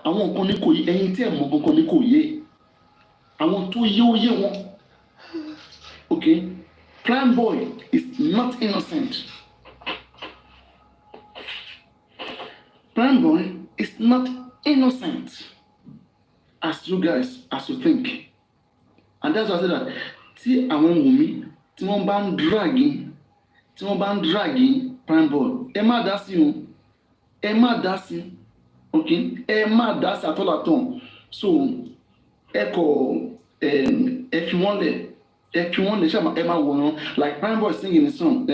àwọn kan ní kò yé ẹ̀yin tí ẹ mọ̀ kankan ní kò yé àwọn tó yé ó yé wọn. Okay, prime boy is not innocent. Prime boy is not innocent as you guys as you think, and that's why I say that tí àwọn Wummi tí wọ́n bá ń drag prime boy ẹ má dá sí o ẹ má dá sí okay ẹ má dá sí àtọ́làtọ̀ so ẹ kọ ẹ fi wọ́n lẹ̀ ṣe ẹ máa wòran like prime boy singing the song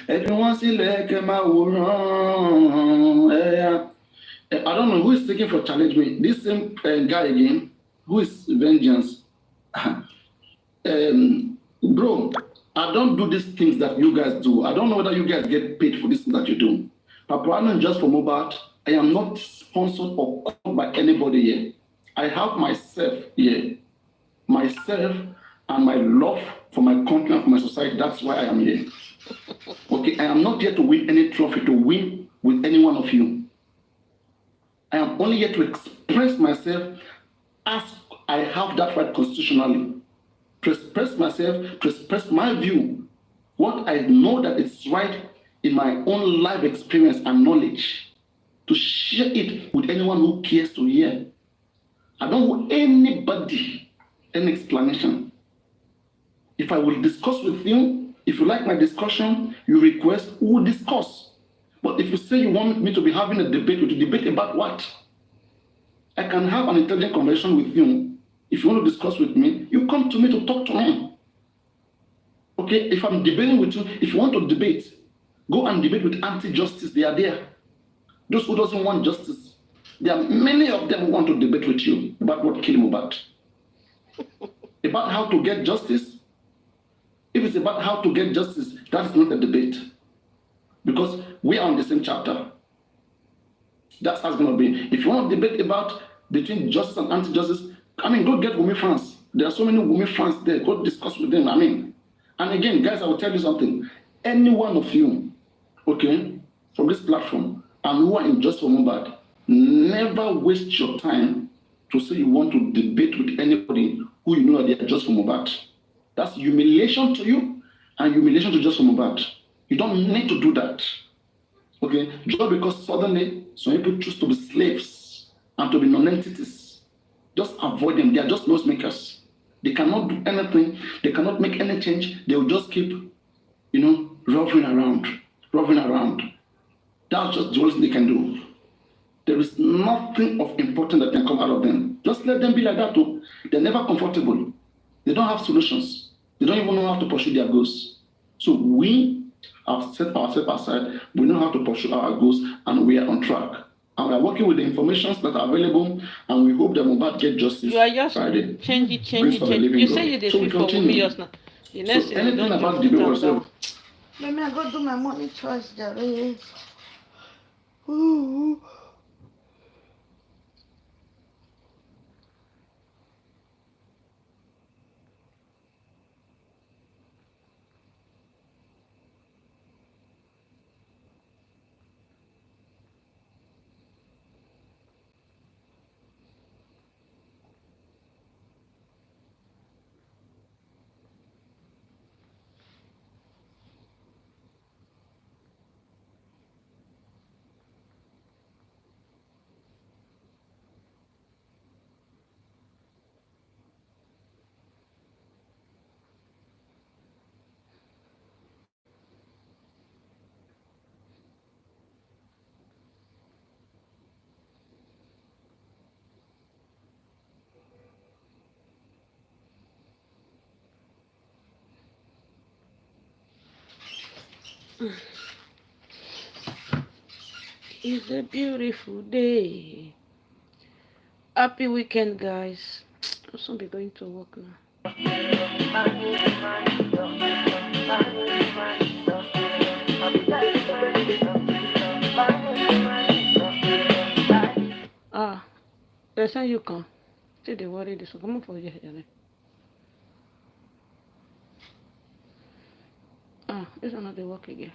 ẹ fi wọ́n sílẹ̀ kẹ́ máa wòran I don't know who is taking for challenge me this same guy again who is vengeance bro I don't do these things that you guys do. I don't know whether you guys get paid for this thing that you do. Papariano is just for Mohbad. I am not sponsored or called by anybody here. I have myself here. Myself and my love for my country and for my society. That's why I am here. Okay, I am not here to win any trophy, to win with any one of you. I am only here to express myself as I have that right constitutionally. To express myself, to express my view, what I know that it's right in my own life experience and knowledge, to share it with anyone who cares to hear. I don't owe anybody any explanation. If I will discuss with you, if you like my discussion, you request, we will discuss. But if you say you want me to be having a debate, to debate about what? I can have an intelligent conversation with you. If you want to discuss with me, you come to me to talk to me. Okay, if I'm debating with you, if you want to debate, go and debate with anti-justice. They are there. Those who doesn't want justice, there are many of them who want to debate with you about what kill Mohbad. About how to get justice. If it's about how to get justice, that is not a debate. Because we are on the same chapter. That's how it's going to be. If you want to debate about between justice and anti-justice, I mean, go get Wummi fans. There are so many Wummi fans there. Go discuss with them. I mean, and again, guys, I will tell you something. Any one of you, okay, from this platform, and who are in Just for Mohbad, never waste your time to say you want to debate with anybody who you know that they are Just for Mohbad. That's humiliation to you and humiliation to Just for Mohbad. You don't need to do that. Okay, just because suddenly some people choose to be slaves and to be non-entities. Just avoid them. They are just noisemakers. They cannot do anything. They cannot make any change. They will just keep, roving around. That's just the only thing they can do. There is nothing of importance that can come out of them. Just let them be like that too. They're never comfortable. They don't have solutions. They don't even know how to pursue their goals. So we have set ourselves aside. We know how to pursue our goals, and we are on track. And we are working with the information that are available, and we hope that Mohbad get justice. You are just Friday. change it. You say you did fit for Wummi just now. The next so anything about the debate was Let me go do my money choice, Jerry. It's a beautiful day. Happy weekend, guys. I'll soon be going to work now. There's no you can. See they worry this one. Come on for you. This one not the work again.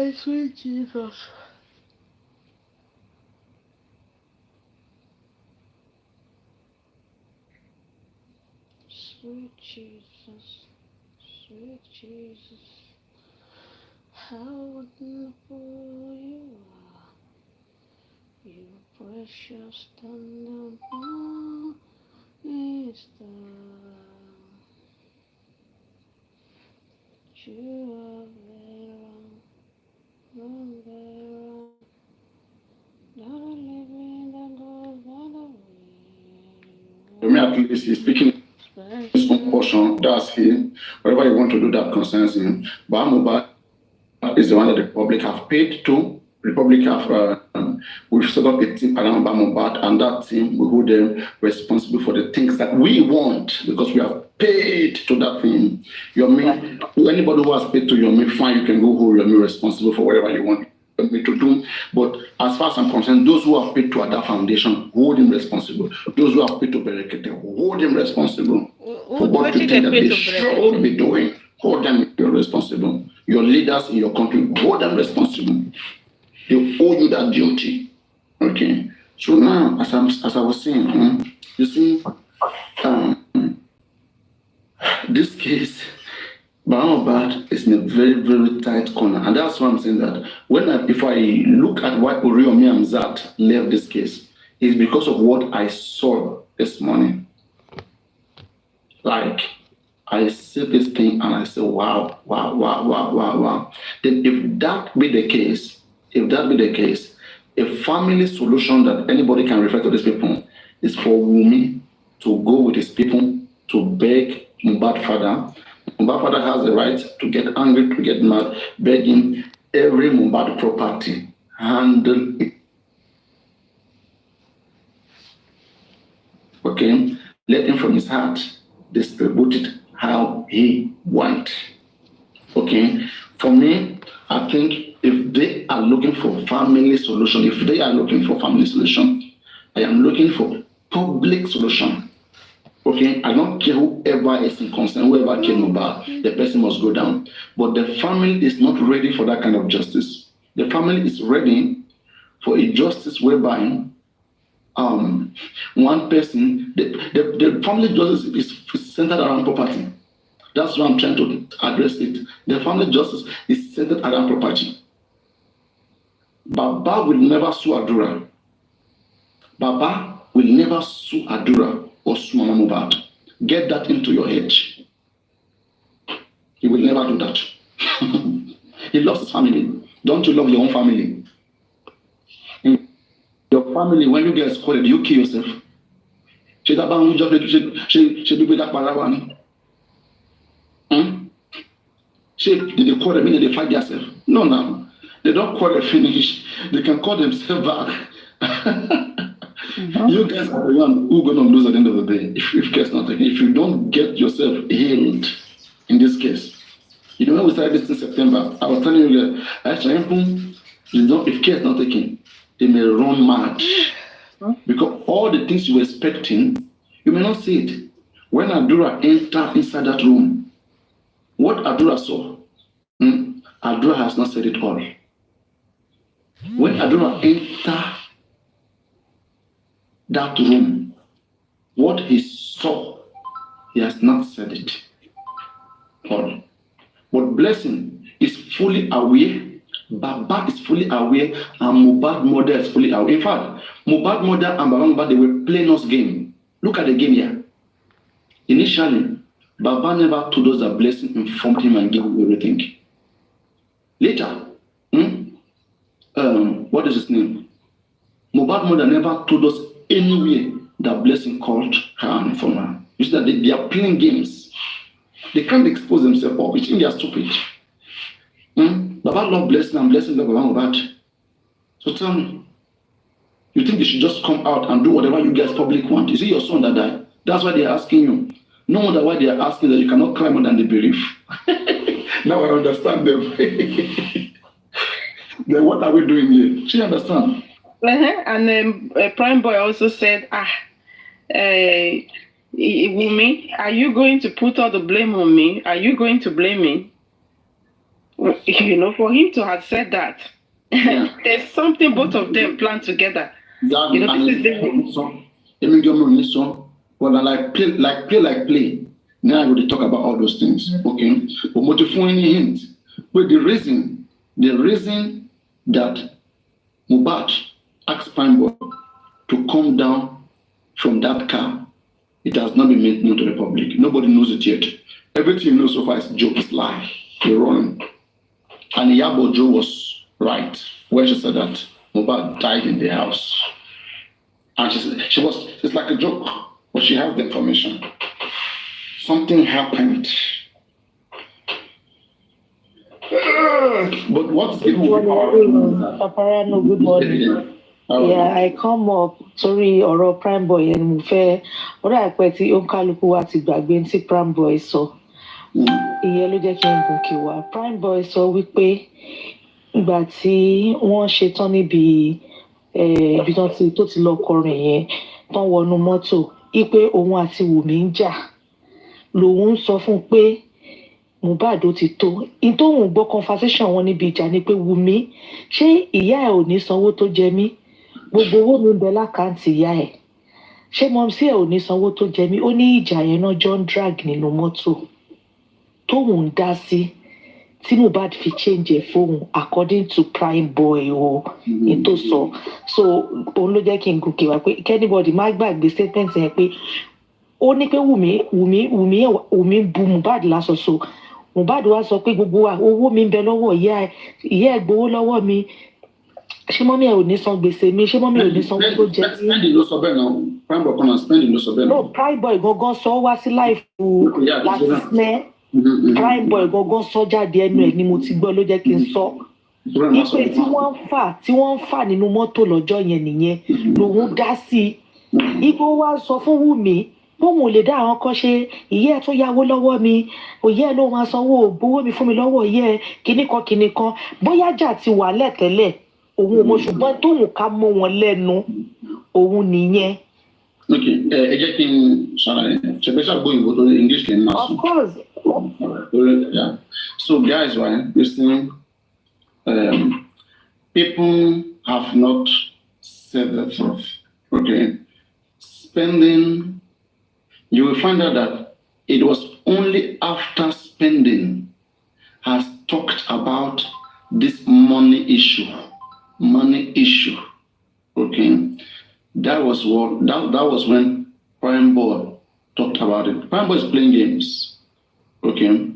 Hey, sweet Jesus. Sweet Jesus. Sweet Jesus. How wonderful you are. You precious than the morning star. You are very wrong, very wrong. Not a living that goes by the way. To me, at least, he's speaking his own portion. That's him. Whatever you want to do, that concerns him. But Mohbad is the one that the public have paid to. The public have, we've set up a team around Mohbad, and that team will hold them responsible for the things that we want because we have paid to that thing. Anybody who has paid to Yomi, fine, you can go hold Yomi responsible for whatever you want me to do. But as far as I'm concerned, those who have paid to Ada Foundation, hold him responsible. Those who have paid to Berekete, hold him responsible for what you think that they should be doing. Hold them responsible. Your leaders in your country, hold them responsible. They owe you that duty. Okay. So now, as I was saying, you see, this case, Mohbad is in a very, very tight corner. And that's why I'm saying that if I look at why Oriomi Amzat left this case, it's because of what I saw this morning. Like, I see this thing and I say, wow. Then if that be the case, a family solution that anybody can refer to these people is for Wummi to go with his people to beg Mohbad father. Mohbad father has the right to get angry, to get mad, begging every Mohbad property, handle it. Okay? Let him from his heart distribute it how he wants. Okay? For me, I think if they are looking for family solution, I am looking for public solution. Okay, I don't care whoever is in concern, whoever came about, the person must go down. But the family is not ready for that kind of justice. The family is ready for a justice whereby one person, the family justice is centered around property. That's why I'm trying to address it. The family justice is centered around property. Baba will never sue Adura. Baba will never sue Adura or sue Mama Mohbad. Get that into your head. He will never do that. He loves his family. Don't you love your own family? In your family, when you get scolded, you kill yourself. She do that paravan. Did they call them in and they fight themselves? No. They don't call them finish. They can call themselves back. You guys are the one who are going to lose at the end of the day. If case not taken, if you don't get yourself healed in this case. You know, when we started this in September, I was telling you that if case not taken, they may run mad. Because all the things you were expecting, you may not see it. When Adura entered inside that room, what Adura saw, Adura has not said it all. When Adura entered that room, what he saw, he has not said it all. But Blessing is fully aware, Baba is fully aware, and Mohbad mother is fully aware. In fact, Mohbad mother and Baba Mohbad, they were playing us game. Look at the game here. Initially, Baba never told us that Blessing informed him and gave him everything. Later, what is his name? Mohbad mother never told us anywhere that Blessing called her and informed her. You see that they are playing games. They can't expose themselves up. You think they are stupid. Baba love Blessing and Blessing love Baba Mohbad. So tell me, you think they should just come out and do whatever you guys public want? Is it your son that died? That's why they are asking you. No wonder why they are asking that you cannot cry more than they believe. Now I understand them. Then what are we doing here? She understand. And Prime Boy also said, Wummi, are you going to put all the blame on me? Are you going to blame me? for him to have said that, there's something both of them plan together. That, this is the well, like play. Now I will talk about all those things. Okay. But motivate hint. But the reason that Mohbad asked Prime Boy to come down from that car, it has not been made known to the public. Nobody knows it yet. Everything you know so far is joke, is lie. You're running. And Yabo Joe was right when she said that Mohbad died in the house. And it's like a joke, but she has the information. Something happened. But what's good morning, Papariano, good morning. Yeah, I come up, sorry, ọ̀rọ̀ Prime Boy and mo fẹ́ ọ̀rọ̀ àìpẹ́ tí ó ń kálukú wa ti gbàgbé tí Prime Boy sọ. Ìyẹn ló jẹ́ kí n gòkè wá. Prime Boy sọ wípé ìgbà tí wọ́n ṣetán níbi ibi tó ti lọ kọrin yẹn tán wọnú mọ́tò wípé òun àti Wùmí ń jà. Lòun sọ fún pé Mohbad ó ti tó. Ìtòhùn gbọ́ conversation wọn níbi ìjà ni pé Wùmí ṣé ìyá ẹ̀ ò ní sanwó tó jẹ mí? Gbogbo owó mi ń bẹ lákàntì ìyá ẹ̀. Ṣé mọ̀mísí ẹ̀ ò ní sanwó tó jẹ mí? Ó ní ìjà yẹn náà jọ ń drag nínú mọ́tò tóun ń dá sí tí Mohbad fi change ẹ̀ fóun according to Prime Boy o ní tó sọ. So òun ló jẹ́ kí n gòkè wá pé kẹ́nìbọ̀dì má gbàgbé statement yẹn pé ó ní pé Wùmí bu Mohbad lásọ̀sọ. Mohbad wá sọ pé gbogbo owó mi ń bẹ lọ́wọ́ ìyá ẹ̀ gbowó lọ́wọ́ mi. Ṣé mọ́mí ẹ̀ ò ní san gbèsè mi? Ṣé mọ́mí ẹ̀ ò ní san owó tó jẹ mí? Spending ló sọ bẹ́ẹ̀ náà. Prime Boy kan náà spending ló sọ bẹ́ẹ̀ náà. No, Prime Boy gangan sọ wá sí láìfù láti sinẹ́. Prime Boy gangan sọ jáde ẹnu ẹ̀ ni mo ti gbọ́ ló jẹ́ kí n sọ. Ipe tí wọ́n ń fà nínú mọ́tò lọ́jọ́ yẹn nìyẹn lòun dá sí i. Ibo wá sọ fún Wùmí bóun ò lè dá àwọn kan ṣe ìyá ẹ̀ tó yáwó lọ́wọ́ mi òye ẹ̀ ló máa sanwó gbowó mi fún mi lọ́wọ́ ìyá ẹ̀ kinní kan bóyá jà ti wà lẹ́tẹ̀lẹ̀ òun ò mọ ṣùgbọ́n tóun ká mọ́ wọn lẹ́nu òun nìyẹn. Okay, ẹ jẹ́ kí n ṣàlàyé ṣẹ̀fẹ̀ṣà gbóyìnbó tó English kì í máa sùn. Of course. Yeah. So guys, right, listen, people have not said the truth. Okay, spending, you will find out that it was only after spending has talked about this money issue. Okay, that was when Prime Boy talked about it. Prime Boy is playing games. Okay,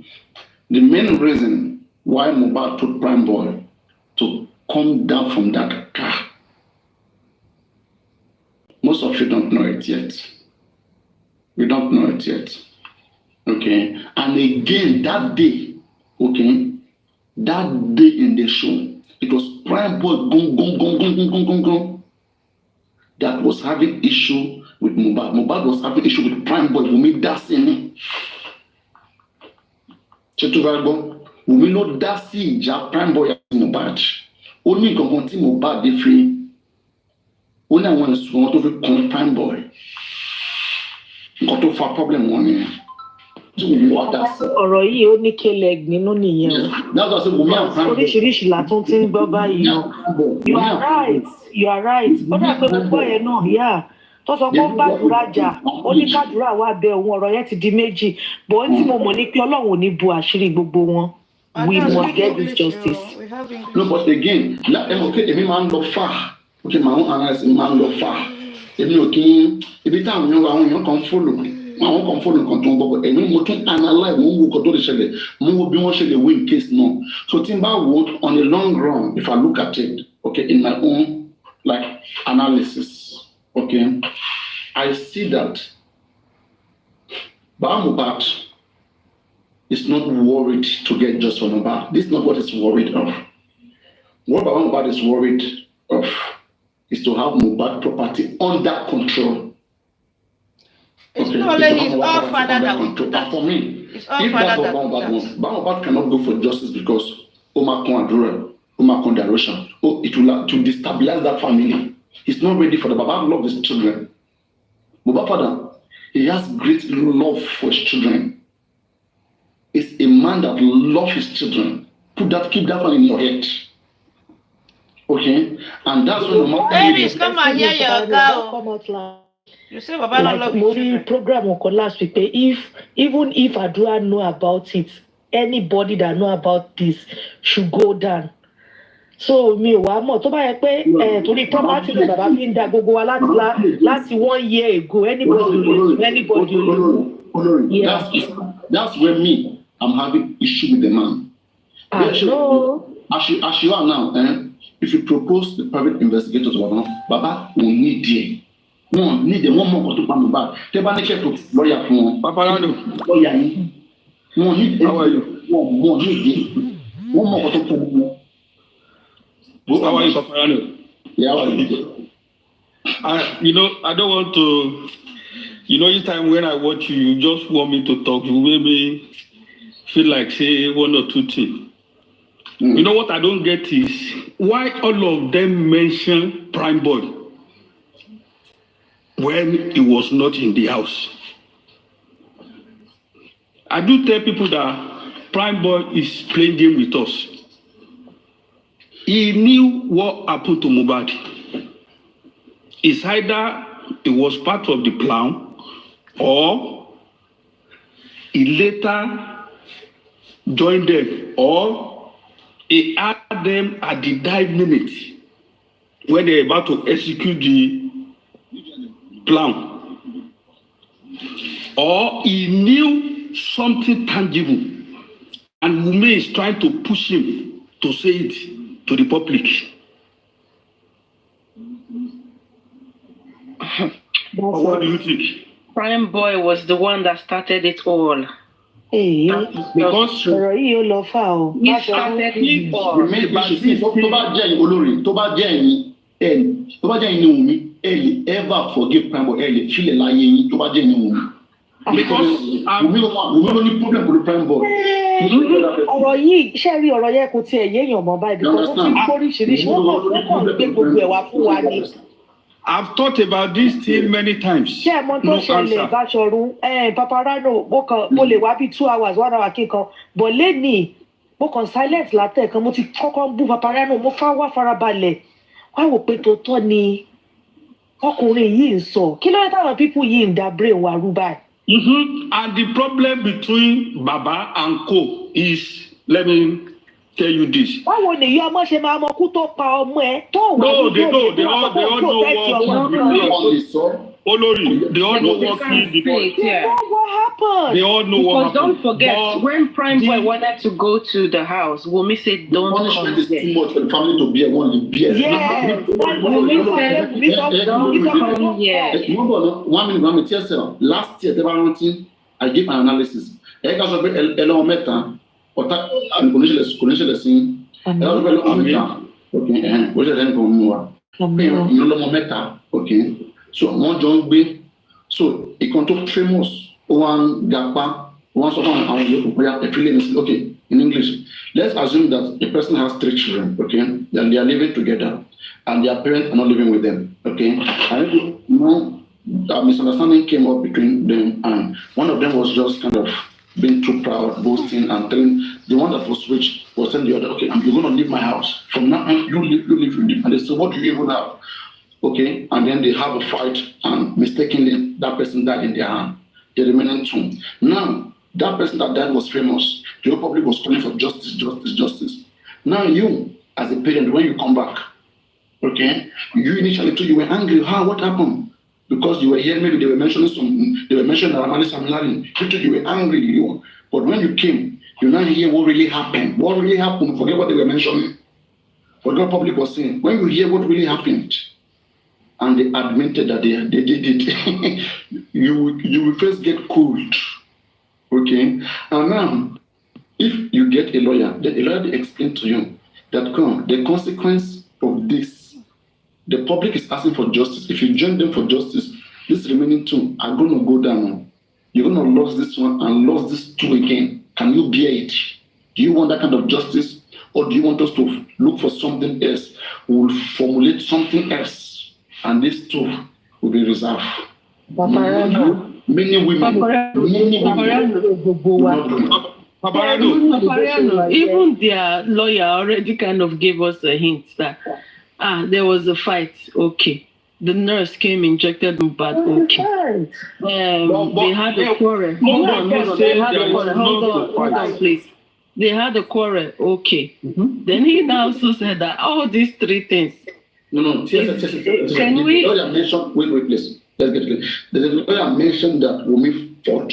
the main reason why Mohbad told Prime Boy to come down from that car, most of you don't know it yet. You don't know it yet. Okay, and again that day, okay, that day in the show, it was Prime Boy gong that was having issue with Mohbad. Mohbad was having issue with Prime Boy. Wùmí dá sí ni. Wùmí ló dá sí ìjà Prime Boy àti Mohbad. Ó ní nǹkan tí Mohbad dé fi. Ó ní àwọn ẹ̀sùn wọn tó fi kan Prime Boy. Nǹkan tó fa problem wọn ni. Ọ̀rọ̀ yìí ó ní K-leg nínú nìyẹn o. That's why I say Wùmí and Prime Boy. Oríṣiríṣi látún ti ń gbọ́ báyìí o. You are right. Ó dà pé gbogbo ẹ̀ náà yá. Tó sọ pé ó bá Adura jà, ó ní k'Adura wá bẹ òun ọ̀rọ̀ yẹn ti di méjì. Bọ̀ tí mo mọ̀ ní pé Ọlọ́run ò ní bu àṣírí gbogbo wọn. We must get this justice. No, but again, èmi máa ń lọ far. Okay, my own analysis máa ń lọ far. Èmi ò kí ń ibi táwọn èèyàn kan follow àwọn kan follow nǹkan tó ń gbọ́ èmi mo tún analyse mo ń wo nǹkan tó lè ṣẹlẹ̀ mo ń wo bí wọ́n ṣe lè win case náà. So tí n bá wo on the long run, if I look at it, okay, in my own like analysis, okay, I see that Mohbad is not worried to get just for Mohbad. This is not what he's worried of. What Mohbad is worried of is to have Mohbad property under control. It's not only his own father that will do that. For me, if that's what Mohbad cannot go for justice because Omakon Adura, Omakon Darosha, it will to destabilize that family. He's not ready for the Baba loves his children. Mohbad father, he has great love for his children. He's a man that loves his children. keep that one in your head. Okay? And that's when Babies, come and hear your girl. You say Baba don't love you. Program on last week. Even if Adura know about it, anybody that know about this should go down. So me wa mo tó bá yẹ pé torí property ni bàbá fi ń da gbogbo wa láti 1 year ago anybody that's where me I'm having issue with the man. No. As you are now, if you propose the private investigators Baba will need them. One more to come back. They ban to lawyer for Papariano. Lawyer. One need. How are you? One need. One more to come. How are you, Papariano? Yeah, how are you? I don't want to. Each time when I watch you, you just want me to talk. You maybe feel like say one or two things. You know what I don't get is why all of them mention Prime Boy when he was not in the house. I do tell people that Prime Boy is playing game with us. He knew what happened to Mohbad. It's either it was part of the plan or he later joined them or he had them at the dying minute when they were about to execute the plan. Or he knew something tangible and Wummi is trying to push him to say it to the public. What do you think? Prime Boy was the one that started it all. Hey, because he started it all. Ever forgive Prime Boy? Feel like because we only problem with Prime Boy. ọ̀rọ̀ yìí ṣe rí ọ̀rọ̀ yẹn kò tiẹ̀ yéèyàn mọ́ báyìí because ó ti ń kóríṣiríṣi wọ́n kàn gbé gbogbo ẹ̀ wá fún wa ni. I've thought about this thing many times. ṣé ẹ mọ̀ tó ṣẹlẹ̀ Báṣọ̀run Papariano mo lè wá bí 2 hours 1 hour kíkan but lẹ́nìí mo kàn silent látẹ̀kan mo ti kọ́kọ́ ń bú Papariano mo wá farabalẹ̀ wá wò pé tòótọ́ ni ọkùnrin yìí ń sọ kí ló dé táwọn people yìí ń da brain wa rú báyìí. And the problem between Baba and Co is, let me tell you this. Báwo ni ìyá ọmọ ṣe máa mọ kú tó pa ọmọ ẹ tó wà No, they know. They all know Olori, they all know what killed the boy. What happened? They all know what happened. Because don't forget, when Prime Boy wanted to go to the house, Wummi said, don't come punishment is too much for the family to bear. Yes. Wummi said, don't come here. One minute, last year, I gave an analysis. I got a bit meta, or connection scene. Okay, what is the more? Meta, okay. So one John B. So it control famous one Gapa, one someone a feeling. Okay, in English. Let's assume that a person has 3 children, okay, then they are living together and their parents are not living with them. Okay. And a misunderstanding came up between them and one of them was just kind of being too proud, boasting and telling the one that was rich was telling the other, okay, you're gonna leave my house. From now on, you live. And they said, what do you even have? Okay, and then they have a fight, and mistakenly that person died in their hand. The remaining 2. Now, that person that died was famous. The whole public was calling for justice. Now, you, as a parent, when you come back, okay, you initially too, you were angry. What happened? Because you were here, maybe they were mentioning Ramani Samilari. You were angry. But when you came, you now hear what really happened. What really happened? Forget what they were mentioning. Forget what public was saying. When you hear what really happened, and they admitted that they did it, you will first get cooled. Okay? And now, if you get a lawyer, then a lawyer will explain to you that the consequence of this, the public is asking for justice. If you join them for justice, this remaining 2 are going to go down. You're going to lose this one and lose this 2 again. Can you bear it? Do you want that kind of justice? Or do you want us to look for something else? We'll formulate something else. And these 2 will be reserved. Many women. Papariano, even their lawyer already kind of gave us a hint that there was a fight. Okay. The nurse came, injected Mohbad. Okay. They had a quarrel. Hold on, please. They had a quarrel. Okay. Then he now also said that all these three things. No. Can we? The lawyer mentioned, wait, please. Let's get clear. The lawyer mentioned that Wummi fought.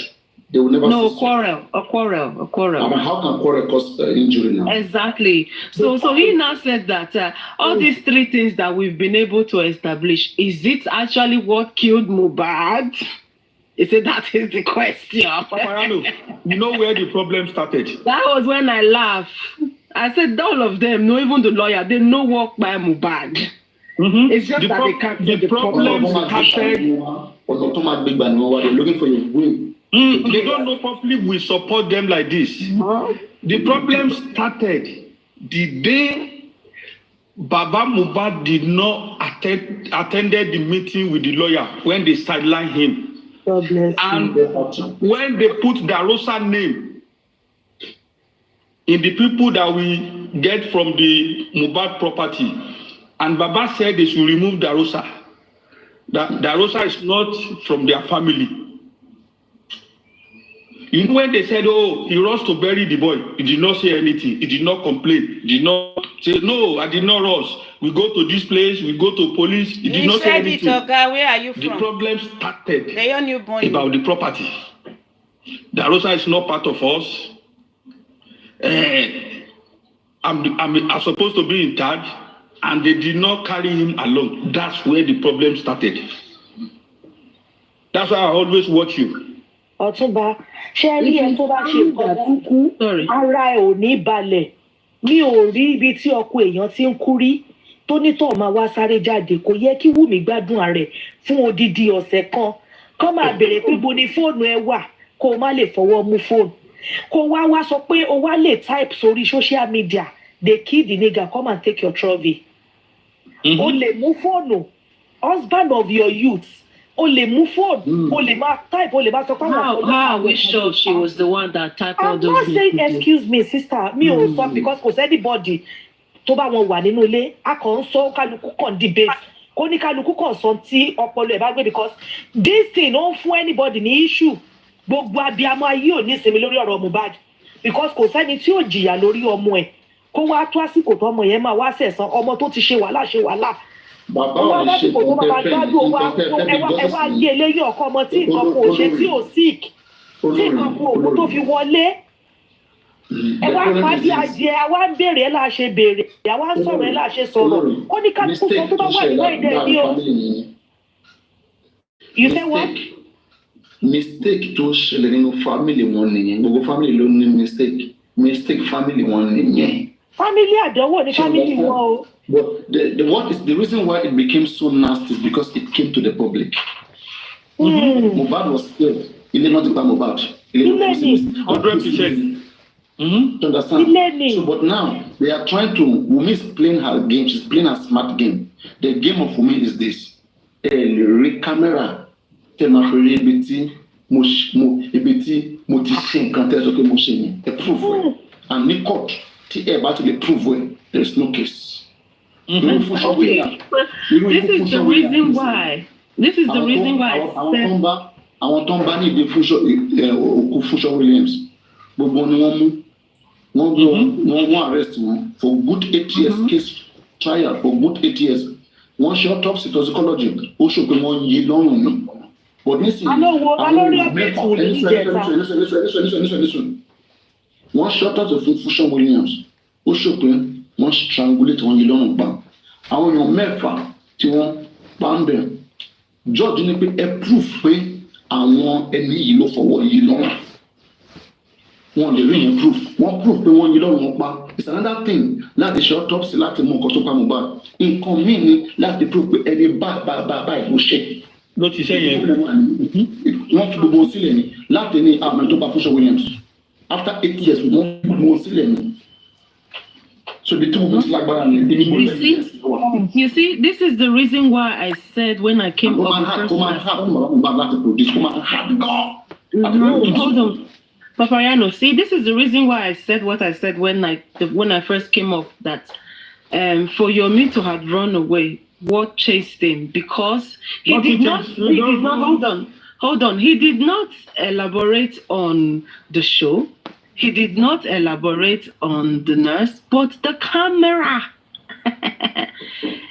They will never. No, a quarrel. I mean, how can quarrel cause injury now? Exactly. So he now said that all these three things that we've been able to establish, is it actually what killed Mohbad? He said that is the question. Papariano, you know where the problem started? That was when I laughed. I said all of them, no, even the lawyer, they know work by Mohbad. It's just that they can't see the problem. Started. They're looking for your win. They don't know properly we support them like this. The problem started the day Baba Mohbad did not attended the meeting with the lawyer when they sidelined him. And when they put Darosa name in the people that we get from the Mohbad property, and Baba said they should remove Darosa. That Darosa is not from their family. You know when they said, oh, he rushed to bury the boy, he did not say anything, he did not complain, he did not say, no, I did not rush. We go to this place, we go to police, he did not say anything. Where are you from? The problem started about the property. Darosa is not part of us. I'm supposed to be in charge, and they did not carry him along. That's where the problem started. That's why I always watch you. Ọ̀túnba ṣe rí ẹ tó bá ṣe nǹkan kúkú ara ẹ ò ní balẹ̀ mi ò rí ibi tí ọkọ èèyàn ti ń kú rí tó nítọ̀ máa wá sáré jáde kò yẹ kí Wùmí gbádùn ààrẹ fún odidi ọ̀sẹ̀ kan kọ́ máa béèrè pé bo ni fóònù ẹ wà kó o má lè fọwọ́ mú fóònù kó wá sọ pé o wá lè type sórí social media they kill the nigger come and take your trophy. O lè mú fóònù husband of your youth. O lè mú phone, o lè máa type, o lè máa sọ pé how are we sure she was the one that typed all those things? I'm not saying excuse me sister, mi ò sọ because kò anybody tó bá wọn wà nínú ilé, a kàn ń sọ kálukú kàn debate, kó ní kálukú kàn sọ tí ọpọlọ ẹ̀ bá gbé because this thing ó ń fún anybody ní issue. Gbogbo abiyamọ ayé ò ní ìsinmi lórí ọ̀rọ̀ Mohbad because kò sẹ́ni tí ò jìyà lórí ọmọ ẹ̀ kó wá tó àsìkò tó ọmọ yẹn máa wá sẹ̀san ọmọ tó ti ṣe wàhálà. Bàbá ò ní ṣe tó ẹ wá gé eléyìí ọkọ ọmọ tí nǹkan kò ṣe tí ò sick tí nǹkan kò òun tó fi wọlé ẹ wá pàdé àjẹ àwa ń béèrè ẹ láṣẹ béèrè àwa ń sọ̀rọ̀ ẹ láṣẹ sọ̀rọ̀ ó ní kálukú sọ tó bá wà nínú èdè ní o. You say what? Mistake tó ṣẹlẹ̀ nínú family wọn nìyẹn gbogbo family ló ní mistake family wọn nìyẹn. Family àdánwò ní family wọn o. But the reason why it became so nasty is because it came to the public. Mohbad was killed. He did not take Mohbad. 100%. To understand? So, but now they are trying to. Wummi is playing her game. She's playing a smart game. The game of Wummi is this: camera, proof, and in court, there is no case. Okay. This is the reason why. This is the reason why I want to ban the Fusha Williams. But one arrest for good 8 years case trial for good 8 years. One short autopsy toxicology. Also, one year long. But listen, listen. One short of Fusha Williams. Also, wọ́n strangulate wọn yìí lọ́rùn pa àwọn èèyàn mẹ́fà tí wọ́n pa ń bẹ̀ George ní pé ẹ proof pé àwọn ẹni yìí ló fọwọ́ yìí lọ́rùn wọn lè rí yẹn proof wọ́n proof pé wọ́n yìí lọ́rùn wọn pa it's another thing láti ṣe autopsy láti mọ nǹkan tó pa Mohbad nǹkan míì ni láti proof pé ẹni báyìí ló ṣe ló ti ṣe yẹn wọ́n fi gbogbo sílẹ̀ ni láti ní àmì tó pa Fusha Williams after 8 years wọ́n fi gbogbo sílẹ̀ ni. So the two you see, this is the reason why I said when I came up the first time. Papariano, see, this is the reason why I said what I said when I first came up, that for Yomi to have run away, what chased him? Because he did not, hold on. He did not elaborate on the show. He did not elaborate on the nurse, but the camera.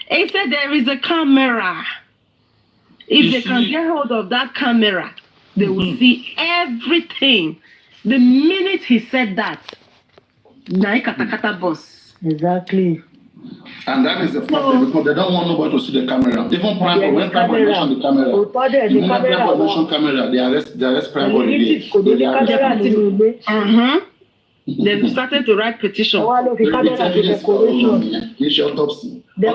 He said there is a camera. If they can get hold of that camera, they will see everything. The minute he said that, Naikatakata boss. Exactly. And that is the problem because they don't want nobody to see the camera. Even Prime, when Prime Boy on the camera, they arrest Prime Boy. They've started to write petition. Autopsy. Autopsy. This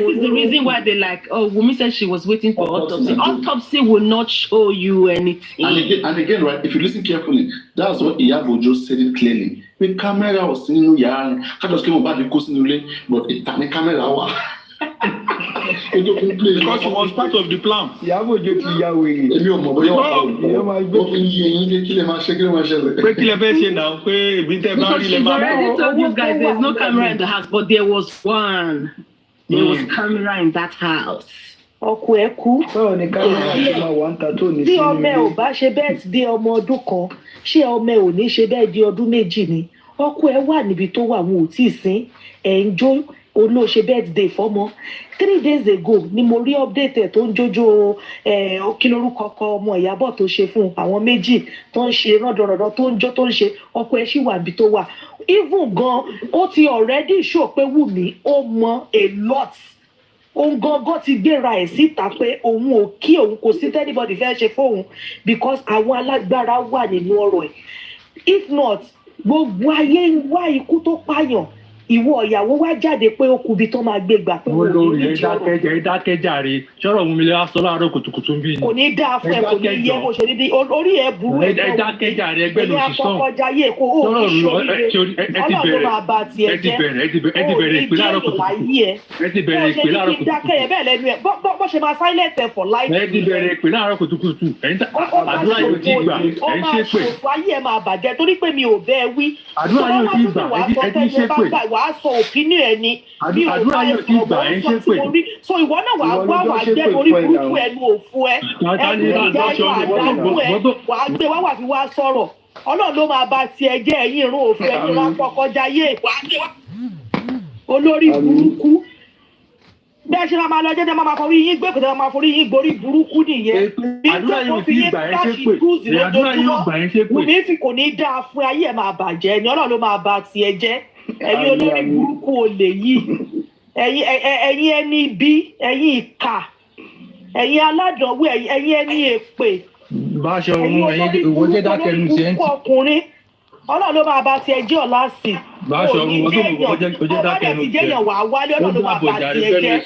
is the reason why they like, oh, Wummi said she was waiting for autopsy. Autopsy will not show you anything. And again, right, if you listen carefully, that's what Iyabo just said it clearly. The camera was seeing you, I just came about the course, but it's a camera. Because she was part of the plan. She's already told you guys there's no camera in the house, but there was one. There was camera in that house. Ọkọ ẹ kú. Bí ọmọ ẹ ò bá ṣe bẹ́ẹ̀ di ọmọ ọdún kan, ṣé ọmọ ẹ ò ní ṣe bẹ́ẹ̀ di ọdún méjì ni? Ọkọ ẹ wà níbi tó wà wọn ò tí ì sin. Ẹ̀ ń jó olóṣè birthday fọ́mọ. 3 days ago ni mo rí update ẹ̀ tó ń jójó kí lórúkọ ọkọ ọmọ Ìyábọ̀ tó ṣe fún àwọn méjì tó ń ṣe rọ́dọ̀rọ̀dọ̀ tó ń jó tó ń ṣe ọkọ ẹ̀ ṣì wà níbi tó wà. Even gan ó ti already show pé Wùmí ó mọ a lot. Òun gangan ti gbéra ẹ̀ síta pé òun ò kí òun kò sí anybody fẹ́ ṣe fóun because àwọn alágbára wà nínú ọ̀rọ̀ ẹ̀. If not, gbogbo ayé ń wá ikú tó pààyàn. Ìwọ ìyàwó wá jáde pé ó kù bí tó máa gbé gbà pé wọ́n lórí ìdákẹ́jàre ṣọ́rọ̀ òun mi lè wá sọ láàárọ̀ kùtùkùtù bí. Kò ní dáa fún ẹ kò ní yẹ bó ṣe ní orí ẹ burú ẹ ìdákẹ́jàre ẹgbẹ́ ló ti sàn. Àkọ́kọ́jáyé kó o ò ní ṣoríire Ọlọ́run máa bá tiẹ̀ jẹ́ ẹ ti bẹ̀rẹ̀ ìpè láàárọ̀ kùtùkùtù ẹ ti bẹ̀rẹ̀ ìpè láàárọ̀ kùtùkùtù. dákẹ́yẹ bẹ́ẹ̀ lẹ́nu ẹ̀ bó ṣe máa silent ẹ̀ for life. ẹ ti bẹ̀rẹ̀ ìpè láàárọ̀ kùtùkùtù àdúrà yóò ti gbà ẹ ń ṣe pé. ó máa ṣòfò ayé ẹ̀ máa bàjẹ́ torí pé mi ò bẹ́ẹ̀ wí. àdúrà yóò ti gbà ẹ ti ṣe pé. wàá sọ òpínì ẹni bí o àdúrà yóò ti gbà ẹ ń ṣe pé. so ìwọ náà wàá gbọ́ wàá jẹ́ orí burúkú ẹnu òfu ẹ ẹnu ìyá àdánù ẹ wàá gbé wá wà fi wá sọ̀rọ̀ Ọlọ́run ló máa bá tiẹ̀ jẹ́ ẹ̀yìn irun òfin ẹni wá kọkọjáyé olórí burúkú bẹ́ẹ̀ ṣe máa lọ jẹ́jẹ́ máa forí yín gbé kòtò máa forí yín gborí burúkú nìyẹn bí tó kó fi yín káàkiri cruise lójoojúmọ́ Wùmí fi kò ní dáa fún ayé ẹ̀ máa bàjẹ́ ni Ọlọ́run ló máa bá tiẹ̀ jẹ́ ẹ̀yin olórí burúkú olè yìí ẹ̀yin ẹni bí ẹ̀yin ìkà ẹ̀yin aládànwó ẹ̀yin ẹni èpè báṣọ ohun ẹ̀yin ìwọ jẹ́ dákẹ́nu sí ẹ̀ ń ọkùnrin Ọlọ́run ló máa bá tiẹ̀ jẹ́ ọ̀la sí báṣọ ohun ọdún ìwọ jẹ́ dákẹ́nu sí ẹ̀ wà wálé Ọlọ́run ló máa bá tiẹ̀ jẹ́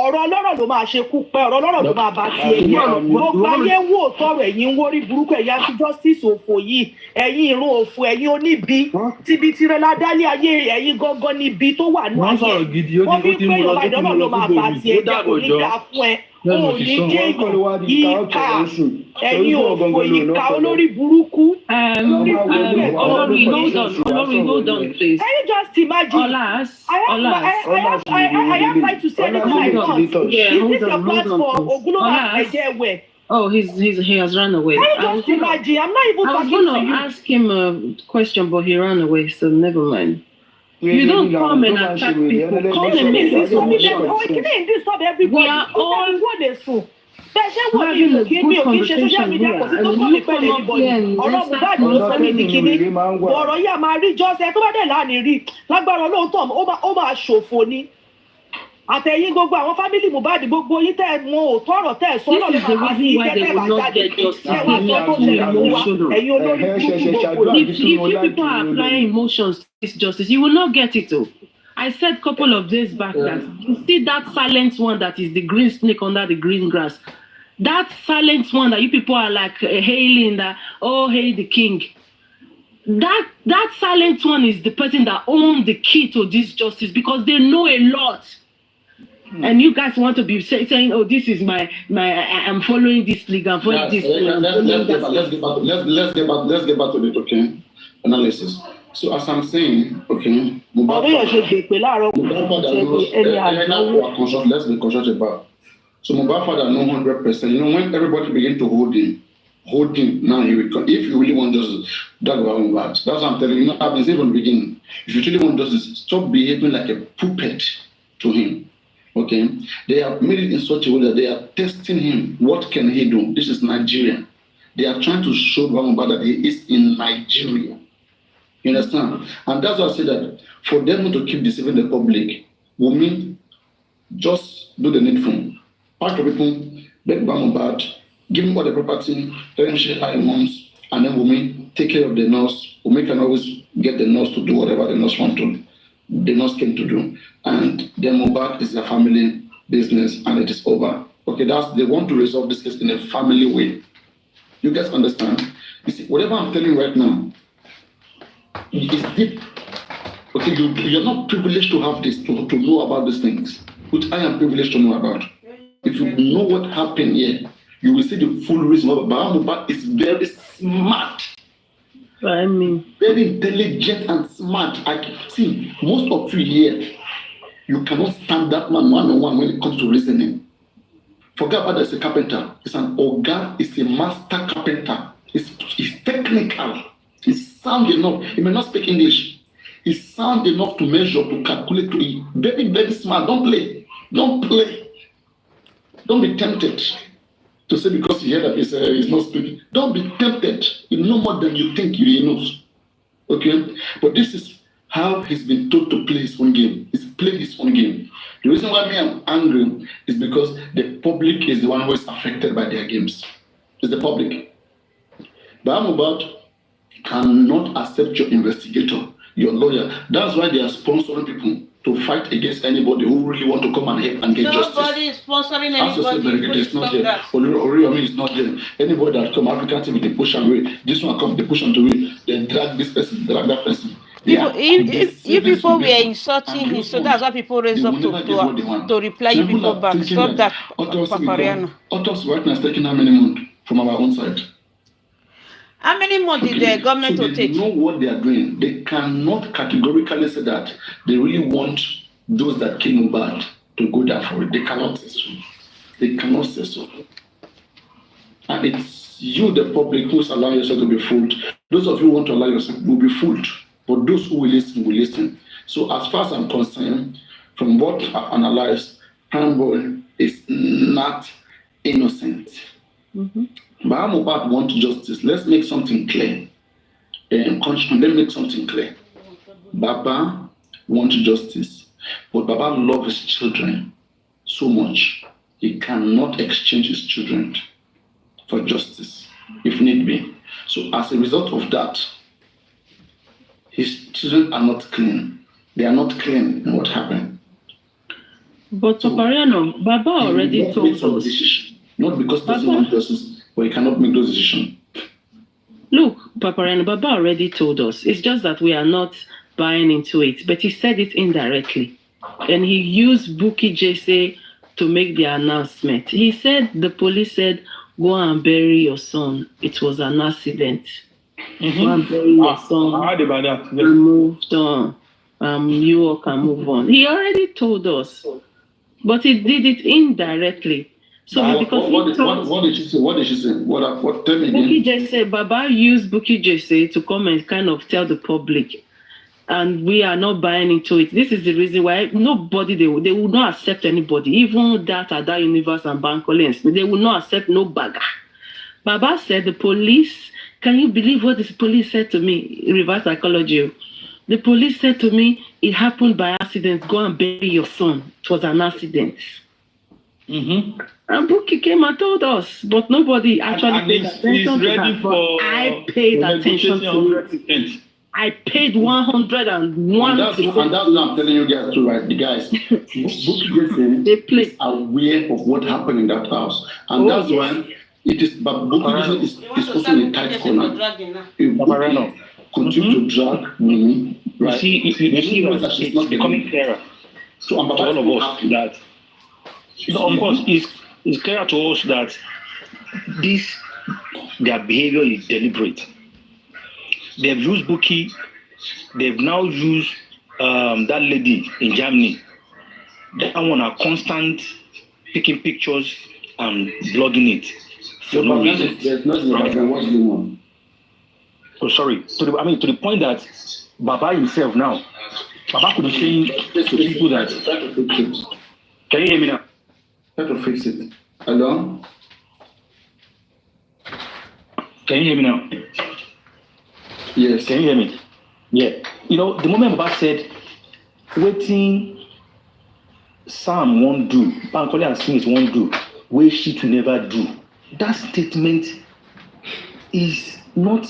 ọ̀rọ̀ ọlọ́rọ̀ ló máa ṣe kú pẹ́ ọ̀rọ̀ ọlọ́rọ̀ ló máa bá tiẹ̀ jẹ́ gbogbo ayé wò tọrọ ẹ̀yin ń wórí burúkú ẹ̀yà tí justice òfò yìí ẹ̀yin ìrun òfò ẹ̀yin oníbi tíbi tirẹ̀ ládálé ayé ẹ̀yin gangan níbi tó wà ní ayé wọ́n fi pé ìwà ìdánwò ló máa bá tiẹ̀ jẹ́ kò ní dá fún ẹ ó ní jẹ́ ìkà ẹ̀yin òfò ìkà olórí burúkú. Olórí, hold on, please. Can you just imagine? I am trying to say anything I want. Is this your platform? Ogunloba Oh, he has run away. Can you just imagine? I'm not even talking to you. I was going to ask him a question, but he ran away, so never mind. You don't come and attack people. Come and make this submission. We are all having a good conversation here. And you come up here and ọ̀rọ̀ yà máa rí jọ́sẹ̀ tó bá dẹ̀ láàrin rí lágbára Ọlọ́run tó ó máa ṣòfò ni àtẹ̀yìn gbogbo àwọn fámìlì Mohbad gbogbo yín tẹ́ mọ òótọ́ ọ̀rọ̀ tẹ́ sọ This is the reason why they will not get justice. If you people are applying emotions to this justice, you will not get it. I said a couple of days back that you see that silent one that is the green snake under the green grass. That silent one that you people are like hailing that, oh, hey, the king. That silent one is the person that owns the key to this justice because they know a lot. And you guys want to be saying, "Oh, this is I'm following this league, I'm following this league." Let's get back to it, okay? Analysis. So as I'm saying, okay, Let's be conscious about. So Mohbad father know 100%. You know, when everybody begin to hold him, now he will come. If you really want justice, that's what I'm about. That's what I'm telling you. You know, I've been saying from the beginning. If you really want justice, stop behaving like a puppet to him. Okay? They have made it in such a way that they are testing him. What can he do? This is Nigeria. They are trying to show Mohbad that he is in Nigeria. You understand? And that's why I say that for them not to keep deceiving the public, Wummi, just do the needful. Pack the people, beg Mohbad, give him all the property, let him share how he wants, and then Wummi take care of the nurse. Wummi can always get the nurse to do whatever the nurse came to do. And then Mohbad is their family business and it is over. Okay, they want to resolve this case in a family way. You guys understand? You see, whatever I'm telling you right now, it's deep. Okay, you're not privileged to have this, to know about these things, which I am privileged to know about. If you know what happened here, you will see the full reason why Mohbad is very smart. I mean, very intelligent and smart. I can see most of you here, you cannot stand that man one-on-one when it comes to reasoning. Forget about that, it's a carpenter. It's an organ, it's a master carpenter. He's technical. He's sound enough. He may not speak English. He's sound enough to measure, to calculate, to be very, very smart. Don't play. Don't be tempted to say because you hear that he's not speaking. Don't be tempted. You know more than you think he knows. Okay? But this is how he's been told to play his own game. He's playing his own game. The reason why I'm angry is because the public is the one who is affected by their games. It's the public. Mohbad cannot accept your investigator, your lawyer. That's why they are sponsoring people to fight against anybody who really want to come and help and get justice. Nobody is sponsoring anybody. It's not here. Oriyomi is not here. Anybody that come, African TV, they push away. This one come, they push on to away. They drag this person, drag that person. If people were insulting him, so that's why people raise up to reply you people back. Stop that, Papariano. Autopsy right now is taking how many months from our own side? How many months did the government so take? They know what they are doing. They cannot categorically say that they really want those that came bad to go there for it. They cannot say so. They cannot say so. And it's you, the public, who's allowing yourself to be fooled. Those of you who want to allow yourself will be fooled. But those who will listen. So as far as I'm concerned, from what I've analyzed, Prime is not innocent. Mm-hmm. But Mohbad wants justice. Let's make something clear. Let's make something clear. Baba wants justice. But Baba loves his children so much. He cannot exchange his children for justice, if need be. So as a result of that, his children are not clean. They are not clean in what happened. But Papariano, Baba already told us. Not because person wants justice, but he cannot make those decisions. Look, Papariano, Baba already told us. It's just that we are not buying into it. But he said it indirectly. And he used Bukky Jesse to make the announcement. He said, the police said, go and bury your son. It was an accident. Mm-hmm. Go and bury your son. I heard about that. Yeah. Moved on. You all can move on. He already told us. But he did it indirectly. So because what did she say? What did she say? What tell me again? Bukky Jesse, Baba used Bukky Jesse to come and kind of tell the public. And we are not buying into it. This is the reason why nobody, they will not accept anybody. Even that Adura Universe and Bankole, they will not accept no bagger. Baba said the police, can you believe what the police said to me? Reverse psychology. The police said to me, it happened by accident. Go and bury your son. It was an accident. Mm-hmm. And Bukky came and told us, but nobody actually paid attention to that. But I paid attention to it. I paid 101%. And that's what I'm telling you guys too, right? The guys, Bukky is aware of what happened in that house. And that's why it is, but Bukky is also in a tight corner. If Bukky continue to drag right? You see, it's becoming clearer to all of us that No, of course, it's clear to us that their behavior is deliberate. They've used Buki. They've now used that lady in Germany. That one are constant picking pictures and blogging it for no reason. There's nothing about that. What's going on? Oh, sorry. To the point that Baba himself now, Baba could be saying to people that. Try to fix it. Can you hear me now? Try to fix it. Hello? Can you hear me now? Yes. Can you hear me? Yeah. You know, the moment Baba said, waiting, Sam won't do, Bankole and Smith won't do, where she to never do. That statement is not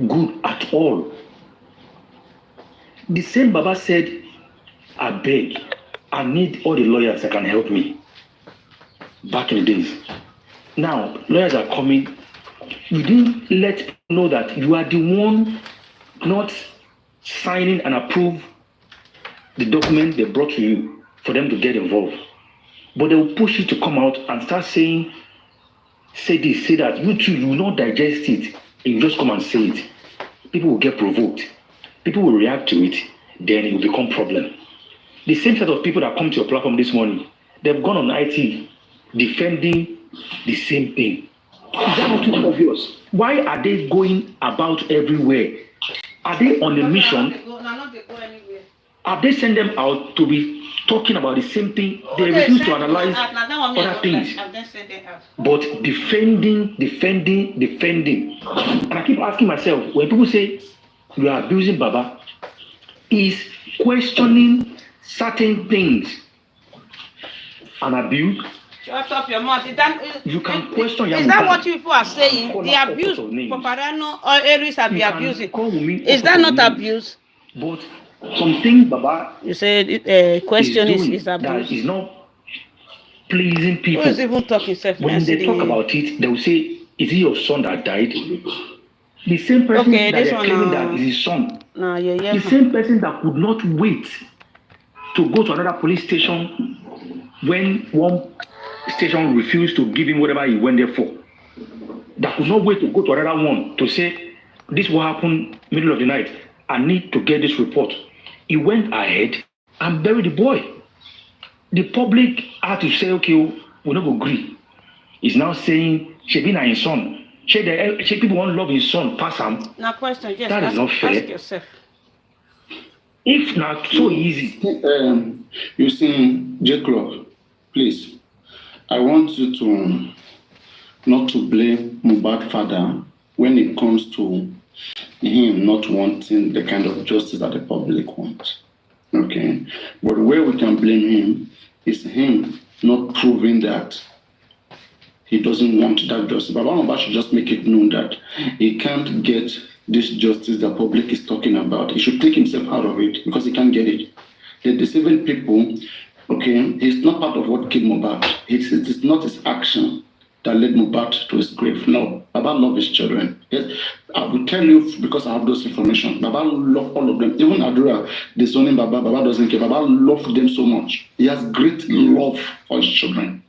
good at all. The same Baba said, I beg, I need all the lawyers that can help me. Back in the days. Now, lawyers are coming. You didn't let people know that you are the one not signing and approve the document they brought to you for them to get involved. But they will push you to come out and start saying, say this, say that. You too, you will not digest it. And you just come and say it. People will get provoked. People will react to it. Then it will become problem. The same set of people that come to your platform this morning, they've gone on IT defending the same thing. Is that not too obvious? Why are they going about everywhere? Are they on a mission? Have they sent them out to be talking about the same thing? They refuse to analyze other things. But defending. And I keep asking myself, when people say you are abusing Baba, is questioning certain things an abuse? Shut up your mouth. You can question your Is that what you people are saying? The abuse Papariano or Aries have been abusing. Is that not abuse? But something Baba You said question is abuse. that is not pleasing people. Who is even talking self? When they talk about it, they will say, is it your son that died? The same person that is claiming that is his son. The same person that could not wait to go to another police station when one station refused to give him whatever he went there for. That could not wait to go to another one to say, this will happen middle of the night. I need to get this report. He went ahead and buried the boy. The public had to say, okay, we're not going to agree. He's now saying, Shebina his son. People want to love his son, pass him. Now question, yes, that is not fair. Ask yourself. If not so easy. You see, J. Club, please. I want you to not to blame Mohbad's father when it comes to him not wanting the kind of justice that the public wants. Okay? But where we can blame him is him not proving that he doesn't want that justice. Baba Mohbad should just make it known that he can't get this justice the public is talking about. He should take himself out of it because he can't get it. The deceiving people, okay, he's not part of what killed Mohbad. It is not his action that led Mohbad to his grave. No, Baba loved his children. Yes, I will tell you because I have those information. Baba loved all of them. Even Adura, disowning Baba doesn't care. Baba loved them so much. He has great love for his children.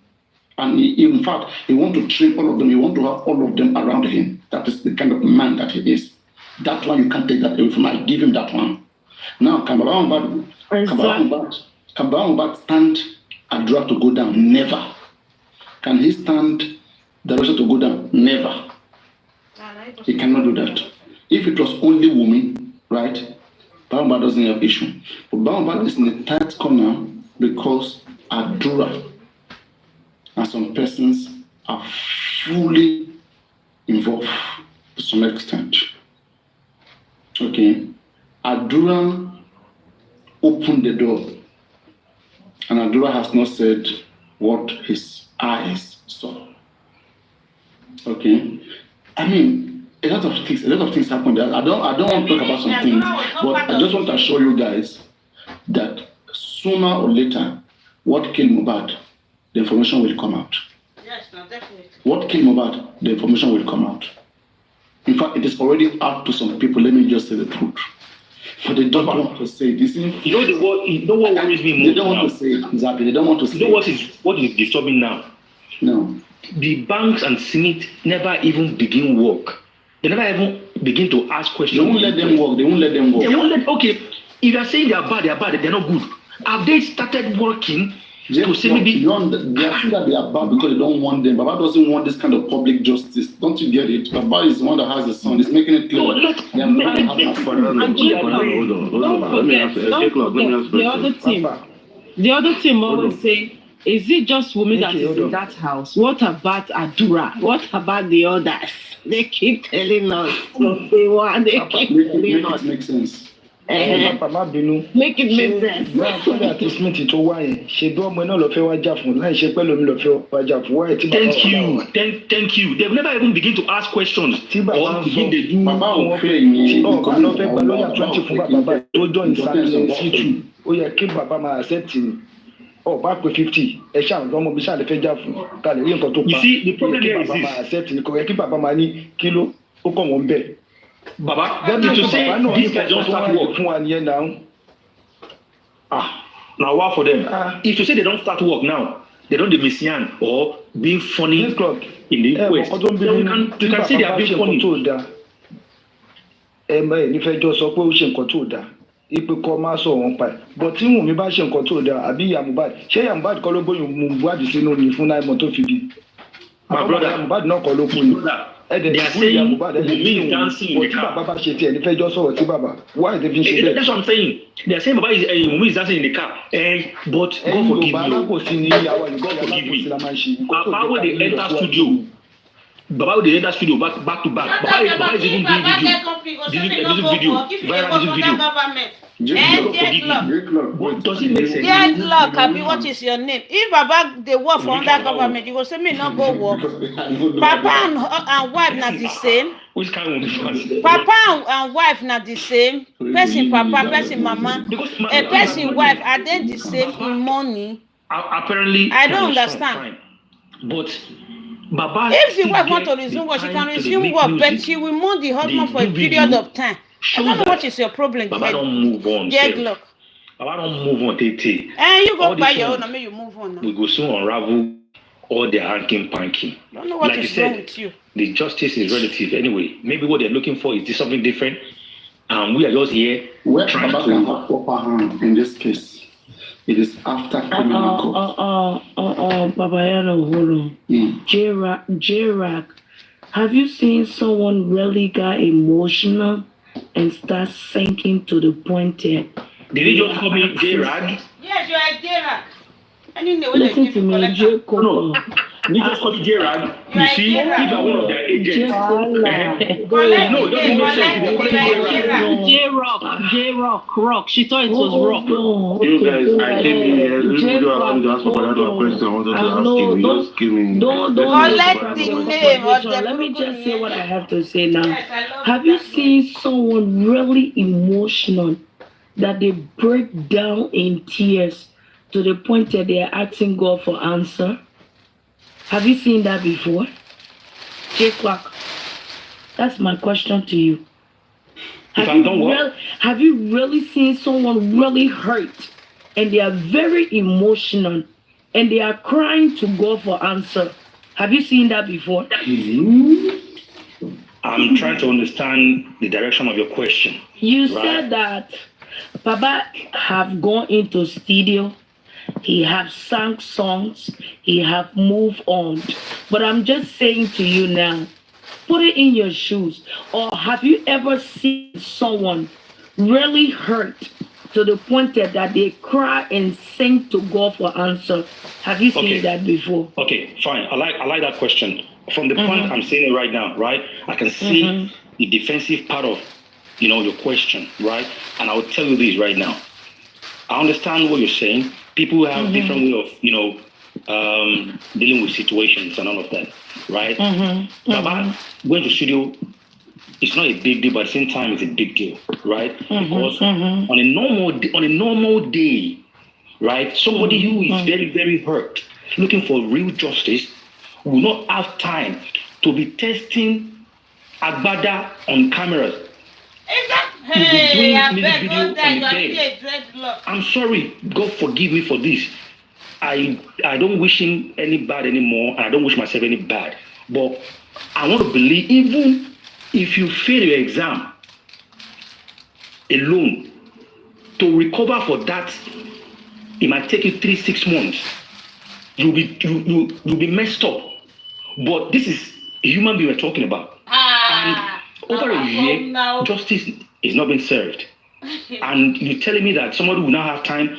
And in fact, he wants to train all of them. He wants to have all of them around him. That is the kind of man that he is. That one, you can't take that away from him. I give him that one. Now, can Baba Mohbad stand Adura to go down? Never. Can he stand the Russia to go down? Never. He cannot do that. If it was only Wummi, right, Baba Mohbad doesn't have issue. But Baba Mohbad is in a tight corner because Adura and some persons are fully involved to some extent. Okay. Adura opened the door, and Adura has not said what his eyes saw. Okay. I mean, a lot of things happen there. I don't want to talk about some things, but I just want to assure you guys that sooner or later, what killed Mohbad, the information will come out. Yes, no, definitely. What killed Mohbad, the information will come out. In fact, it is already out to some people. Let me just say the truth. But they don't want to say it. You see? You know what worries me most They don't want now? to say it. Exactly. They don't want to say You know it. what is disturbing now? No. The banks and Smith never even begin work. They never even begin to ask questions. They won't let them work. They won't let them work. They won't let. Okay, if you are saying they are bad, they're not good. Have they started working to say maybe? They are saying that they are bad because they don't want them. Baba doesn't want this kind of public justice. Don't you get it? Baba is the one that has the son. He's making it clear. No, let They are bad and have a son. Don't forget the other team. The other team always say, is it just Wummi that is in that house? What about Adura? What about the others? They keep telling us what they want. They keep telling us. Make sense. Make it make sense. Thank you. They've never even begin to ask questions. Or begin to do. Baba will fail me. Oh, back with 50. You see, the problem here is this. Baba, to say these guys don't start work. Now what for them? If you say they don't start work now, they don't do mission or being funny in the request. You can say they are being funny. Ipe kọ́ máa sọ wọn pa ẹ̀ but tí Wùnmí bá ṣe nǹkan tó dáa àbí ìyá Mohbad ṣé ìyá Mohbad kọ́ ló gbóyún Mohbad sínú ní fún 9 months tó fi bí. My brother, ìyá Mohbad náà kọ́ ló kú ni. they are saying Wùnmí is dancing in the car. Bàbá bá ṣe tiẹ̀ ní fẹ́jọ́ sọ̀rọ̀ sí bàbá why they fi ṣe bẹ́ẹ̀. That's what I'm saying. They are saying Baba is Wùnmí is dancing in the car. But God forgive me. God forgive me. Baba when they enter studio. Baba they enter studio back to back. Baba is even doing video. Does it make sense? Deadlock, Abi, what is your name? If Baba they work for under government, you go say me not go work. Papa and wife not the same. Which kind of Papa and wife not the same. Person papa, person mama, a person wife are they the same in money? Apparently, I don't understand. Fine. But Baba, if the wife want to resume work, she can resume work, but she will mourn the husband for a period of time. I don't know what is your problem. Baba don't move on. Deadlock. Baba don't move on. Tete. And you go buy your own, and make you move on. Now. We go soon unravel all their hanking panking. Don't know what is wrong with you. The justice is relative anyway. Maybe what they're looking for is something different, and we are just here trying to have proper hand in this case. It is after criminal court. Papariano, hold on. J-Rock, have you seen someone really got emotional and start sinking to the point that... Did he just call me J-Rag? Yes, you are J-Rag. Listen to me, No. You just call me J-Rag. You see, if I one of their agents. No, it doesn't make sense. J-Rock. She thought it was Rock. You guys, I came in here. This video I wanted to ask Papariano a question. I wanted to ask you. You just give me. Don't collect the name. Let me just say what I have to say now. Have you seen someone really emotional that they break down in tears to the point that they are asking God for answer? Have you seen that before? J-Clock, that's my question to you. Have you really seen someone really hurt and they are very emotional and they are crying to God for answer? Have you seen that before? I'm trying to understand the direction of your question. You said that Baba have gone into studio. He have sang songs. He have moved on. But I'm just saying to you now, put it in your shoes. Or have you ever seen someone really hurt to the point that they cry and sing to God for answer? Have you seen that before? Okay, fine. I like that question. From the point I'm saying it right now, right? I can see the defensive part of, your question, right? And I will tell you this right now. I understand what you're saying. People have different way of, dealing with situations and all of that, right? Baba going to studio, it's not a big deal, but at the same time, it's a big deal, right? Because on a normal day, right, somebody who is very, very hurt, looking for real justice, will not have time to be testing Agbada on cameras. Hey, I music beg video God on that the you are bed. really a dreadlock. I'm sorry. God forgive me for this. I don't wish him any bad anymore, and I don't wish myself any bad. But I want to believe, even if you fail your exam alone, to recover for that, it might take you 3-6 months. You'll be messed up. But this is a human being we're talking about. And over a year, justice is not being served. And you're telling me that somebody will now have time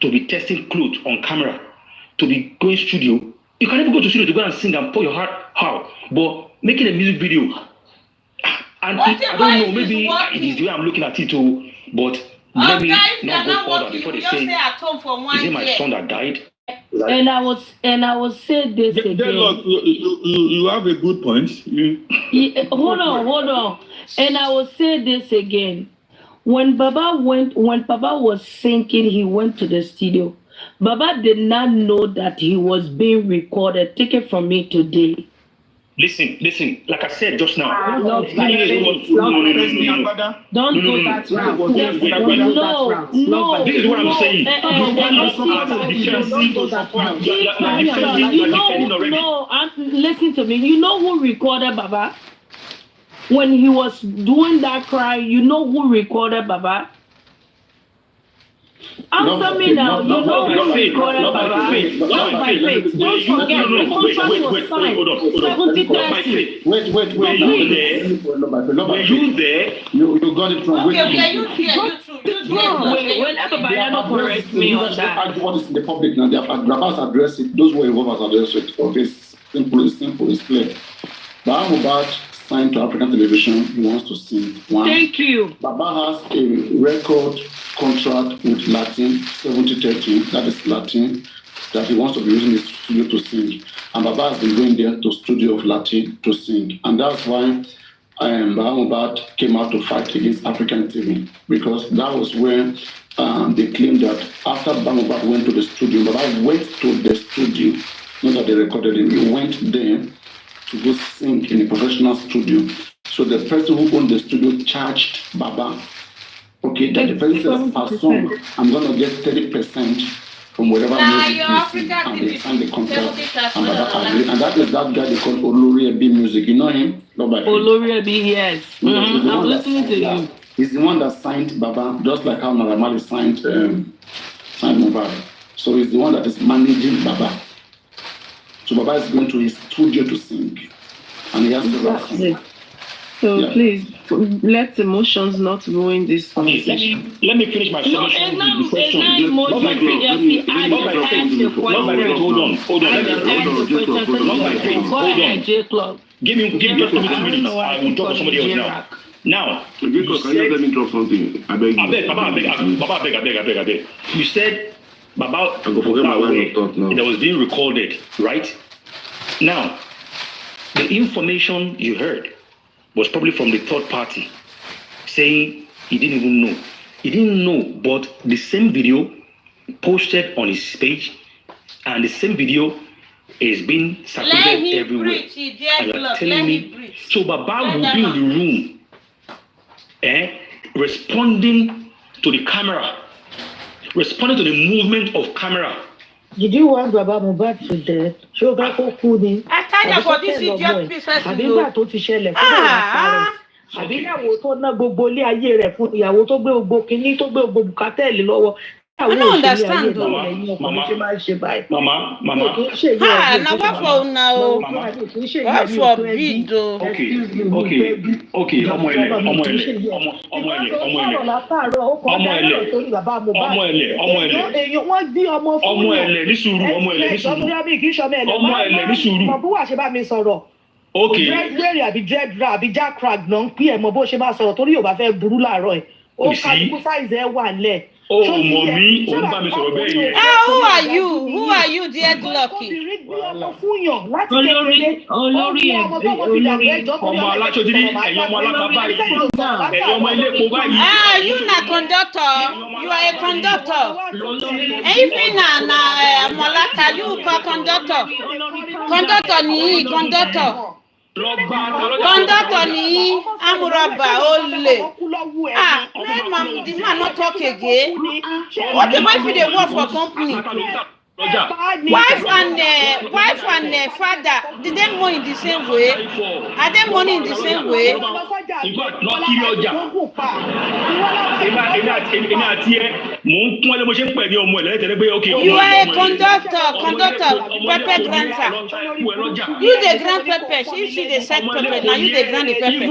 to be testing clothes on camera, to be going studio. You can even go to studio to go and sing and pour your heart out. But making a music video, and I don't know, maybe it is the way I'm looking at it too, but let me not go further before they say, is it my son that died? And I was say this again. Look, you have a good point. Hold on. And I will say this again. When Baba was sinking, he went to the studio. Baba did not know that he was being recorded. Take it from me today. Listen. Like I said just now. Don't go that route. No. This is what I'm saying. Listen to me. You know who recorded Baba? When he was doing that cry, you know who recorded Baba? Answer me now. You know who recorded Baba? Not by faith. Don't forget, the contract was signed. 70-30. Wait. Were you there? You got it wrong. Okay, are you here? When Papariano corrects me on that. What is in the public now? Rabbis address it. Those who are involved address it. Okay, simple, it's clear. Baba Mohbad signed to African television. He wants to sing. One. Thank you. Baba has a record contract with Latin, 70-30, that is Latin, that he wants to be using his studio to sing. And Baba has been going there to studio of Latin to sing. And that's why Baba Mohbad came out to fight against African TV, because that was where they claimed that after Baba Mohbad went to the studio, Baba went to the studio, not that they recorded him, he went there to go sing in a professional studio. So the person who owned the studio charged Baba, okay, that the person says per song, I'm going to get 30% from whatever music you sing, and they signed the contract, and Baba agreed. And that is that guy they call Olori Ebi Music. You know him? Olori Ebi, yes. I'm listening to you. He's the one that signed Baba, just like how Naramali signed Mohbad. So he's the one that is managing Baba. So Baba is going to his studio to sing, and he has to sing. So Yeah. please, let emotions not ruin this conversation. Let me finish my submission. Hold on. Give me just 2 minutes. I will talk to somebody else now. Now, can you let me drop something? I beg you. Baba, I beg. You said Baba, I go forget my line of thought now. that was being recorded, right? Now, the information you heard was probably from the third party saying he didn't even know. He didn't know, but the same video posted on his page, and the same video is being circulated everywhere. And you're telling me, so Baba will be in the room, responding to the camera, responding to the movement of camera. Did you want Baba Mohbad to death? Show back who could he? I tell you for this idiot piece of Àbígbà tó ti ṣẹlẹ̀ fún ìyàwó àbíyàwó tó ná gbogbo ilé ayé rẹ̀ fún ìyàwó tó gbé gbogbo kinní tó gbé gbogbo bùkátẹ́ẹ̀lì lọ́wọ́. I don't understand though. Mama. Now what for now? What for big though? Okay. Okay. Dreadweary àbí dreadra àbí jackrag náà ń pín ẹ̀ mọ́ bó ṣe máa sọ̀rọ̀ torí yóò bá fẹ́ burú láàárọ̀ ẹ̀. Ó kálukú sáìzì ẹ̀ wà lẹ̀. Oh, mommy, who are you, dear Lucky? You na conductor. You are a conductor. Even na Molaka, you call conductor. Conductor. Conductor ni amuraba ole. The man not talk again. What if they work for company? Wife and father, did they money in the same way? Are they money in the same way? You are a conductor, pepper granter. You the grand pepper, if she the sack pepper, now you the grand pepper.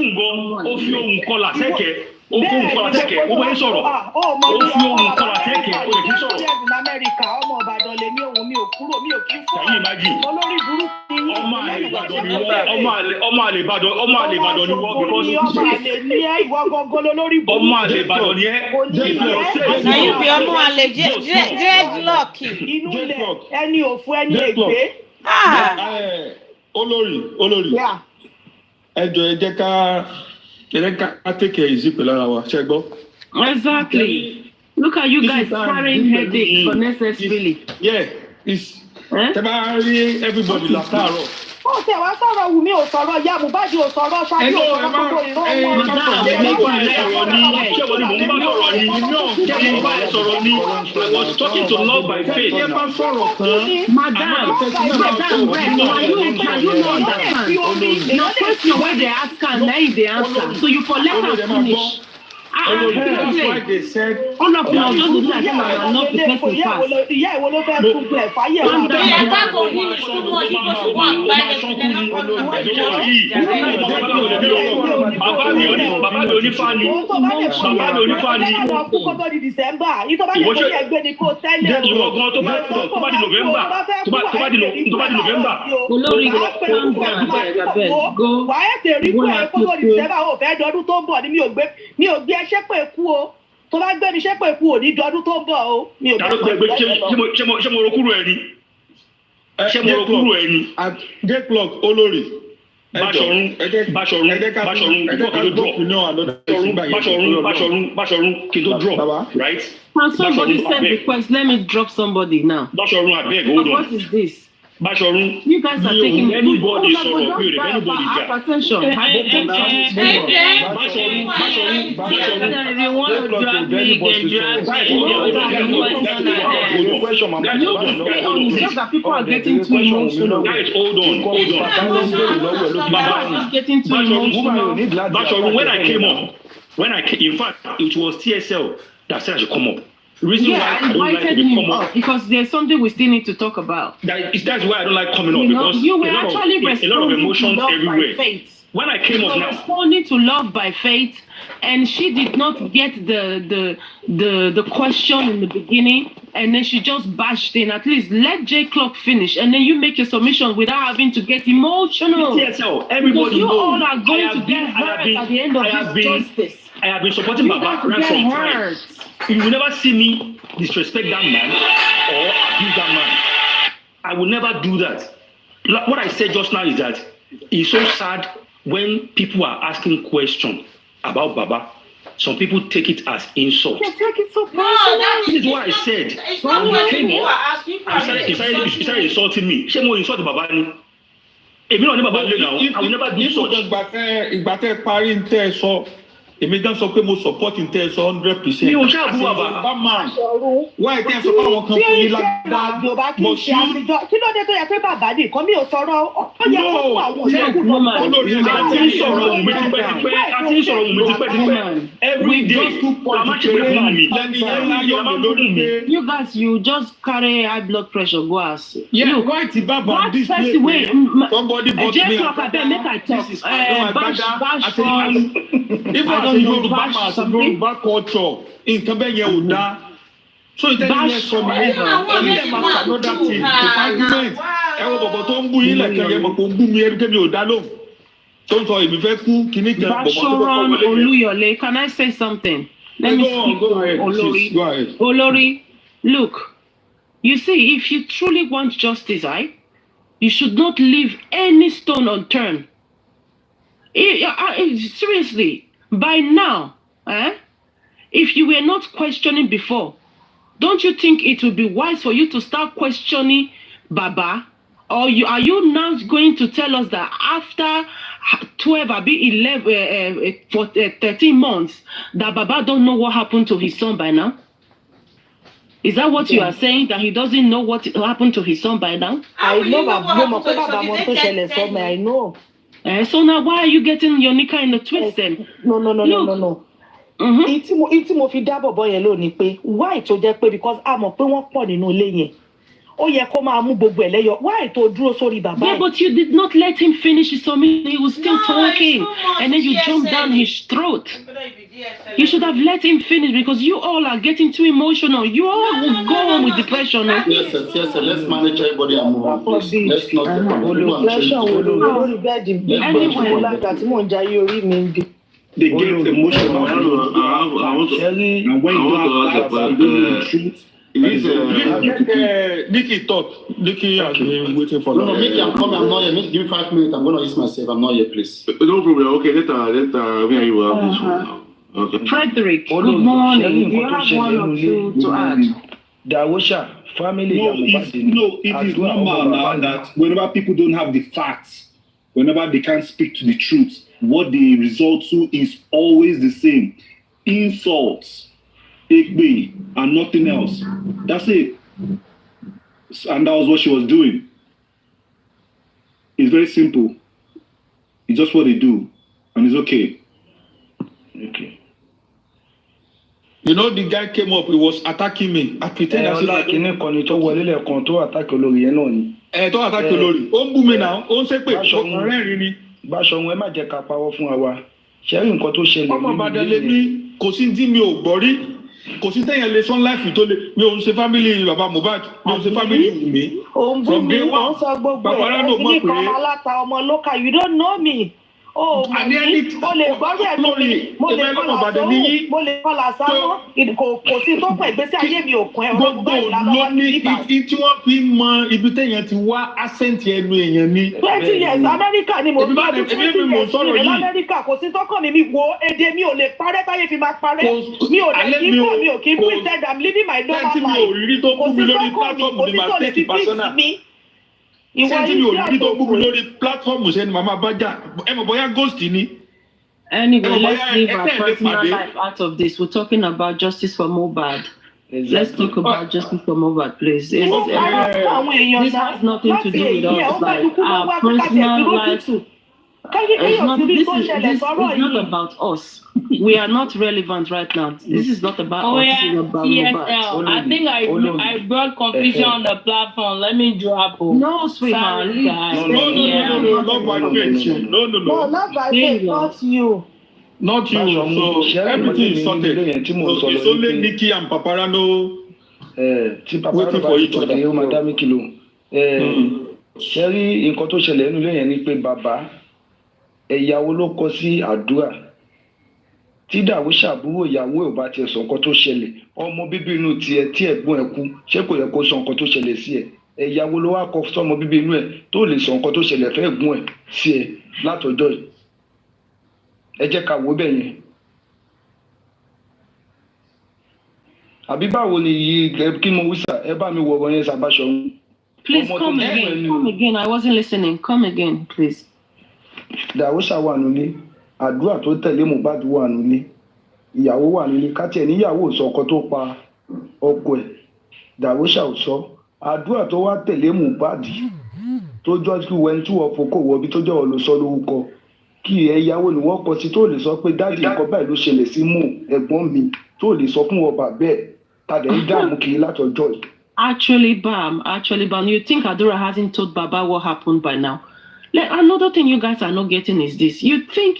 Olórí. Ẹ jẹ́ ká take care easy pẹ̀lú ara wa, ṣé gbọ́? Exactly. Look at you guys carrying headache unnecessarily. Yeah, it's everybody látàárọ̀. Ó ṣe wá sọ̀rọ̀ Wùmí ò sọ̀rọ̀ ìyá Mohbad ò sọ̀rọ̀ ṣáájú ò sọ̀rọ̀ gbogbo ìran I was talking to love by faith. Madam, can you not understand? Your question where they ask and then they answer. So you for let her finish. That's why they said all of you are just looking at him and not the person fast. Ṣépè kú o tó bá gbé mi ṣépè kú ò ní dọdún tó ń bọ̀ o mi ò ṣé mo rokúrò ẹ ni ṣé mo rokúrò ẹ ni gate clock olórí Báṣọ̀run kí tó drop right. Can somebody send request? Let me drop somebody now. Báṣọ̀run abeg hold on. What is this? Báṣọ̀run, you guys are taking anybody sọ̀rọ̀ mi ò lè anybody jà. Hypertension. If you want to drag me, it's just that people are getting too emotional. Guys, hold on. Getting too emotional. Báṣọ̀run, when I came up, in fact, it was TSL that said I should come up. Reason why I don't like to come up because there's something we still need to talk about. That's why I don't like coming up because you were actually a lot of emotions everywhere. When I came up now, responding to love by faith, and she did not get the question in the beginning, and then she just bashed in. At least let J Clock finish, and then you make your submission without having to get emotional. TSL, everybody you knows. all are going to get hurt at the end of this justice. I have been supporting Baba right from time. You will never see me disrespect that man or abuse that man. I will never do that. What I said just now is that it's so sad when people are asking questions about Baba. Some people take it as insult. They take it so personal. This is what I said. He started insulting me. Ṣé mo insult Baba ni? Èmi náà ní Baba lé now. I will never do so. Ìgbà tẹ́ parí ń tẹ́ ẹ sọ. Èmi gan sọ pé mo support n tẹ́ ẹ sọ 100%. Mi ò ṣáàbù Baba. Why tẹ́ ẹ sọ pé àwọn kan fún yín lágbá? Mo ṣí. Kí ló dé tó yẹ pé bàbá nìkan mi ò sọ̀rọ̀ ó yẹ kó fún àwọn olóògùn náà. Olórí àti sọ̀rọ̀ òun mi tipẹ́tipẹ́. Every day, màmá ṣe pé fún mi. You guys, you just carry high blood pressure go as. Yeah, why ti Baba this place? Somebody bought me. Make I talk. Bash from. As a Yoruba culture, nǹkan bẹ́ẹ̀ yẹn ò dá. So ìtẹ́ni yẹn sọ mi, ẹ̀yẹ́ máa fà another thing to argument. Ẹ̀wọ̀n bọ̀bọ̀ tó ń bú yín lẹ̀kẹ́ yẹn mọ̀ pé ó ń bú mi ẹ̀rú kémi ò dá lóhùn. Tó ń sọ èmi fẹ́ kú kíní kan bọ̀bọ̀ tó kọ́kọ́ wọlé yẹn. Olúyọ̀lé, can I say something? Let me speak to Olórí. Olórí, look, you see, if you truly want justice, you should not leave any stone unturned. Seriously. By now, if you were not questioning before, don't you think it would be wise for you to start questioning Baba? Or are you now going to tell us that after 12, I be 11, for 13 months, that Baba don't know what happened to his son by now? Is that what you are saying, that he doesn't know what happened to his son by now? I know I know. So now why are you getting your nika in the twist then? No. Ìtí mo fi dábọ̀ bọ́ yẹn lónìí pé why tó jẹ́ pé because a mọ̀ pé wọ́n pọ̀ nínú ilé yẹn. Ó yẹ kó máa mú gbogbo ẹ̀ lẹ́yọ. Why tó dúró sórí bàbá? Yeah, but you did not let him finish his submission. He was still talking. And then you jumped down his throat. You should have let him finish because you all are getting too emotional. You all will go on with depression. Yes, sir. Let's manage everybody and move on, please. Let's not They get emotional. I want to ask about the truth. Nikki talk. Nikki has been waiting for No, Mickey, I'm coming. I'm not here. Mickey, give me 5 minutes. I'm going to use myself. I'm not here, please. No problem. Okay, later, me and you will have this one now. Okay. Frederick, good morning. You have one or two to add. Dawosha, family. It is normal now that whenever people don't have the facts, whenever they can't speak to the truth, what they result to is always the same. Insults, ekbe, and nothing else. That's it. And that was what she was doing. It's very simple. It's just what they do. And it's okay. Okay. You know, the guy came up, he was attacking me. I pretend I like to attack Olori. To attack Olori. Ó ń bú mi now. Ó ń ṣépè. Ọ̀rẹ́ ni. Báṣọ̀run ẹ má jẹ́ ká parọ́ fún wa. Ṣé rí nǹkan tó ṣẹlẹ̀? Ọmọ Ìbàdàn lè ní kò sí tí mi ò gbọ́ rí. Kò sí tẹ́yàn lè sọ́n láìfì tó lè. Mi ò ń ṣe family bàbá Mohbad. Mi ò ń ṣe family mi. From day one. Papariano mọ̀ pé. You don't know me. Oh, mo lè gbọ́dọ̀ lórí mo lè kọ́lá sámọ́ kò sí tó pẹ̀ ìgbésí ayé mi ò kún ẹ̀ ọ̀rọ̀ báyìí lọ́wọ́ sí ibà. Tí wọ́n fi mọ ibi téèyàn ti wá accent ẹnu èèyàn ni. 20 years Amẹ́ríkà ni mo bá dé 20 years ní Amẹ́ríkà kò sí tọ́kàn mi wo èdè mi ò lè parẹ́ táyé fi máa parẹ́ mi ò lè kí bọ̀ mi ò kí pretend I'm living my normal life kò sí tọ́kàn mi kò sí tó lè fi fix mi. Ìwọ tí mi ò rí tó gbogbo lórí platform ṣe ni màmá bá jà ẹ mọ̀ bóyá ghost ni. Anyway, let's leave our personal life out of this. We're talking about justice for Mohbad. Let's talk about justice for Mohbad, please. This has nothing to do with us. Like our personal life. This is not about us. We are not relevant right now. This is not about us. This is about Mohbad. I think I brought confusion on the platform. Let me drop. No, sweetheart. No, not by faith. No. No, not by faith. Not you. Not you. So everything is sorted. It's only Nikki and Papariano waiting for each other. Ṣẹ́rí nǹkan tó ṣẹlẹ̀ nínú ilé yẹn ni pé bàbá ẹ̀yàwó ló kọ sí àdúrà tí Dàwó ṣàbúrò ìyàwó ẹ̀ ò bá tiẹ̀ sọ nǹkan tó ṣẹlẹ̀ ọmọ bíbí inú tiẹ̀ tí ẹ̀gbọ́n ẹ̀ kú ṣé kò yẹ kó sọ nǹkan tó ṣẹlẹ̀ sí ẹ̀ ẹ̀yàwó ló wá kọ sọmọ bíbí inú ẹ̀ tó lè sọ nǹkan tó ṣẹlẹ̀ fẹ́ ẹ̀gbọ́n ẹ̀ sí ẹ̀ látọjọ́ yìí ẹ jẹ́ ká wò bẹ́ẹ̀ yẹn àbí báwo ni yìí kí mo wí sà ẹ bá mi wọ̀ ọ̀rọ̀ yẹn sàbáṣọ. Please come again. Come again. I wasn't listening. Come again, please. Dàwóṣà wà nílé, àdúrà tó tẹ̀lé Mohbad wà nílé, ìyàwó wà nílé, káti ẹ̀ níyàwó sọ ọkọ tó pa ọkọ ẹ̀, Dàwóṣà ò sọ, àdúrà tó wá tẹ̀lé Mohbad tó jọ́ kí wẹ́n tí wọ́n fokò wọbi tó jẹ́ olùsọ lórúkọ, kí ẹ̀yàwó ni wọ́n kọ sí tó lè sọ pé dáàdì nǹkan báyìí ló ṣẹlẹ̀ sí mú ẹ̀gbọ́n mi tó lè sọ fún ọba bẹ́ẹ̀ tàdé ń dààmú kiri látọjọ́ yìí. Actually, Bam, you think Adura hasn't told Baba what happened by now? Another thing you guys are not getting is this. You think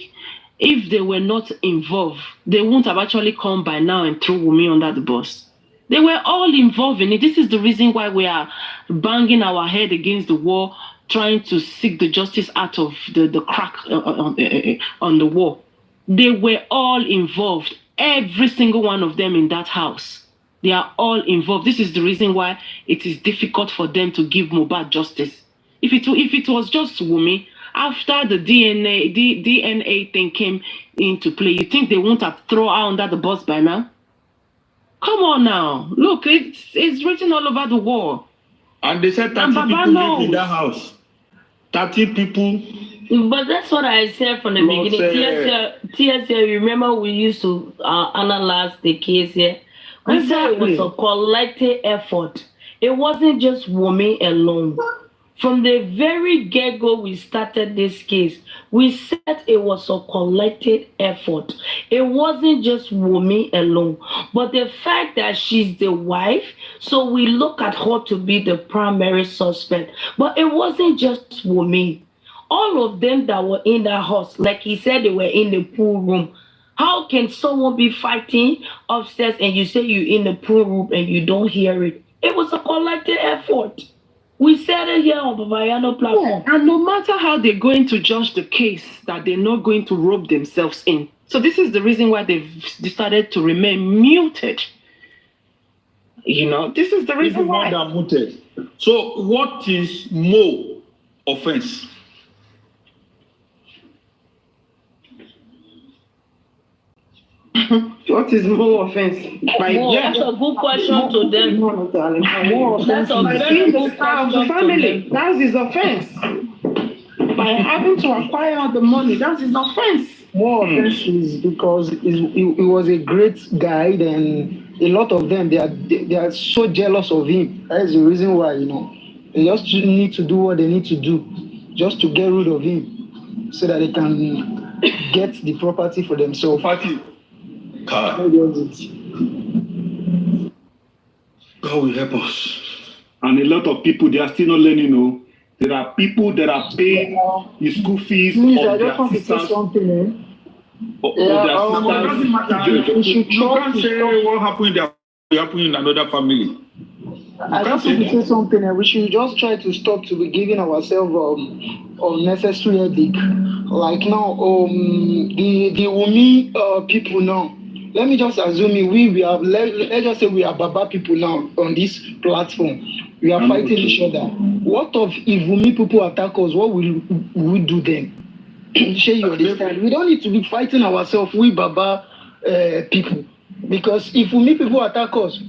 if they were not involved, they wouldn't have actually come by now and throw Wummi under the bus. They were all involved in it. This is the reason why we are banging our head against the wall, trying to seek the justice out of the crack on the wall. They were all involved, every single one of them in that house. They are all involved. This is the reason why it is difficult for them to give Mohbad justice. If it was just Wummi, after the DNA thing came into play, you think they wouldn't have thrown her under the bus by now? Come on now. Look, it's written all over the wall. And they said 30 people live in that house. 30 people But that's what I said from the beginning. TSA, remember we used to analyze the case here. We said it was a collective effort. It wasn't just Wummi alone. From the very get-go we started this case, we said it was a collective effort. It wasn't just Wummi alone. But the fact that she's the wife, so we look at her to be the primary suspect. But it wasn't just Wummi. All of them that were in that house, like he said, they were in the pool room. How can someone be fighting upstairs and you say you're in the pool room and you don't hear it? It was a collective effort. We said it here on Papariano platform. And no matter how they're going to judge the case, that they're not going to rope themselves in. So this is the reason why they've decided to remain muted. You know, this is the reason why. Muted. So what is more offense? What is more offense? That's a good question to them. More offense. That's the family. That's his offense. By having to acquire the money, that's his offense. More offense is because he was a great guy, and a lot of them they are so jealous of him. That is the reason why, you know, they just need to do what they need to do just to get rid of him so that they can get the property for themselves. God will help us. And a lot of people, they are still not learning. No, there are people that are paying the school fees Please, I of just their want to say sisters. something. You can't say what happened there will happen in another family. I just want to say something. We should just try to stop to be giving ourselves unnecessary headache. Like now, the Wummi people now. Let me just assume we are. Let's just say we are Baba people now on this platform. We are fighting each other. What of if Wummi people attack us? What will we do then? Share you understand? We don't need to be fighting ourselves. We Baba people, because if Wummi people attack us,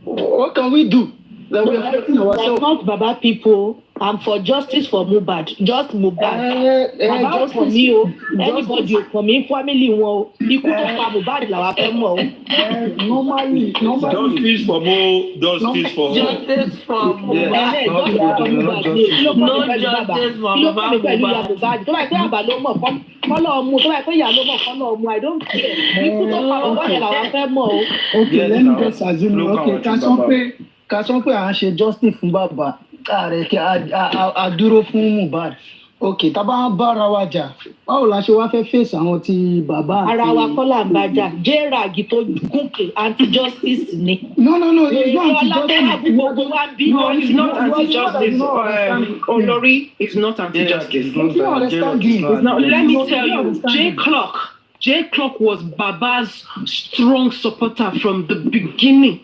what can we do? That we are fighting ourselves. Not Baba people. I'm for justice for Mohbad. Just Mohbad. Baba for me, anybody for me, family, Normally. Justice for Mo, justice for Justice for Mohbad. No justice for Mohbad. I don't care. Okay, let me just assume. Okay, Kasonpe à ń ṣe justice fún bàbá àdúró fún Mohbad. Okay, tá bá ń bára wa jà, báwo la ṣe wá fẹ́ face àwọn tí bàbá àti. Ara wa kọ́ là ń bá jà, J-Rag tó gúnkè anti-justice ni. No, it's not anti-justice. No, it's not anti-justice. Olori is not anti-justice. Let me tell you, J Clock was Baba's strong supporter from the beginning.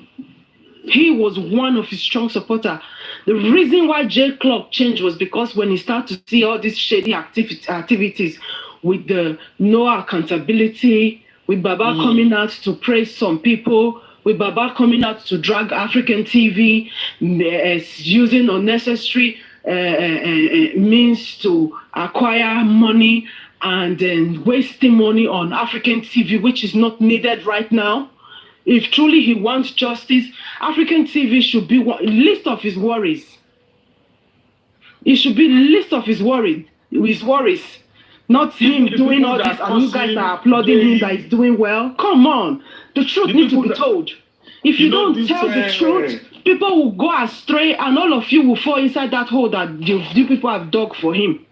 He was one of his strong supporters. The reason why J Clock changed was because when he started to see all these shady activities with the no accountability, with Baba coming out to praise some people, with Baba coming out to drag African TV, using unnecessary means to acquire money and then wasting money on African TV, which is not needed right now. If truly he wants justice, African TV should be list of his worries. It should be list of his worries, not him doing all this, and you guys are applauding him that he's doing well. Come on, the truth needs to be told. If you don't tell the truth, people will go astray, and all of you will fall inside that hole that you people have dug for him.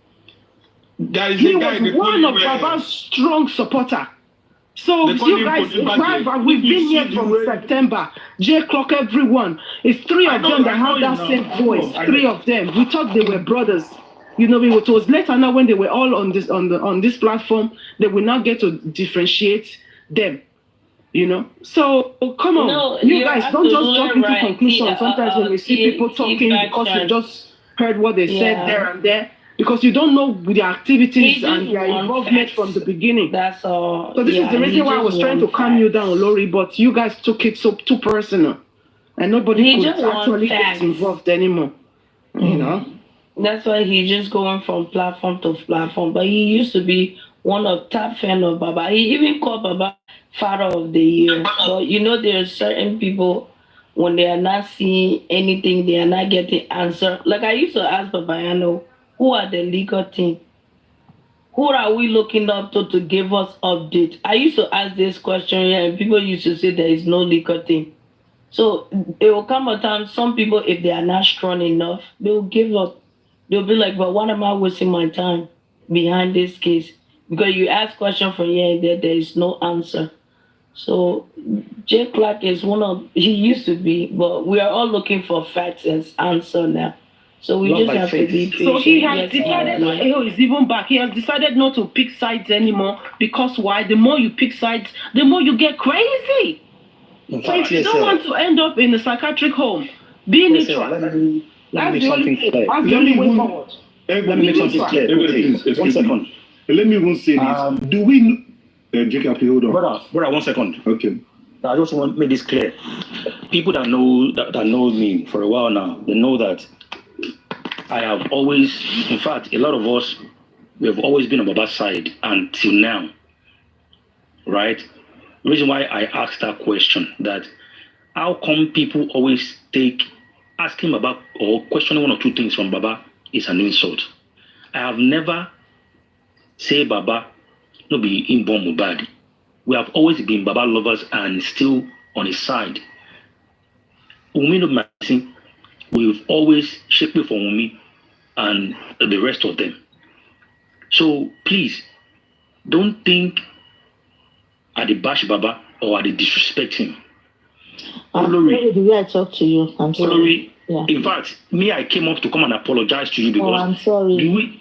He was one of Baba's strong supporter. So you guys, we've been here from September. J Clock, everyone. It's three of them that have that same voice. Three of them. We thought they were brothers. You know, it was later now when they were all on this platform, they will not get to differentiate them. You know, so come on, you guys don't just jump into conclusions. Sometimes when we see people talking because you just heard what they said there and there. Because you don't know the activities and their involvement from the beginning. That's all. So this is the reason why I was trying to calm you down, Lori, but you guys took it so too personal. And nobody could actually get involved anymore. You know? That's why he's just going from platform to platform. But he used to be one of top fan of Baba. He even called Baba Father of the Year. But you know, there are certain people when they are not seeing anything, they are not getting answer. Like I used to ask Papariano, who are the legal team? Who are we looking up to give us update? I used to ask this question here, and people used to say there is no legal team. So it will come a time, some people, if they are not strong enough, they will give up. They'll be like, but what am I wasting my time behind this case? Because you ask question from here and there is no answer. So Jay Clark is he used to be, but we are all looking for facts and answer now. So we Love just by have faith. to be patient. So he has Yes, decided, he's even back. He has decided not to pick sides anymore because why? The more you pick sides, the more you get crazy. So if you don't want to end up in a psychiatric home, be neutral. Let me make something clear. That's the only way forward. Let me make something clear. Quickly. 1 second. Let me even say this. Do we... Jacob, hold on. Brother, 1 second. Okay. I just want to make this clear. People that know me for a while now, they know that I have always, in fact, a lot of us, we have always been on Baba's side until now, right? The reason why I asked that question, that how come people always asking about or questioning one or two things from Baba is an insult. I have never said Baba no be inborn Mohbad. We have always been Baba lovers and still on his side. Wummi no be my person. We've always shaped for Wummi and the rest of them. So please, don't think I dey bash Baba or I dey disrespect him. I'm sorry the way I talk to you. I'm sorry. Olori, Yeah. in fact, I came up to come and apologize to you because I'm sorry.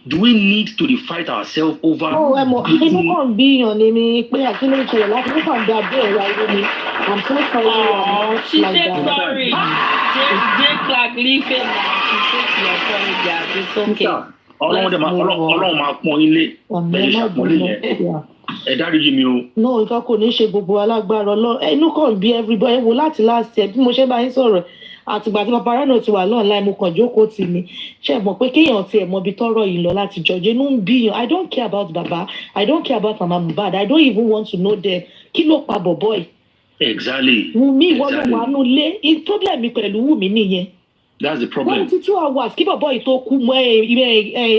do we need to fight ourselves over? Oh, inú kan bí yan ni mi pé àkínú ìṣẹ̀lẹ̀ láti ní kàn dá bẹ́ẹ̀ wá irú mi. I'm so sorry. Oh, she like said that. sorry. Jay Clark, leave it now. She said she apologized. It's okay. Ọlọ́run máa pọ́n ilé bẹ́ẹ̀ ṣe àpọ́nlé yẹn. Ẹ dáríjì mi o. No, nǹkan kò ní ṣe gbogbo alágbára Ọlọ́run. Inú kan bí everybody wo láti last year bí mo ṣe bá yín sọ̀rọ̀ àtìgbà tí Papariano ti wà online mo kàn jókòó tì ní. Ṣé mọ̀ pé kéèyàn tiẹ̀ mọ ibi tọ́rọ̀ yìí lọ láti jọjọ́ inú ń bí yan. I don't care about Baba. I don't care about Mama Mohbad. I don't even want to know them. Kí ló pa bọ̀bọ̀ yìí? Exactly. Wùmí ìwọ ló wà nù lé. Problem mi pẹ̀lú Wùmí nìyẹn. That's the problem. 22 hours kí bọ̀bọ̀ yìí tó kú mọ́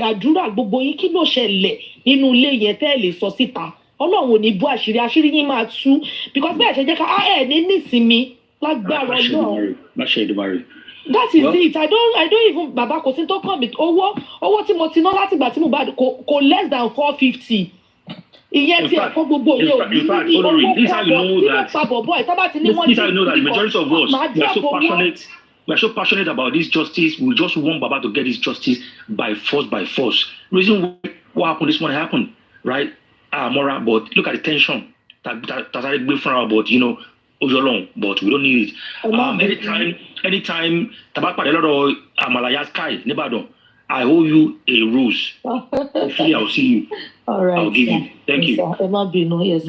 àdúrà gbogbo yín kí ló ṣẹlẹ̀ nínú ilé yẹn tẹ́ ẹ lè sọ síta. Ọlọ́run ò ní bú àṣírí yín máa tú because bẹ́ẹ̀ ṣe jẹ́ ká ẹ̀ ní nísìmí lágbára Ọlọ́run. Má ṣe Èdùmàrè. That is it. I don't even Baba kò sí tó kàn mí owó tí mo ti ná láti ìgbà tí mo bá kò less than 450. Ìyẹn tí ẹ̀kọ́ gbogbo yẹn ò ní ní owó pa bọ̀bọ̀ ẹ̀ tábà ti ní wọ́n ti know that the majority of us we are so passionate about this justice. We just want Baba to get his justice by force. Reason why what happened this morning happened, right? Mora, but look at the tension that I gbé fúnra but Ojolong, but we don't need it. Anytime tabapade lọ́dọ̀ Amalaya Sky Nìbàdàn, I owe you a rose. Hopefully I'll see you. All right. I'll give you. Thank you. Ẹ má bínú. Yes.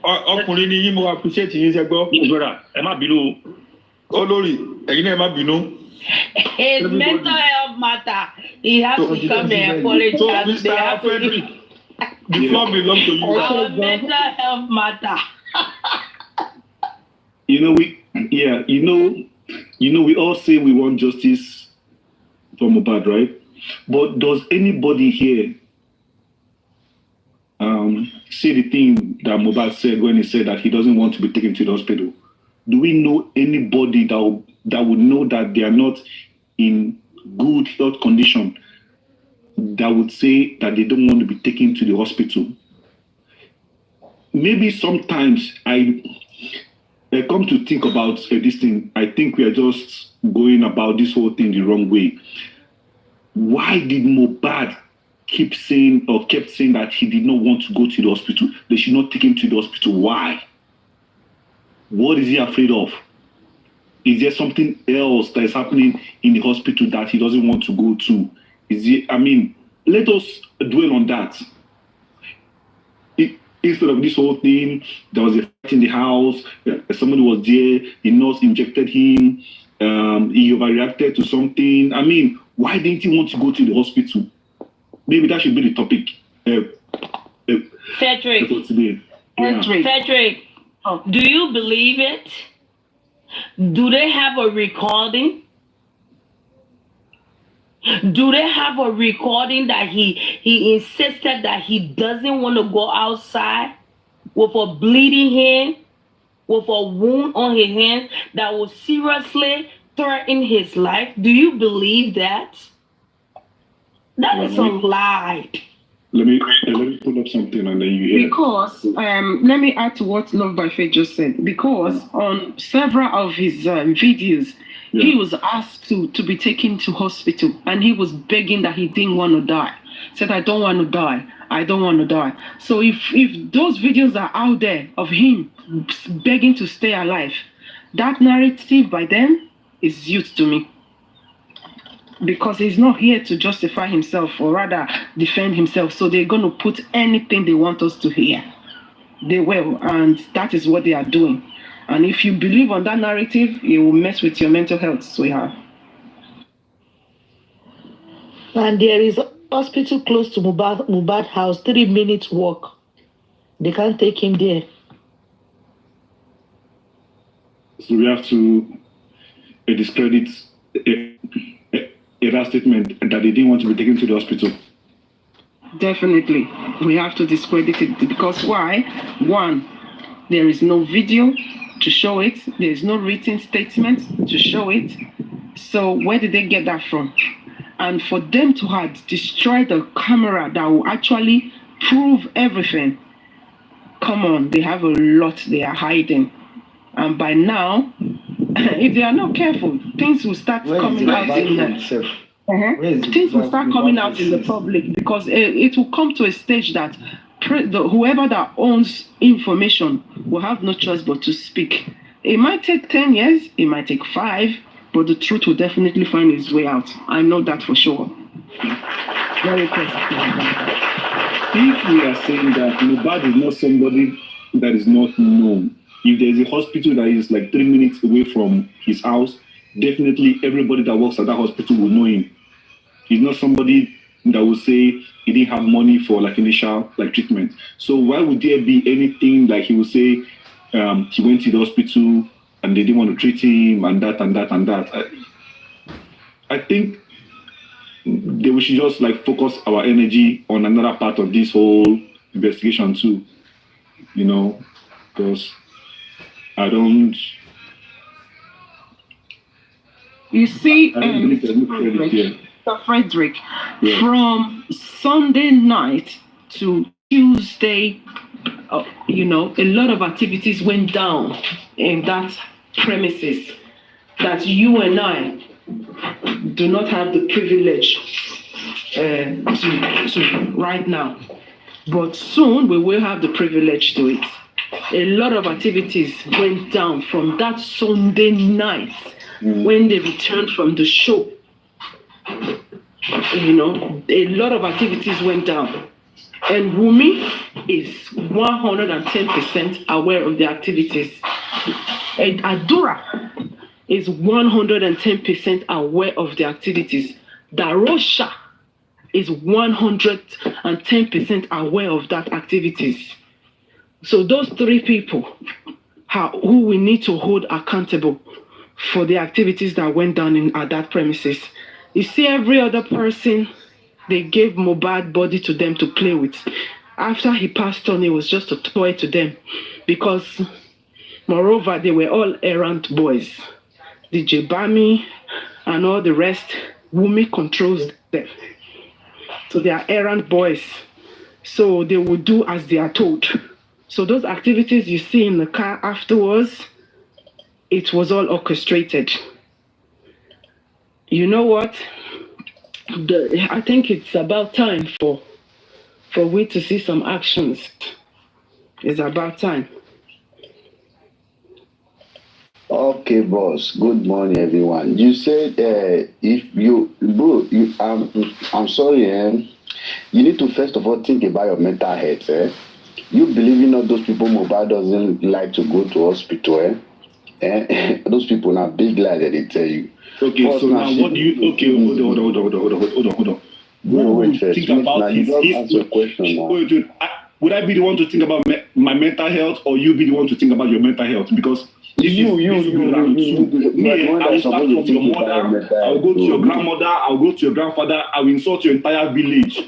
Ọkùnrin ni yín mo appreciate yín ṣe gbọ́. Yes, brother. Ẹ má bínú. Olórí, ẹ̀yin náà ẹ má bínú. His mental health matter. He has to come and apologize. So, Mr. Frederick, the floor belongs to you. Our mental health matter. We all say we want justice for Mohbad, right? But does anybody here say the thing that Mohbad said when he said that he doesn't want to be taken to the hospital? Do we know anybody that would know that they are not in good health condition that would say that they don't want to be taken to the hospital? Maybe sometimes I come to think about this thing. I think we are just going about this whole thing the wrong way. Why did Mohbad kept saying that he did not want to go to the hospital? They should not take him to the hospital. Why? What is he afraid of? Is there something else that is happening in the hospital that he doesn't want to go to? Let us dwell on that. Instead of this whole thing, there was a fight in the house, somebody was there, the nurse injected him, he overreacted to something. Why didn't he want to go to the hospital? Maybe that should be the topic. Frederick. For today. Yeah. Frederick, do you believe it? Do they have a recording? Do they have a recording that he insisted that he doesn't want to go outside with a bleeding hand, with a wound on his hand that will seriously threaten his life? Do you believe that? That is a lie. Let me pull up something and then you hear. Because let me add to what Love by Faith just said. Because on several of his videos, he was asked to be taken to hospital, and he was begging that he didn't want to die. Said, "I don't want to die. I don't want to die." So if those videos are out there of him begging to stay alive, that narrative by them is youth to me. Because he's not here to justify himself, or rather defend himself. So they're going to put anything they want us to hear. They will, and that is what they are doing. And if you believe on that narrative, it will mess with your mental health, sweetheart. And there is a hospital close to Mubad house, 3 minutes walk. They can't take him there. So we have to discredit that statement that they didn't want to be taken to the hospital. Definitely. We have to discredit it. Because why? One, there is no video to show it. There is no written statement to show it. So where did they get that from? And for them to have destroyed the camera that will actually prove everything, come on, they have a lot they are hiding. And by now, if they are not careful, things will start coming out in the things will start coming out in the public, because it will come to a stage that whoever that owns information will have no choice but to speak. It might take 10 years, it might take 5, but the truth will definitely find its way out. I know that for sure. Very positive. If we are saying that Mohbad is not somebody that is not known, if there's a hospital that is like 3 minutes away from his house, definitely everybody that works at that hospital will know him. He's not somebody that will say he didn't have money for like initial like treatment. So why would there be anything like he will say he went to the hospital and they didn't want to treat him and that and that and that? I think we should just like focus our energy on another part of this whole investigation too, you know, because I don't. You see, Frederick, from Sunday night to Tuesday, you know, a lot of activities went down in that premises that you and I do not have the privilege to right now. But soon we will have the privilege to it. A lot of activities went down from that Sunday night when they returned from the show. You know, a lot of activities went down. And Wummi is 110% aware of the activities. And Adura is 110% aware of the activities. Darosha is 110% aware of that activities. So those 3 people who we need to hold accountable for the activities that went down at that premises. You see, every other person, they gave Mohbad body to them to play with. After he passed on, it was just a toy to them. Because, moreover, they were all errant boys. DJ Bami and all the rest, Wummi controls them. So they are errant boys. So they will do as they are told. So those activities you see in the car afterwards, it was all orchestrated. You know what? I think it's about time for we to see some actions. It's about time. Okay, boss. Good morning, everyone. You said I'm sorry, you need to first of all think about your mental health, You believing all those people Mohbad doesn't like to go to hospital, Those people are big lies that they tell you. Okay, so now what do you? Okay, hold on. What would you think about his? Would I be the one to think about my mental health, or you be the one to think about your mental health? Because I will start from your mother. I will go to your grandmother. I will go to your grandfather. I will insult your entire village.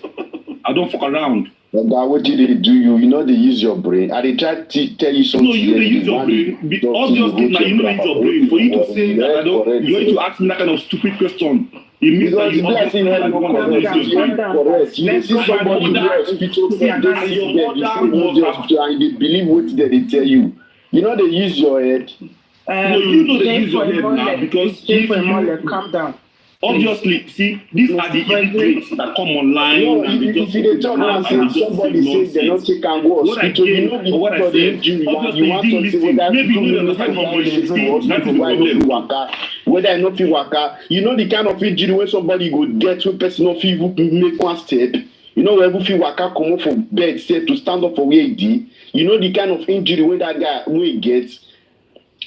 I don't fuck around. But what did they do? You know they use your brain. And they try to tell you something. No, you they use your brain. Obviously, now you know they use your brain. For you to say that I don't, you need to ask me that kind of stupid question. It means that you obviously have one that is correct. You see somebody in the hospital, and they believe what they tell you. You know they use your head. No, you know they use your head now because if you calm down. Obviously, see, these are the idiots that come online. No, if they talk and say somebody says they don't take and go hospital, you know what I said. You want to see maybe you don't understand what that is the problem. Whether I not feel waka, you know the kind of injury when somebody go get when person not feel make one step. You know when feel waka come up from bed, say to stand up for where he did. You know the kind of injury when that guy when gets.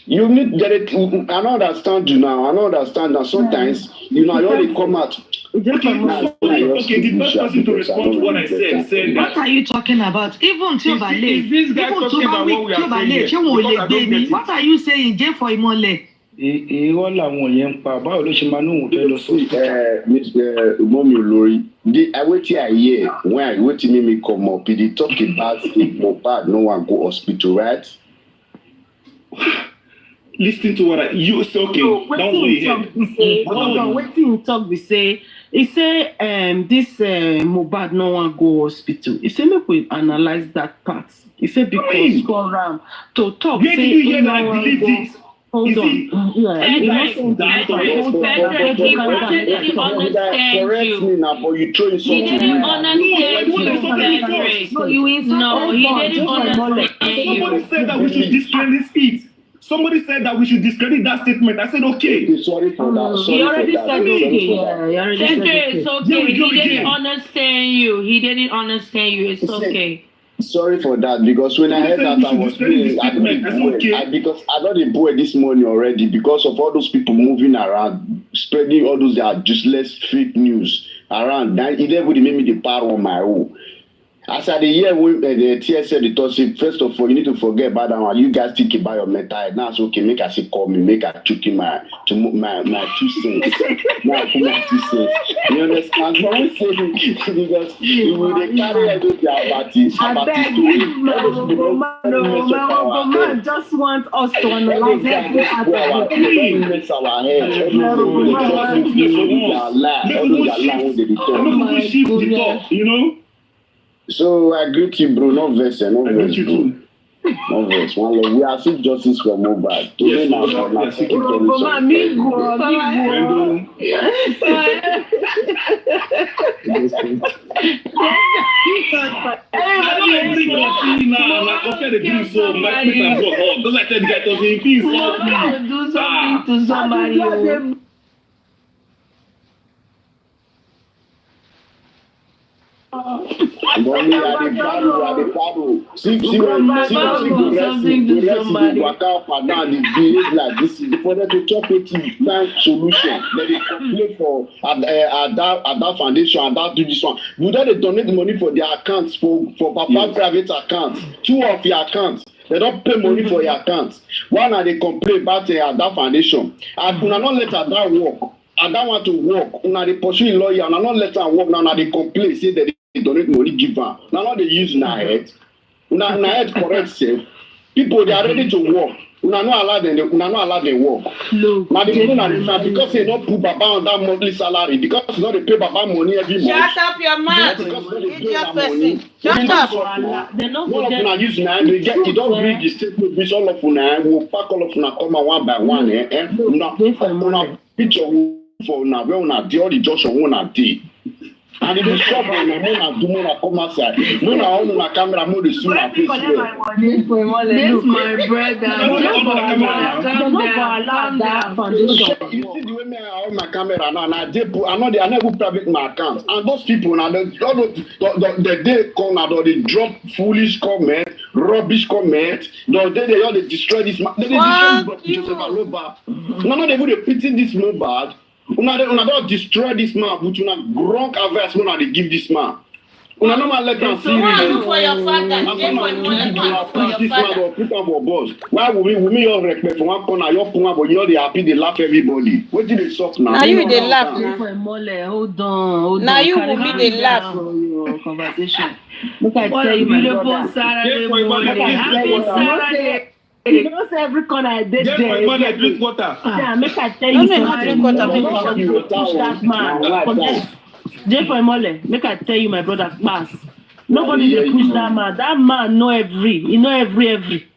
You need get it. I don't understand you now. I don't understand that sometimes you know I only come out. Okay, the first person to respond to what I said that. What are you talking about? Even to Is this guy talking about what we are saying? What are you saying? J for Imole. Irọ́ làwọn yẹn ń pa báwo ló ṣe máa ní òun fẹ́ lọ sí Mr. Wummi Lori, wetin I hear when wetin make me come up, they talk about if Mohbad no one go hospital, right? Listen to what you say. Okay, no, don't wait here. Hold on, wetin talk we say. He say this Mohbad no one go hospital. He say make we analyze that part. He say because go around to talk. Where did you hear that I believe this? Hold on. Correct me now, but you throw He didn't understand you. No, he didn't understand. Somebody said that we should discredit it. Somebody said that we should discredit that statement. I said, okay. Sorry for that. He already said okay. Yeah, it's okay. He didn't understand you. It's okay. Sorry for that, because when I heard that I was because I got a boy this morning already because of all those people moving around, spreading all those useless fake news around. That it would make me the power on my own. As I the year when the TSA the toss first of all you need to forget about that one. You guys think about your mental health. Now it's okay. Make I say call me. Make I choke in my 2 cents. My 2 cents. You understand? But we say because you will carry everything about it. Man just want us to analyze every you know. So I greet you, bro. No verse, no verse, bro. No verse. One love. We are seeking justice for Mohbad. Today now, we are seeking Do something to somebody. Money at the paddle. See, work out for now. They behave like this. For them to chop it, find solution. Then they complain for at that foundation and that do this one. Would they donate the money for their accounts for Papa private accounts? 2 of your accounts. They don't pay money for your accounts. One are they complain about that foundation. And do not let that work. I don't want to work. Now they pursue a lawyer. And I not let her work. Now they complain. Say that they donate money give her. Now they use na head. Now head correct self. People they are ready to work. Not allow them work. Now they don't because they don't put Baba on that monthly salary. Because they don't pay Baba money every month. Shut up your mouth. Idiot person. Shut up. They're not use now. They get you don't read the statement. This all of una will pack all of una come one by one. Now picture for now where una dey all the junction una dey. And if you shop on the moon and do more come outside, no na on na camera, more the soon and face. This my brother. You see the way me I on my camera now, and I never private my account. And those people now, the day come now, they drop foolish comment, rubbish comment. The day they all they destroy this man. They destroy this Joseph Aloba. No, they would pity this Mohbad. Una don't destroy this man, but una grunk advice when they give this man. Una no man let them see you for your father. For your father. Put am for boss. Why we all respect for one corner, your corner, but you all they happy, they laugh everybody. What did they suck now? Now you they laugh now. Hold on. Now you will be the laugh for your conversation. Look, I tell you, beautiful Saturday morning. Happy Saturday. You know, say every corner I did there. Drink water. Yeah, make I tell you something. Push that man. Jeffrey Mole, make I tell you, my brother, pass. Nobody dey push that man. That man know every. He know every.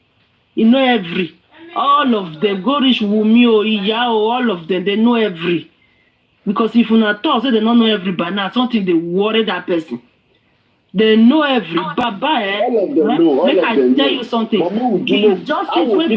He know every. All of them. Go reach Wummi or Iya or all of them. They know every. Because if you not talk, say they don't know every, but now something they worry that person. They know every Baba. All of them know. Make I tell you something. The justice where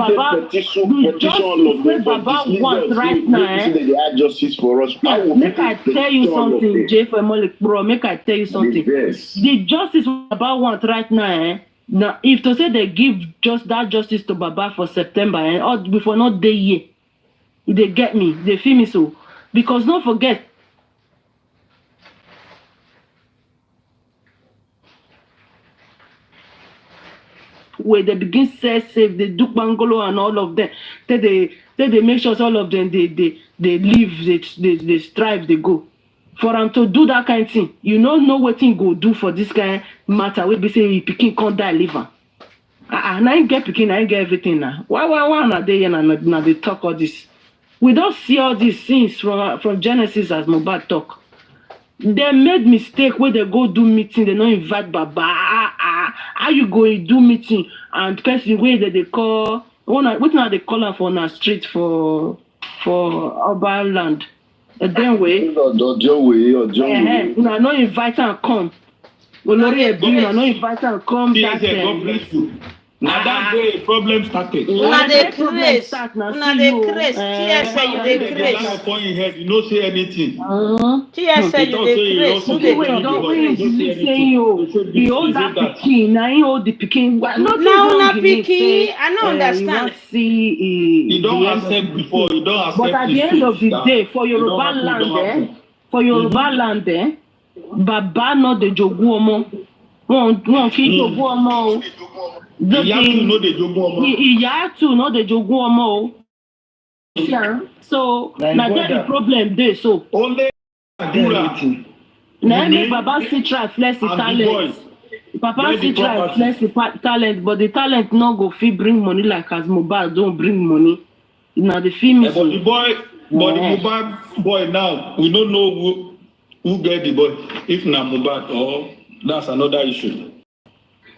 Baba wants right now. They add justice for us. Make I tell you something, Jay for Molik, bro. Make I tell you something. The justice Baba wants right now. Now, if to say they give just that justice to Baba for September or before not day year, they get me. They feel me so. Because don't forget. Where they begin save, they do bungalow and all of them. They make sure all of them they live, they strive, they go. For them to do that kind of thing, you don't know what thing go do for this kind of matter. We be say Peking can't die liver. And I ain't get Peking, I ain't get everything now. Why are they and now they talk all this? We don't see all these things from Genesis as Mohbad talk. They made mistake where they go do meeting, they don't invite Baba. How you go do meeting and person way that they call what now they call her for na street for urban land. Then way. Una no invite her come. Olori Ebi, una no invite her come. God bless you. Now that day problem started. Una dey craze. Una dey craze. Tia say you dey craze. You no say anything. Tia say you dey craze. The older pikin, now he hold the pikin. Now una pikin, I don't understand. You don't accept before. You don't accept. But at the end of the day, for Yoruba land, Baba not the jogun omo. Wọ́n fi jogun ọmọ o. Ìyá too no dey jogun ọmọ. Ìyá too no dey jogun ọmọ o. So na there the problem dey so. Only Adura. Na make Baba still try flex his talent. Papa still try flex his talent, but the talent no go fit bring money like as Mohbad don bring money. Na the film is. But the Mohbad boy now, we don't know who get the boy. If na Mohbad or that's another issue.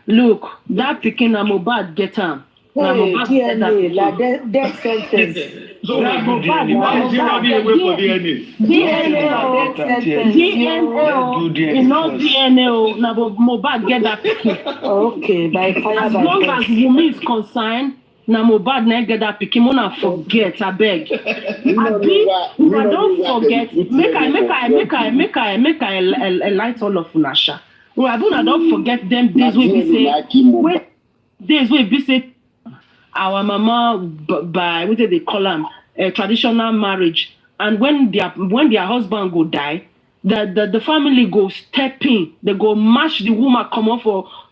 Look, that pikin na Mohbad get am. Na Mohbad get that pikin. Death sentence. So na Mohbad running away for DNA. DNA, no DNA. Na Mohbad get that pikin. Okay, by fire. As long as Wummi is concerned, na Mohbad na get that pikin. Una forget, abeg. Una don't forget. Make I light all of una sha. Una don't forget them days we say our mama by what they call them a traditional marriage, and when their husband go die, the family go step in, they go mash the woman come off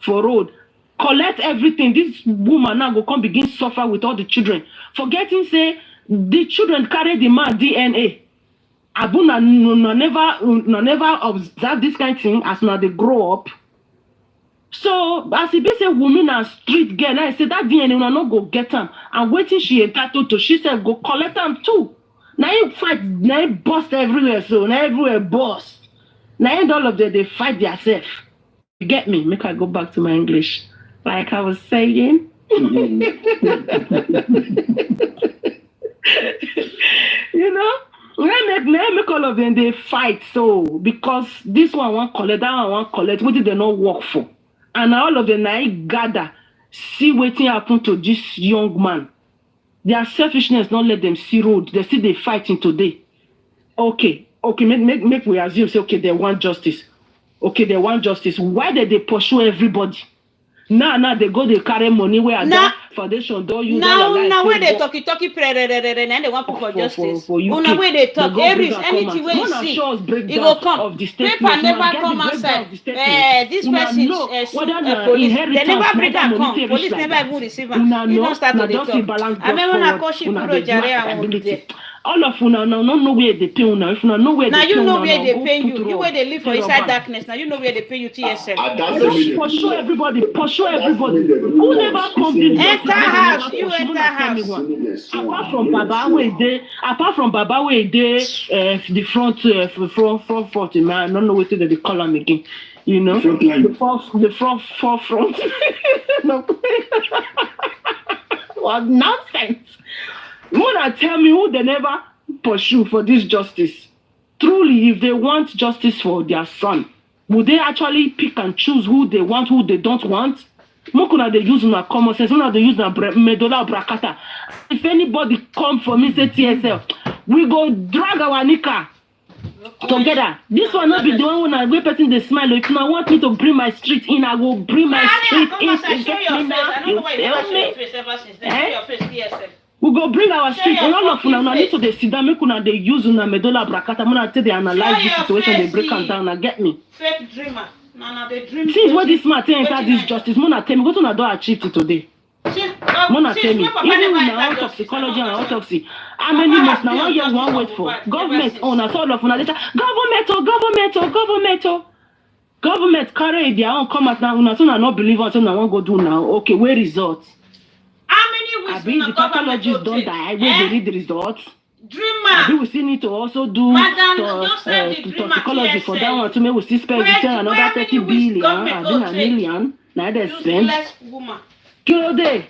for road, collect everything. This woman now go come begin suffer with all the children, forgetting say the children carry the man DNA. Abuna never observe this kind of thing as now they grow up. So as he be say woman and street girl, I say that DNA will not go get them. And waiting she entitled to, she said go collect them too. Now you fight, now you bust everywhere, so now everywhere bust. Now all of them they fight themselves. You get me? Make I go back to my English. Like I was saying. You know? Let make all of them they fight so because this one won't collect, that one won't collect. What did they not work for? And all of them now gather, see waiting happen to this young man. Their selfishness not let them see road. They see they fighting today. Okay, make we assume say okay they want justice. Okay, they want justice. Why did they pursue everybody? Now they go they carry money where that foundation don't use. Now where they talky and they want for justice. Now where they talk anything where you see, it will come. Paper never come outside. This person is police. They never bring them come. Police never even receive them. You don't start to talk. I remember when I call she put Jarea. All of una now no know where they pay una. If una know where now they you pay know una, where they pay you. put You where they live for inside darkness. Now you know where they pay you TSM. Pursue everybody. Who never comes enter house? You enter house. Apart from Baba where they the front man. I don't know what they call them again. You know, the forefront. What nonsense. Wanna tell me who they never pursue for this justice? Truly, if they want justice for their son, would they actually pick and choose who they want, who they don't want? Mokuna they use na common sense, they use na medola brakata. If anybody come for me say TSL, we go drag our nika together. This one not be the one when I wait person they smile. If you want me to bring my street in, I will bring my street in. I don't know why you never show your face ever since then. Show your face TSL. We go bring our street. All of una need to dey sit down. Make una dey use una medola brakata. Muna take they analyze this situation. They break them down and get me. Fake dreamer. Nah, they dream. Since when this man enter this justice, Muna tell me what una do achieve it today. Muna tell me. Even with our toxicology and autopsy, how many months now? 1 year, one wait for government owner. So all of una later, government carry their own come out now. Una so na not believe us. So na one go do now. Okay, where results? How many weeks? I mean, the pathologists don't die. Where they read the results? Dreamer. We still need to also do toxicology for that one to make we still spend another 30 billion, a million. Now they spend. Kill day.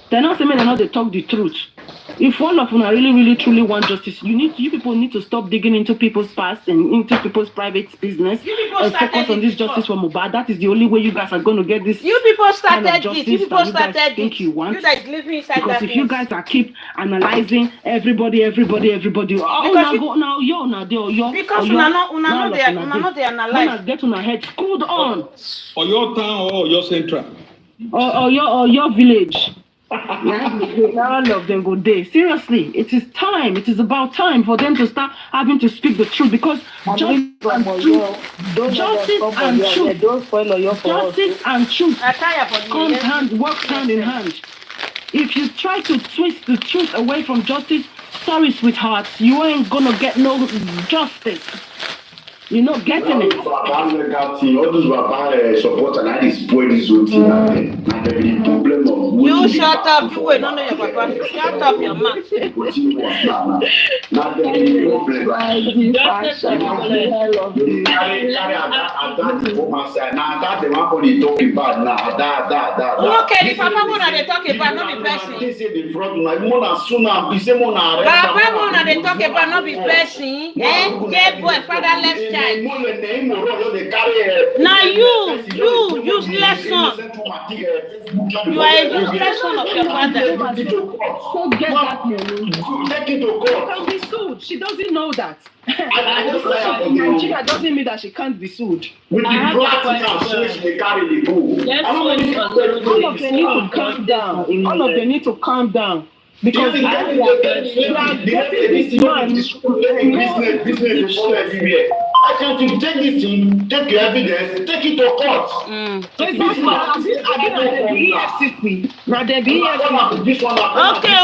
They're not saying they're not they talk the truth. If all of them really truly want justice, you people need to stop digging into people's past and into people's private business and focus on this justice for Mohbad. That is the only way you guys are going to get this. You people started kind of justice this. You people that you started think this. you want. You guys living inside because that if you guys are keep analyzing everybody, oh now go now yo now they yo because una not they analyze. Get on head screwed on. Or your town or your central. Or your village. All of them go there. Seriously, it is time. It is about time for them to start having to speak the truth because justice and truth works hand in hand. If you try to twist the truth away from justice, sorry, sweethearts, you ain't gonna get no justice. You're not getting it. All those were support and I spoil this whole thing. And the problem of you shut up, you will not know your papa. Shut up your mouth. Not the okay, the papa one they talk about not be person. Papa one they talk about not be person. Get boy fatherless child. Now you useless son. You are a useless son of your father. So get that money. Can be sued. She doesn't know that. Nigeria doesn't mean that she can't be sued. With the flat now, she carry the book. All of them need to calm down. All of them need to calm down. Because we are getting this man business follow everywhere. I can't you take this thing, take your evidence, take it to court. Okay,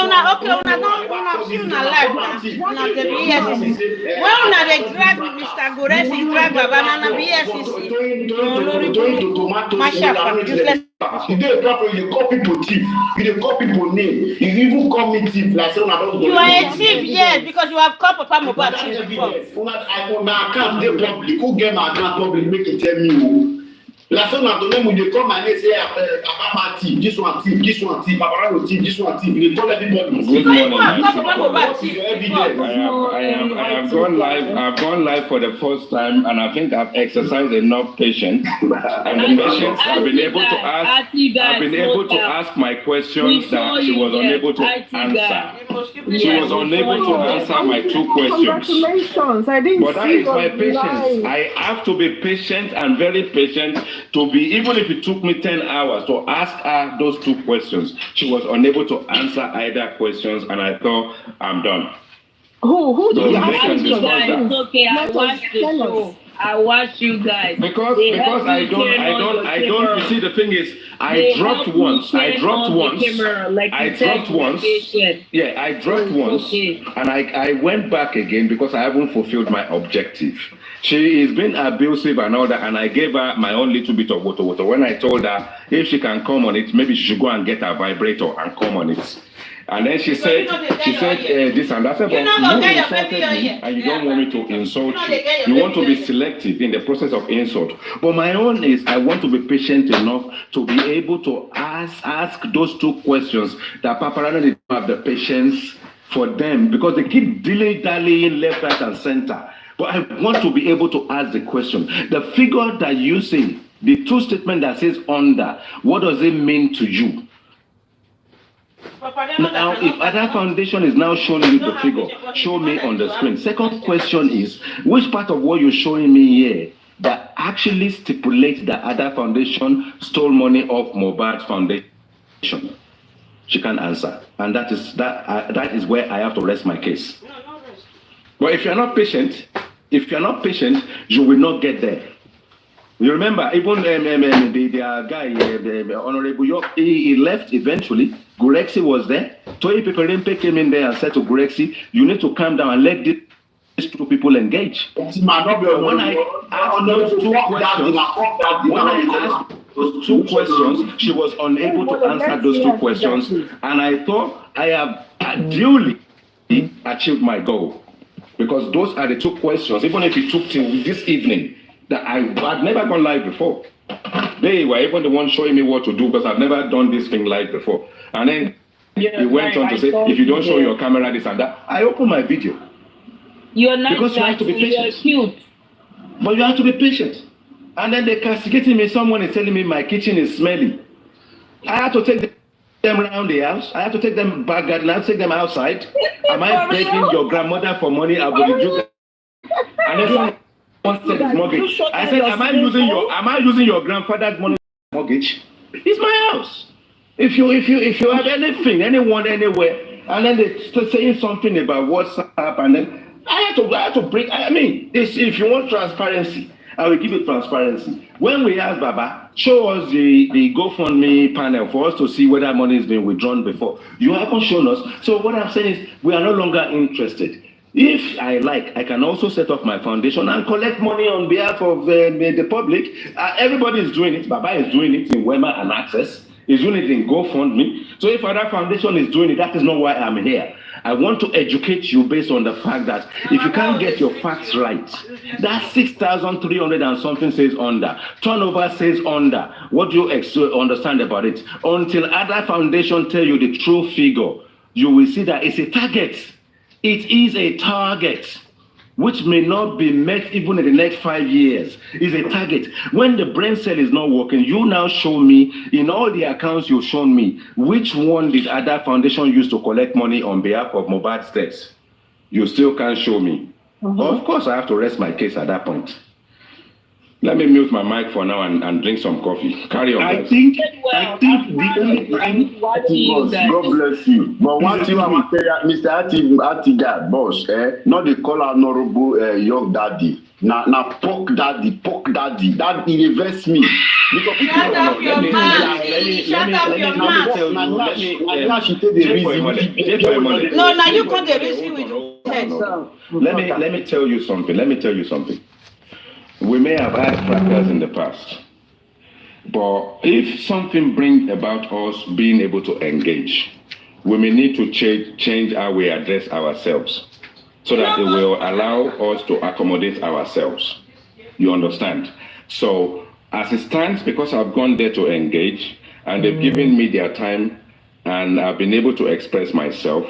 una life now. The BSCC. Well, now they drag Mr. Goresi, drag Babana BSCC. You dey call people thief. You dey call people name. You even call me thief. Like say una don. You are a thief, yes, because you have called Papa Mohbad thief before. My account dey public. Who get my account public? Make it tell me who. La same na to them when they come and they say Papa team, this one team, Papariano team, this one team. They tell everybody. Good morning. What I is your evidence? have gone live. I've gone live for the first time, and I think I've exercised enough patience. And the patience, I've been able to ask. I've been able to ask my questions that she was unable to answer. She was unable to answer my 2 questions. Congratulations! I didn't But that is my patience. I have to be patient and very patient to be, even if it took me 10 hours to ask her those 2 questions. She was unable to answer either questions, and I thought, I'm done. Who So did you they ask? can discuss that. It's okay. I watched the show. I watched you guys. Because I don't. You see, the thing is, I dropped once. Yeah, I dropped once. And I went back again because I haven't fulfilled my objective. She is being abusive and all that, and I gave her my own little bit of water. When I told her if she can come on it, maybe she should go and get a vibrator and come on it. And then she said this and that. I said, but you insulted me and you don't want me to insult you. You want to be selective in the process of insult. But my own is I want to be patient enough to be able to ask those 2 questions that Papariano didn't have the patience for them because they keep dilly-dallying left, right, and center. But I want to be able to ask the question. The figure that you say, the 2 statement that says under, what does it mean to you? Now, if Ada Foundation is now showing you the figure, show me on the screen. Second question is, which part of what you're showing me here that actually stipulates that Ada Foundation stole money off Mohbad Foundation? She can't answer, and that is where I have to rest my case. But if you're not patient, you will not get there. You remember, even the guy, the Honorable York, he left eventually. Gurexi was there. Tori Peperimpe came in there and said to Gurexi, you need to calm down and let these 2 people engage. When I asked those 2 questions, she was unable to answer those 2 questions. And I thought I have duly achieved my goal. Because those are the 2 questions, even if it took till this evening, that I'd never gone live before. They were even the ones showing me what to do because I've never done this thing live before. And then he went on to say, if you don't show your camera, this and that. I opened my video. You're not because you have to be patient. You're cute. But you have to be patient. And then they're castigating me. Someone is telling me my kitchen is smelly. I have to take them around the house. I have to take them back garden. I have to take them outside. Am I begging your grandmother for money? I will reduce it. And then mortgage. I said, am I using your grandfather's money mortgage? It's my house. If you have anything, anyone, anywhere, and then they're saying something about WhatsApp, and then I have to break. I mean, if you want transparency, I will give you transparency. When we ask Baba, show us the GoFundMe panel for us to see whether money has been withdrawn before. You haven't shown us. So what I'm saying is we are no longer interested. If I like, I can also set up my foundation and collect money on behalf of the public. Everybody is doing it. Baba is doing it in Wema and Access. He's doing it in GoFundMe. So if other foundation is doing it, that is not why I'm here. I want to educate you based on the fact that if you can't get your facts right, that 6,300 and something says under. Turnover says under. What do you understand about it? Until other foundation tell you the true figure, you will see that it's a target. It is a target which may not be met even in the next 5 years. It's a target. When the brain cell is not working, you now show me, in all the accounts you've shown me, which one did Ada Foundation use to collect money on behalf of Mohbad's death? You still can't show me. Of course, I have to rest my case at that point. Let me mute my mic for now and drink some coffee. Carry on, guys. I think the only thing, God bless you. But one thing I want to say, Mr. Atiga, boss, not the call honorable young daddy. Now poke daddy. That invests me. Because Shut up your mouth. Shut up your mouth. No, now you got the reason with head. Let me tell you something. We may have had fracas in the past, but if something brings about us being able to engage, we may need to change how we address ourselves so that it will allow us to accommodate ourselves. You understand? So as it stands, because I've gone there to engage and they've given me their time and I've been able to express myself,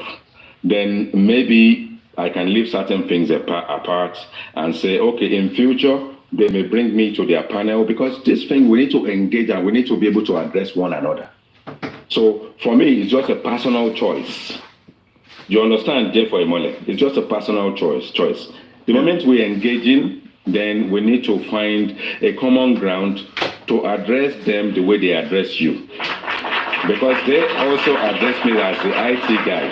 then maybe I can leave certain things apart and say, okay, in future, they may bring me to their panel, because this thing, we need to engage and we need to be able to address one another. So for me, it's just a personal choice. You understand, J for Emole? It's just a personal choice. The moment we engage in, then we need to find a common ground to address them the way they address you. Because they also address me as the IT guy.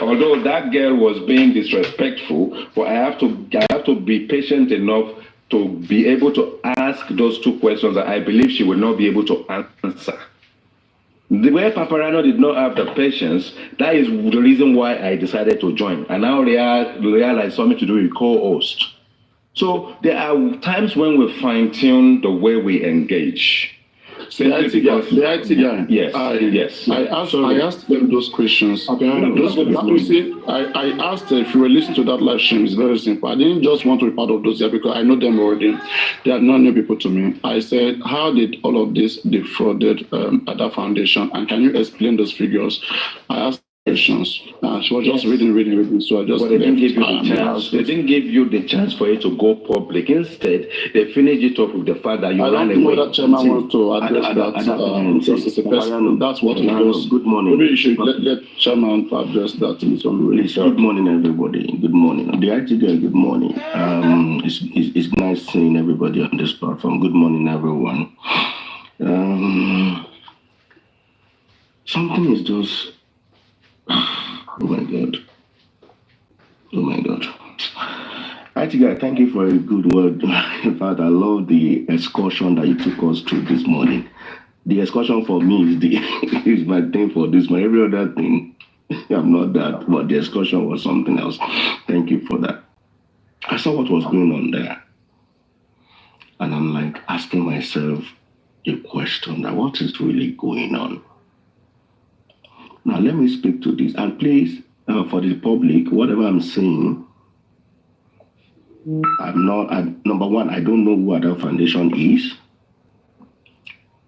Although that girl was being disrespectful, but I have to be patient enough to be able to ask those two questions that I believe she will not be able to answer. The way Papariano did not have the patience, that is the reason why I decided to join. And now realize something to do with co-host. So there are times when we fine-tune the way we engage. The IT guy. Yes. I asked them those questions. I asked if you were listening to that live stream. It's very simple. I didn't just want to be part of those here because I know them already. They are not new people to me. I said, how did all of this defrauded Adura Foundation? And can you explain those figures? I asked questions. She was just reading. So I just. But they didn't give you the chance. They didn't give you the chance for it to go public. Instead, they finished it off with the fact that you ran away. I don't know that chairman wants to address that. That's what it was. Good morning. Maybe you should let chairman address that in some way. Good morning, everybody. Good morning. The IT guy, good morning. It's nice seeing everybody on this platform. Good morning, everyone. Something is just. Oh my God. IT guy, thank you for a good word. In fact, I love the excursion that you took us through this morning. The excursion for me is my thing for this morning. Every other thing, I'm not that, but the excursion was something else. Thank you for that. I saw what was going on there. And I'm like asking myself a question that what is really going on? Now, let me speak to this. And please, for the public, whatever I'm saying, number one, I don't know who Adura Foundation is.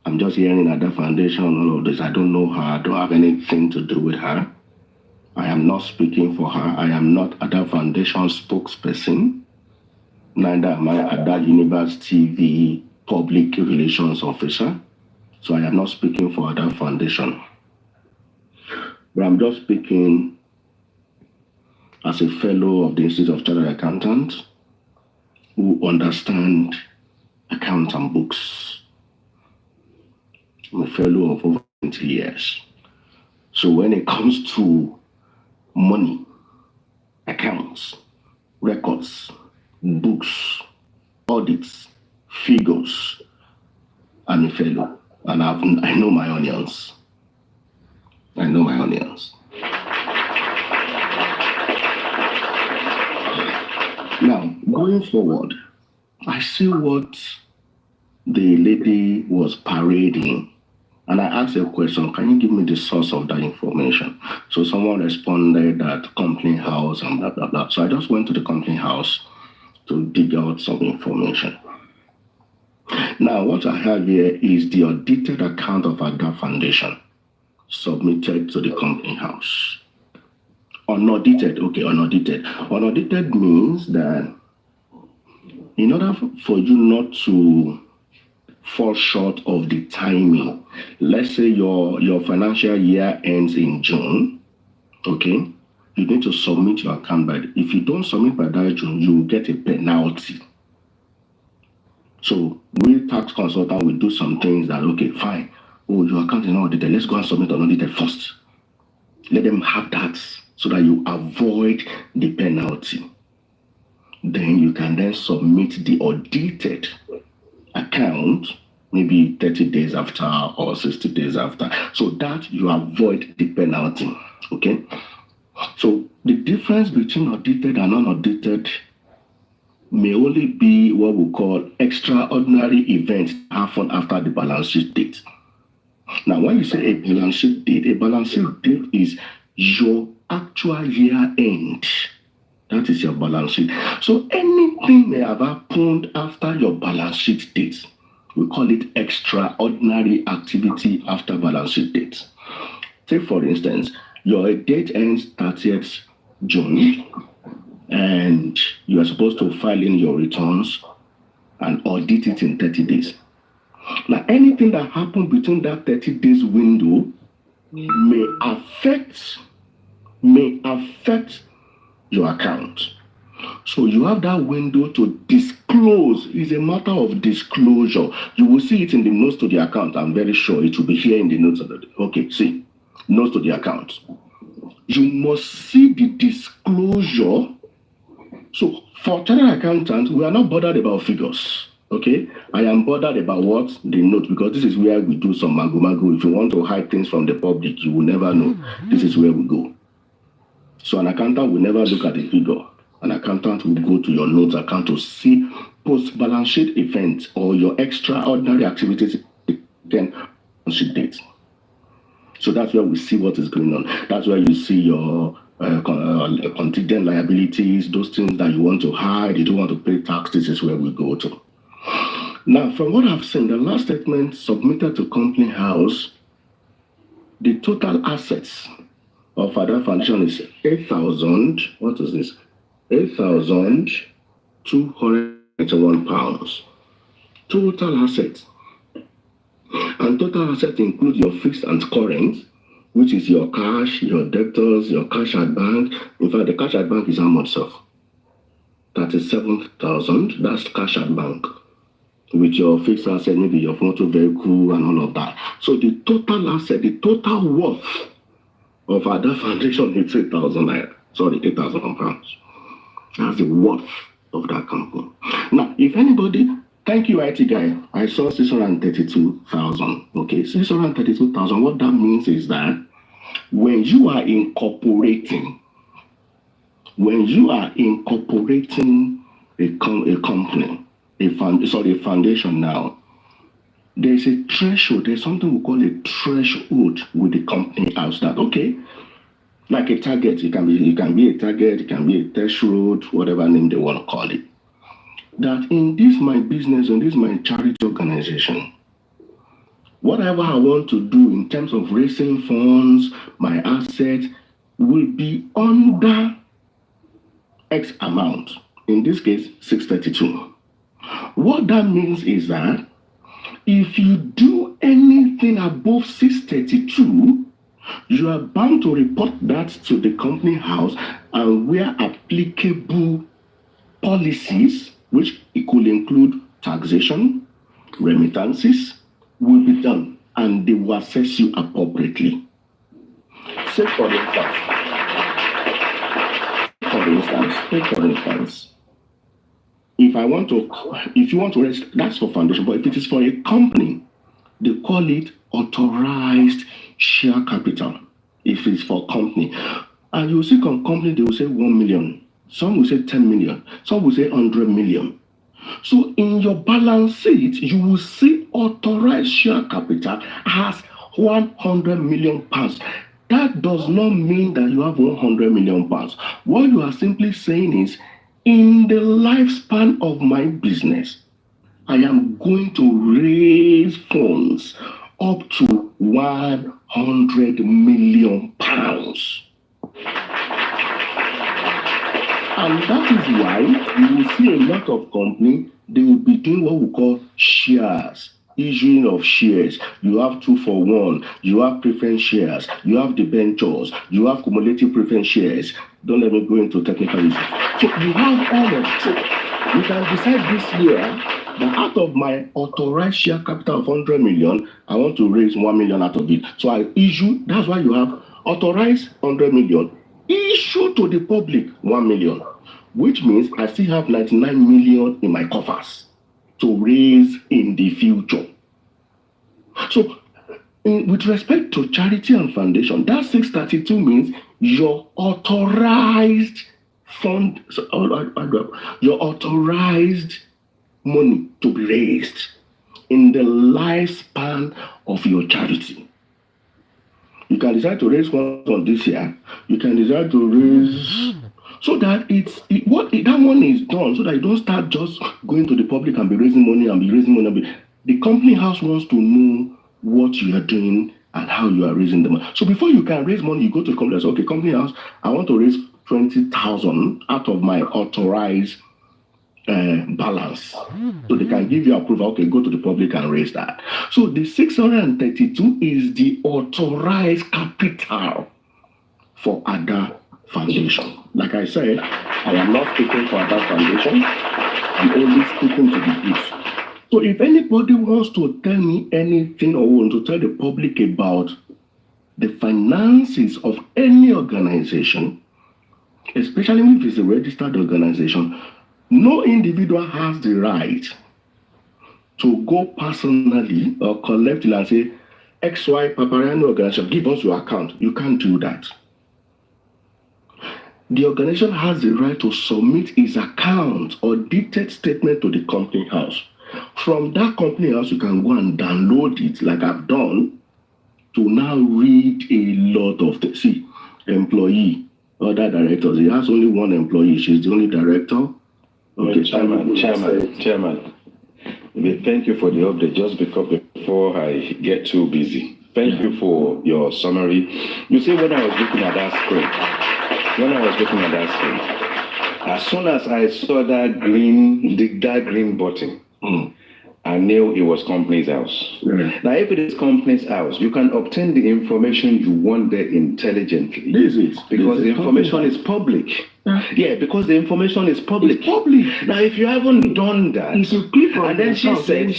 I'm just hearing Adura Foundation, all of this. I don't know her. I don't have anything to do with her. I am not speaking for her. I am not Adura Foundation spokesperson. Neither am I Adura University TV public relations officer. So I am not speaking for Adura Foundation. But I'm just speaking as a fellow of the Institute of Chartered Accountants who understand accounts and books. I'm a fellow of over 20 years. So when it comes to money, accounts, records, books, audits, figures, I'm a fellow. And I know my onions. I know my onions. Now, going forward, I see what the lady was parading, and I asked a question, can you give me the source of that information? So someone responded that company house and blah, blah, blah. So I just went to the company house to dig out some information. Now, what I have here is the audited account of Adura Foundation submitted to the company house. Unaudited, okay, unaudited. Unaudited means that in order for you not to fall short of the timing, let's say your financial year ends in June, okay, you need to submit your account by, if you don't submit by that June, you will get a penalty. So we tax consultant will do some things that, okay, fine. Oh, your account is not audited. Let's go and submit unaudited first. Let them have that so that you avoid the penalty. Then you can then submit the audited account maybe 30 days after or 60 days after, so that you avoid the penalty. Okay? So the difference between audited and unaudited may only be what we call extraordinary events happen after the balance sheet date. Now, when you say a balance sheet date is your actual year end. That is your balance sheet. So anything may have happened after your balance sheet date. We call it extraordinary activity after balance sheet date. Take, for instance, your date ends 30th June, and you are supposed to file in your returns and audit it in 30 days. Now, anything that happened between that 30 days window may affect your account. So you have that window to disclose. It's a matter of disclosure. You will see it in the notes to the account. I'm very sure it will be here in the notes of the. Okay, see, notes to the account. You must see the disclosure. So for chartered accountants, we are not bothered about figures. Okay, I am bothered about what? The note, because this is where we do some magu. If you want to hide things from the public, you will never know. This is where we go. So an accountant will never look at the figure. An accountant will go to your notes account to see post-balance sheet events or your extraordinary activities again balance sheet date. So that's where we see what is going on. That's where you see your contingent liabilities, those things that you want to hide, you don't want to pay tax. This is where we go to. Now, from what I've seen, the last statement submitted to Company House, the total assets of Adura Foundation is 8,000. What is this? 8,281 pounds. Total assets. And total assets include your fixed and current, which is your cash, your debtors, your cash at bank. In fact, the cash at bank is how much, sir? 37,000. That's cash at bank. With your fixed asset, maybe your motor vehicle and all of that. So the total asset, the total worth of Adura Foundation is 8,000 pounds. That's the worth of that company. Now, if anybody, thank you, IT guy. I saw 632,000. Okay, 632,000. What that means is that when you are incorporating a company, a foundation now, there's a threshold. There's something we call a threshold with the company house that, okay, like a target, it can be a target, it can be a threshold, whatever name they want to call it. That in this my business, in this my charity organization, whatever I want to do in terms of raising funds, my assets will be under X amount. In this case, 632. What that means is that if you do anything above 632, you are bound to report that to the company house, and where applicable policies, which it could include taxation, remittances, will be done, and they will assess you appropriately. Say for instance, if you want to raise, that's for foundation, but if it is for a company, they call it authorized share capital. If it's for company, and you will see company, they will say 1 million. Some will say 10 million. Some will say 100 million. So in your balance sheet, you will see authorized share capital as 100 million pounds. That does not mean that you have 100 million pounds. What you are simply saying is, in the lifespan of my business, I am going to raise funds up to 100 million pounds. And that is why you will see a lot of companies, they will be doing what we call shares, issuing of shares. You have 2-for-1, you have preference shares, you have debentures, you have cumulative preference shares. Don't let me go into technical issues. So you have all of it. So you can decide this year that out of my authorized share capital of 100 million, I want to raise 1 million out of it. So I issue, that's why you have authorized 100 million, issue to the public 1 million, which means I still have 99 million in my coffers to raise in the future. So with respect to charity and foundation, that 632 means your authorized fund, your authorized money to be raised in the lifespan of your charity. You can decide to raise one this year. You can decide to raise so that that one is done, so that you don't start just going to the public and be raising money and be raising money. The company house wants to know what you are doing and how you are raising the money. So before you can raise money, you go to the company and say, okay, company house, I want to raise 20,000 out of my authorized balance. So they can give you approval. Okay, go to the public and raise that. So the 632 is the authorized capital for Ada Foundation. Like I said, I am not speaking for Ada Foundation. I'm only speaking to the brief. So if anybody wants to tell me anything or want to tell the public about the finances of any organization, especially if it's a registered organization, no individual has the right to go personally or collectively and say, XY Papariano organization, give us your account. You can't do that. The organization has the right to submit its account or detailed statement to the company house. From that company house, you can go and download it, like I've done, to now read a lot of things. See, employee, other directors. He has only one employee. She's the only director. Okay, Chairman. Thank you for the update. Just before I get too busy, thank you for your summary. You see, when I was looking at that screen, as soon as I saw that green button, I knew it was company's house. Now, if it is company's house, you can obtain the information you want there intelligently. Because the information is public. Yeah, because the information is public. Now, if you haven't done that, and then she said,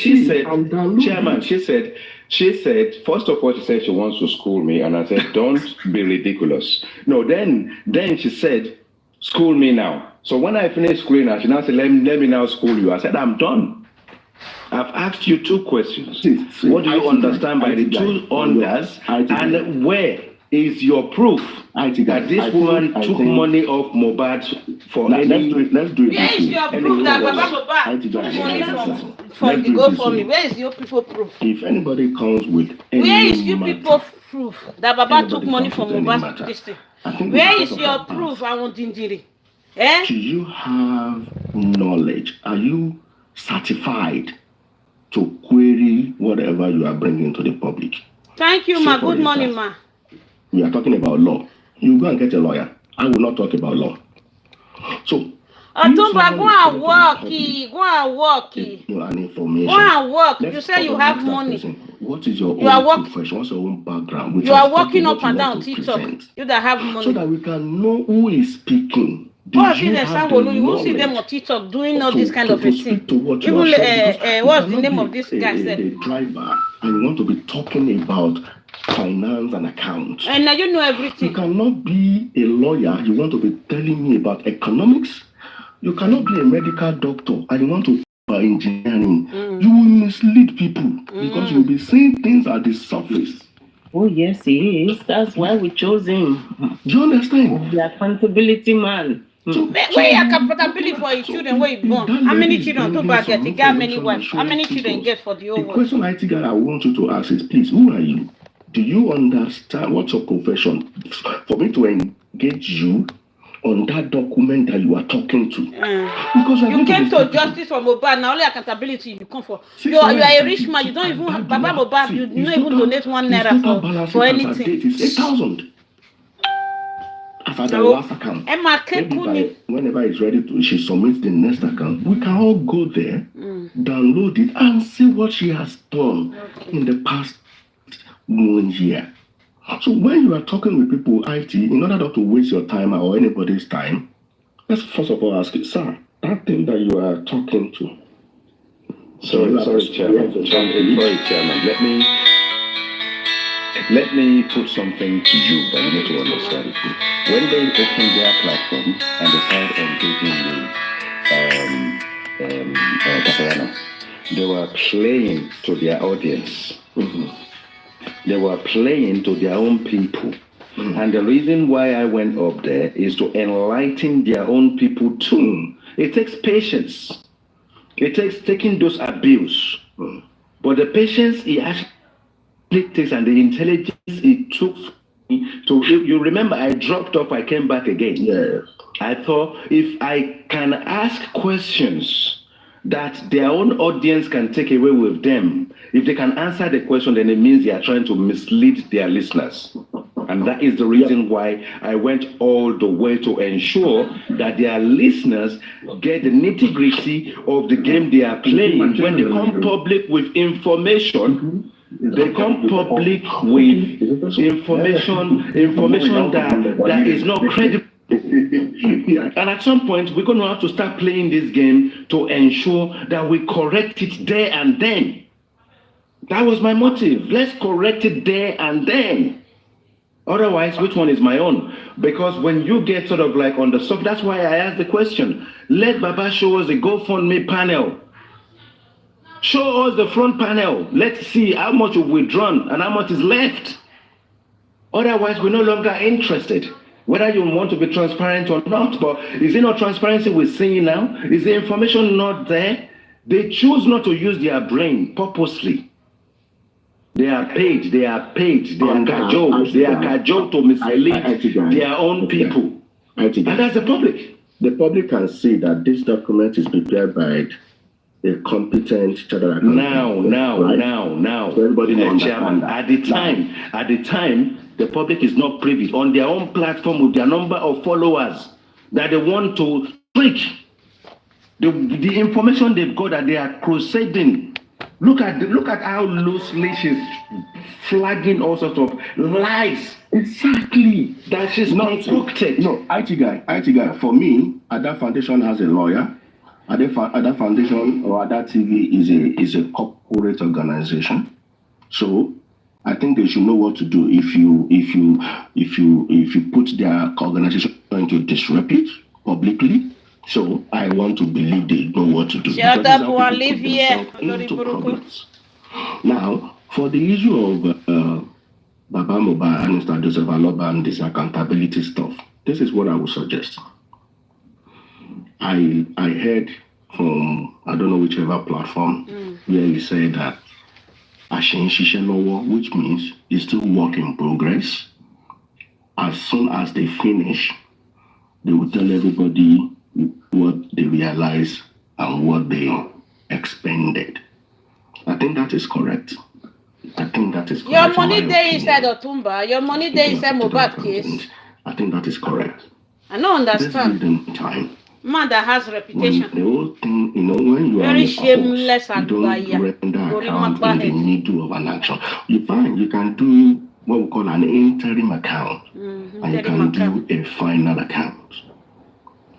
Chairman, she said, first of all, she said she wants to school me, and I said, don't be ridiculous. No, then she said, school me now. So when I finished schooling her, she now said, let me now school you. I said, I'm done. I've asked you two questions. What do you understand by the two unders? And where is your proof that this woman took money off Mohbad for any... Let's do it. Where is your proof that Baba Mohbad took money from the GoFundMe? Where is your people proof? If anybody comes with any Where is your people proof that Baba took money from Mohbad? Where is your proof? I want injury. Do you have knowledge? Are you certified to query whatever you are bringing to the public? Thank you, ma. Good morning, ma. We are talking about law. You go and get a lawyer. I will not talk about law. So, Otumba, go and work. Go and information. Go and work. You say you have money. What is your own profession? What's your own background? You are working up and down TikTok. You that have money. So that we can know who is speaking. You won't see them on TikTok doing all this kind of a thing. Even what's the name of this guy? The driver, and you want to be talking about finance and accounts. And now you know everything. You cannot be a lawyer. You want to be telling me about economics. You cannot be a medical doctor and you want to about engineering. You will mislead people because you'll be saying things at the surface. Oh, yes, he is. That's why we chose him. Do you understand? The accountability man. So, where you accountability for your children? Where you born? How many children do back get? He got many wives. How many children get for the whole world? The question I think I want you to ask is, please, who are you? Do you understand what's your profession? For me to engage you on that document that you are talking to. Because you came to justice for Mohbad, now only accountability you come for. You are a rich man, you don't even have Baba Mohbad, you don't even donate 1 naira for anything. It's 8,000. As at the last account. Whenever it's ready to, she submits the next account. We can all go there, download it, and see what she has done in the past 1 year. So when you are talking with people, IT, in order not to waste your time or anybody's time, let's first of all ask you, sir, that thing that you are talking to. Sorry, Chairman. Let me put something to you that you need to understand. When they opened their platform and they started engaging with Papariano, they were playing to their audience. They were playing to their own people. And the reason why I went up there is to enlighten their own people too. It takes patience. It takes taking those abuse. But the patience it actually takes and the intelligence it took to, you remember I dropped off, I came back again. I thought if I can ask questions that their own audience can take away with them. If they can answer the question, then it means they are trying to mislead their listeners. And that is the reason why I went all the way to ensure that their listeners get the nitty-gritty of the game they are playing. When they come public with information, they come public with information that is not credible. And at some point, we're going to have to start playing this game to ensure that we correct it there and then. That was my motive. Let's correct it there and then. Otherwise, which one is my own? Because when you get sort of like on the surface, that's why I asked the question. Let Baba show us the GoFundMe panel. Show us the front panel. Let's see how much we've withdrawn and how much is left. Otherwise, we're no longer interested. Whether you want to be transparent or not, but is it not transparency we're seeing now? Is the information not there? They choose not to use their brain purposely. They are paid, they are cajoled to mislead their own people. And that's the public. The public can see that this document is prepared by a competent chartered accountant. Now. So everybody knows Chairman, at the time, the public is not privy on their own platform with their number of followers that they want to trick. The information they've got that they are crusading. Look at how loosely she's flagging all sorts of lies. Exactly. That she's not concocted. No, IT guy. For me, Adura Foundation has a lawyer. Adura Foundation or Adura TV is a corporate organization. So I think they should know what to do if you put their organization into disrepute publicly. So I want to believe they know what to do. Shut up, Olivia. Now, for the issue of Baba Mohbad and Mr. Joseph Aloba and this accountability stuff, this is what I would suggest. I heard from, I don't know whichever platform, where he said that which means it's still work in progress. As soon as they finish, they will tell everybody what they realize and what they expended. I think that is correct. Your money there inside Otumba. Your money there inside Mohbad case. I think that is correct. I don't understand. Let's give them time. Man that has reputation. When the whole thing, when you very are shameless and you don't render account in the middle of an action. You can do what we call an interim account, and you can do a final account.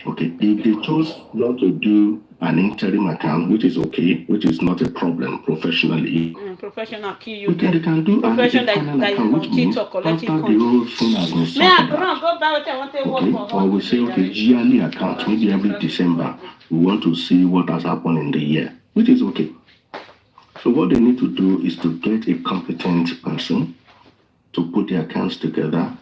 Okay, if they chose not to do an interim account, which is okay, which is not a problem professionally. Professional key you they can do a final account, which means after the whole thing has been sorted out. Okay, or we say, okay, yearly account, maybe every December, we want to see what has happened in the year, which is okay. So what they need to do is to get a competent person to put the accounts together,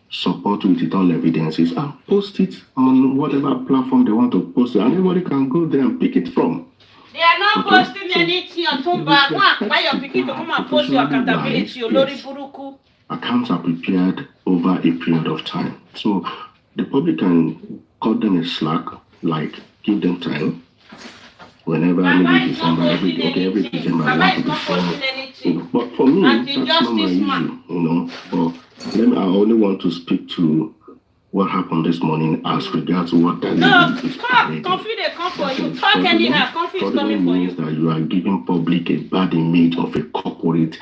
support with all evidences, and post it on whatever platform they want to post it, and everybody can go there and pick it from. They are not posting anything on Tumba. Why your picking to come and post your accountability, your Lori Buruku? Accounts are prepared over a period of time. So the public can cut them a slack, like give them time. Whenever, maybe December, every December, I want to be but for me, that's not my issue, But I only want to speak to what happened this morning as regards to what that is. Talk, confidence come for you. Talk anyhow, confidence coming for you. That you are giving public a bad image of a corporate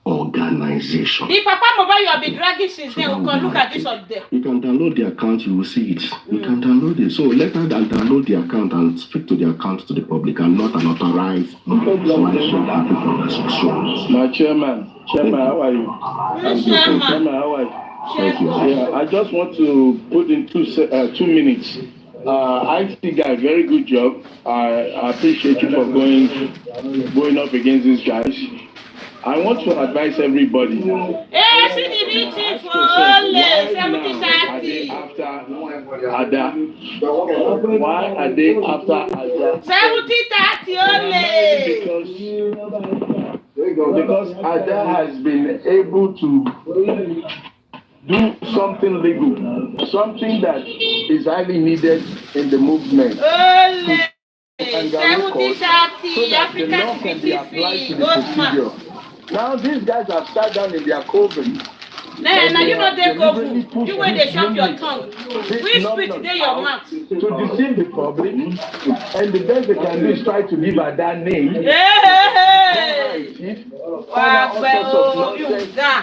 organization. The Papa Mohbad you have been dragging since then, we can look at this up there. You can download the account, you will see it. You can download it. So let her download the account and speak to the account to the public and not an authorized conversation. My chairman, how are you? Chairman, how are you? Thank you. Yeah, I just want to put in 2 minutes. I think a very good job. I appreciate you for going up against these guys. I want to advise everybody. Hey, see the meeting for all 70-30. Ada. Why are they after Ada? 70-30 only. Because Ada has been able to do something legal, something that is highly needed in the movement. Ole. And kangaroo court so that the law can be applied to the procedure. Now these guys have sat down in their coven. Now you know they go. You when they shut your tongue. We speak today your mouth. To deceive the public, and the best they can do is try to give her that name. Hey!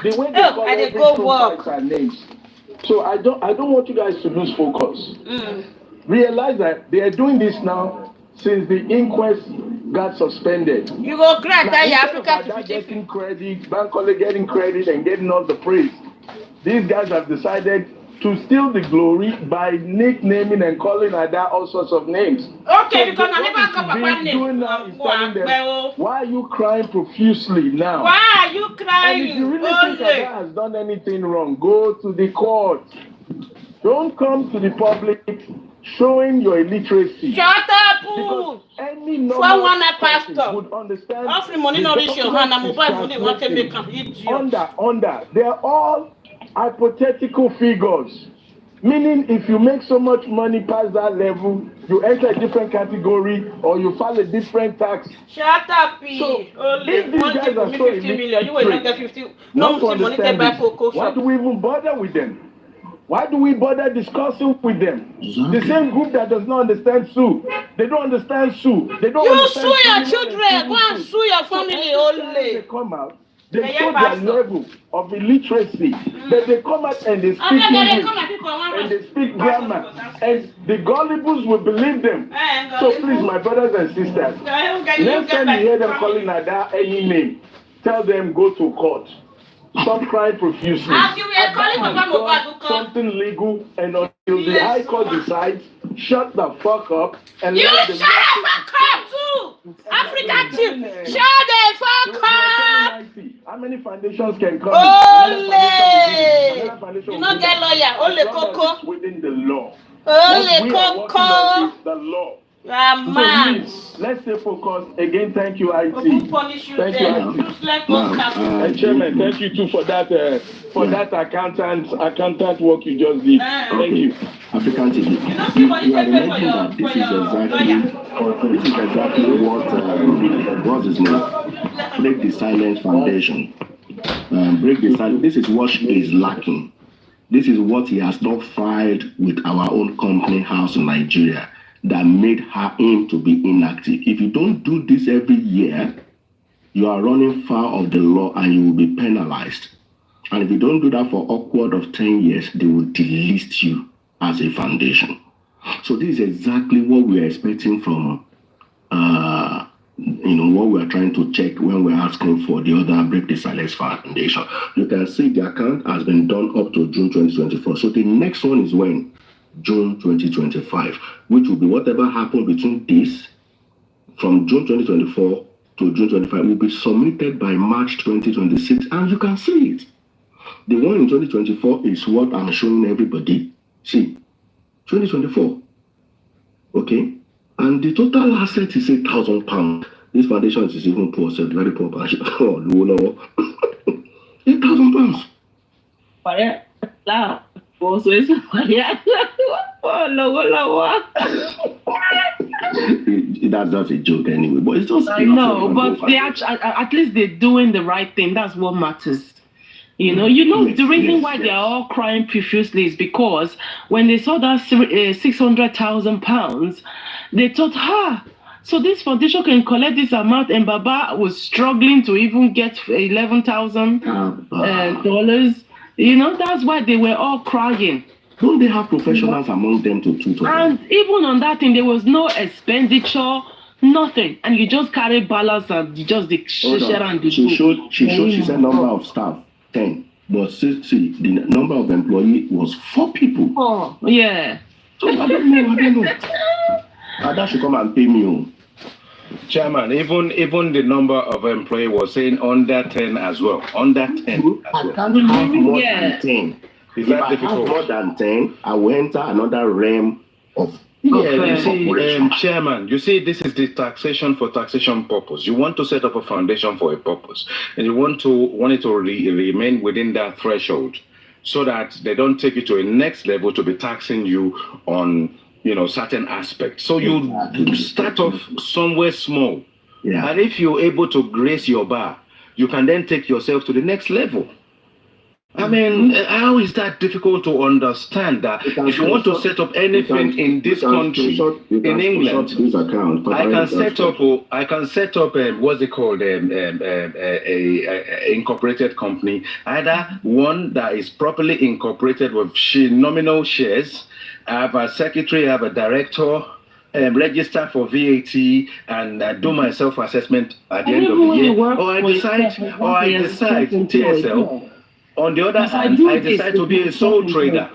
The way they call every her names. So I don't want you guys to lose focus. Realize that they are doing this now since the inquest got suspended. You go crack that Africa to getting credit, Bankole getting credit and getting all the praise. These guys have decided to steal the glory by nicknaming and calling her that all sorts of names. Okay, so because I never come up name. Why are you crying profusely now? Why are you crying? And if you really think that has done anything wrong, go to the court. Don't come to the public showing your illiteracy. Shut up, fool! Any normal pastor would understand. Offering money not reach your hand, and mobile money want to make them eat you. They're all hypothetical figures. Meaning, if you make so much money past that level, you enter a different category or you file a different tax. Shut up, so, if these guys are so 50 million, you will not get 50. No money take back cocoa. Why do we even bother with them? Why do we bother discussing with them? The same group that does not understand Sue. They don't understand Sue. They don't understand sue your children. Go and sue your family only. They come out. They show their level of illiteracy. Then they come out and they speak English. And they speak grammar. And the gullibles will believe them. So please, my brothers and sisters, next time you hear them calling Ada any name, tell them go to court. Stop crying profusely. Something legal, and until the High Court decides, shut the fuck up and you let shut the fuck up too. Africa too. Shut the fuck up. How many foundations can come? Only. You not get lawyer. Only Coco. Within the law. Only Coco. The law. Man. Let's stay focused. Again, thank you, IT. Thank you, IT. And Chairman, thank you too for that accountant work you just did. Thank you. African TV. You are remembering that this is exactly what what's his name? Break the Silence Foundation. Break the Silence. This is what is lacking. This is what he has not filed with our own company house in Nigeria that made her aim to be inactive. If you don't do this every year, you are running foul of the law and you will be penalized. And if you don't do that for upward of 10 years, they will delist you as a foundation. So this is exactly what we are expecting from, what we are trying to check when we're asking for the other Break the Silence Foundation. You can see the account has been done up to June 2024. So the next one is when? June 2025, which will be whatever happened between this, from June 2024 to June 25, will be submitted by March 2026, and you can see it. The one in 2024 is what I'm showing everybody. See, 2024, okay? And the total asset is £8,000. This foundation is even poor, so very poor. Oh, no. £8,000. That's just a joke anyway, but it's just. I know, but they at least they're doing the right thing. That's what matters. The reason why they are all crying profusely is because when they saw that £600,000, they thought, so this foundation can collect this amount, and Baba was struggling to even get $11,000. That's why they were all crying. Don't they have professionals among them to tutor? And even on that thing, there was no expenditure, nothing. And you just carry balance and you just share and she said number of staff, 10. But see, the number of employees was 4 people. Oh, yeah. So I don't know. Ada should come and pay me. Chairman, even the number of employees was saying under 10 as well. Under 10 as well. I can't have more than 10. Is that difficult? I have more than 10, I will enter another realm of Chairman, you see, this is the taxation for taxation purpose. You want to set up a foundation for a purpose, and you want it to remain within that threshold, so that they don't take you to a next level to be taxing you on certain aspects. So you start off somewhere small. Yeah. And if you're able to grace your bar, you can then take yourself to the next level. I mean, how is that difficult to understand that if you want to set up anything in this country, in England, I can set up what's it called, a incorporated company, either one that is properly incorporated with nominal shares. I have a secretary, I have a director, register for VAT, and do my self-assessment at the end of the year. Or I decide TSL. On the other hand, I decide to be a sole trader.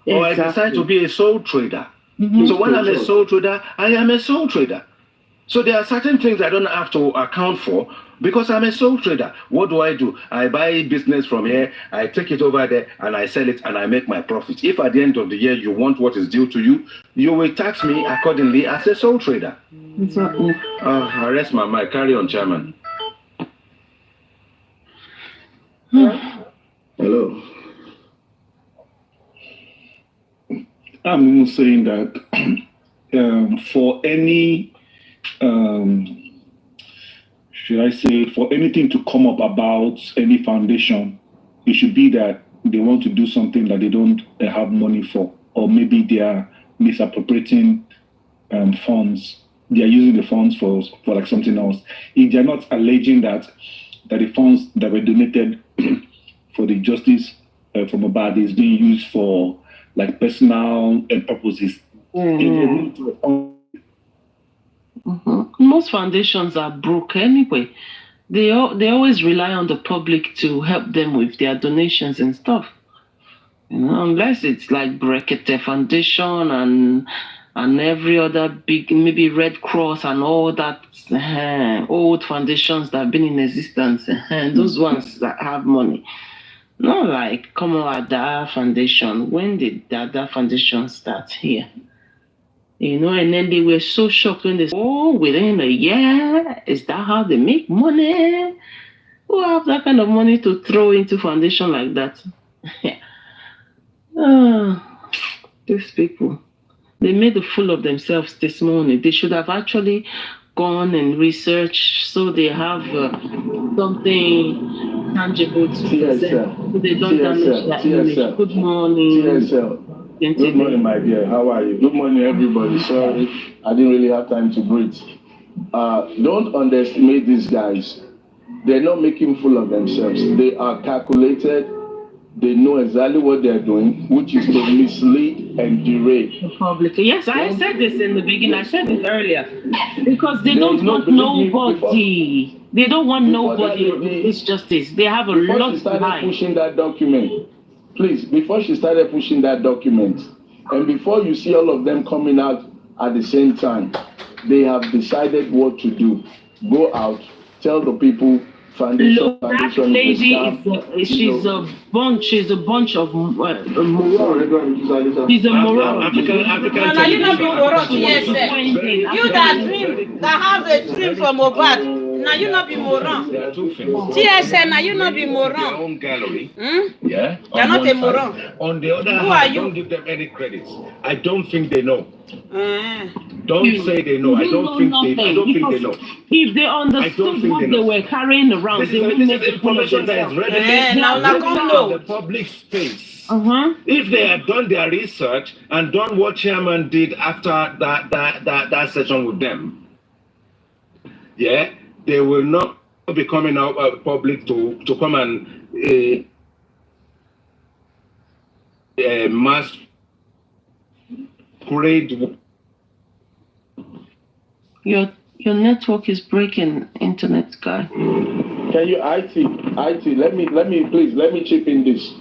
Or I decide to be a sole trader. So when I'm a sole trader, I am a sole trader. So there are certain things I don't have to account for because I'm a sole trader. What do? I buy business from here, I take it over there, and I sell it, and I make my profit. If at the end of the year you want what is due to you, you will tax me accordingly as a sole trader. I rest my mind. Carry on, Chairman. Hello. I'm even saying that for any, should I say, for anything to come up about any foundation, it should be that they want to do something that they don't have money for, or maybe they are misappropriating funds. They are using the funds for like something else. If they're not alleging that the funds that were donated for the justice from Mohbad is being used for like personal purposes. Most foundations are broke anyway. They always rely on the public to help them with their donations and stuff. Unless it's like Brekete Foundation and every other big, maybe Red Cross and all that old foundations that have been in existence. Those ones that have money. Not like Adura Foundation. When did the Adura Foundation start here? And then they were so shocked when they said, within a year, is that how they make money? Who have that kind of money to throw into foundation like that? These people, they made a fool of themselves this morning. They should have actually gone and researched so they have something tangible to present. So they don't damage that image. Good morning. Good morning, my dear. How are you? Good morning, everybody. Sorry, I didn't really have time to breathe. Don't underestimate these guys. They're not making fool of themselves. They are calculated. They know exactly what they're doing, which is to mislead and derail the public. Yes, I said this in the beginning. I said this earlier. Because they don't want nobody. They don't want nobody. It's justice. They have a lot to hide. Pushing that document, please, before she started pushing that document, and before you see all of them coming out at the same time, they have decided what to do. Go out, tell the people. Look, that lady she's a bunch of morons. She's a moron. African now you not be moron, TSL. You that have a dream for Mohbad. Now you not be moron. TSL, now you not be moron. Their own gallery. Yeah. You're not a moron. On the other hand, I don't give them any credits. I don't think they know. Don't say they know. I don't think they know. If they understood what they were carrying around, they would make information that is readily now in the public space. If they had done their research and done what Chairman did after that session with them, they will not be coming out public to come and mass grade. Your network is breaking, internet guy. Can you IT? Let me please chip in this.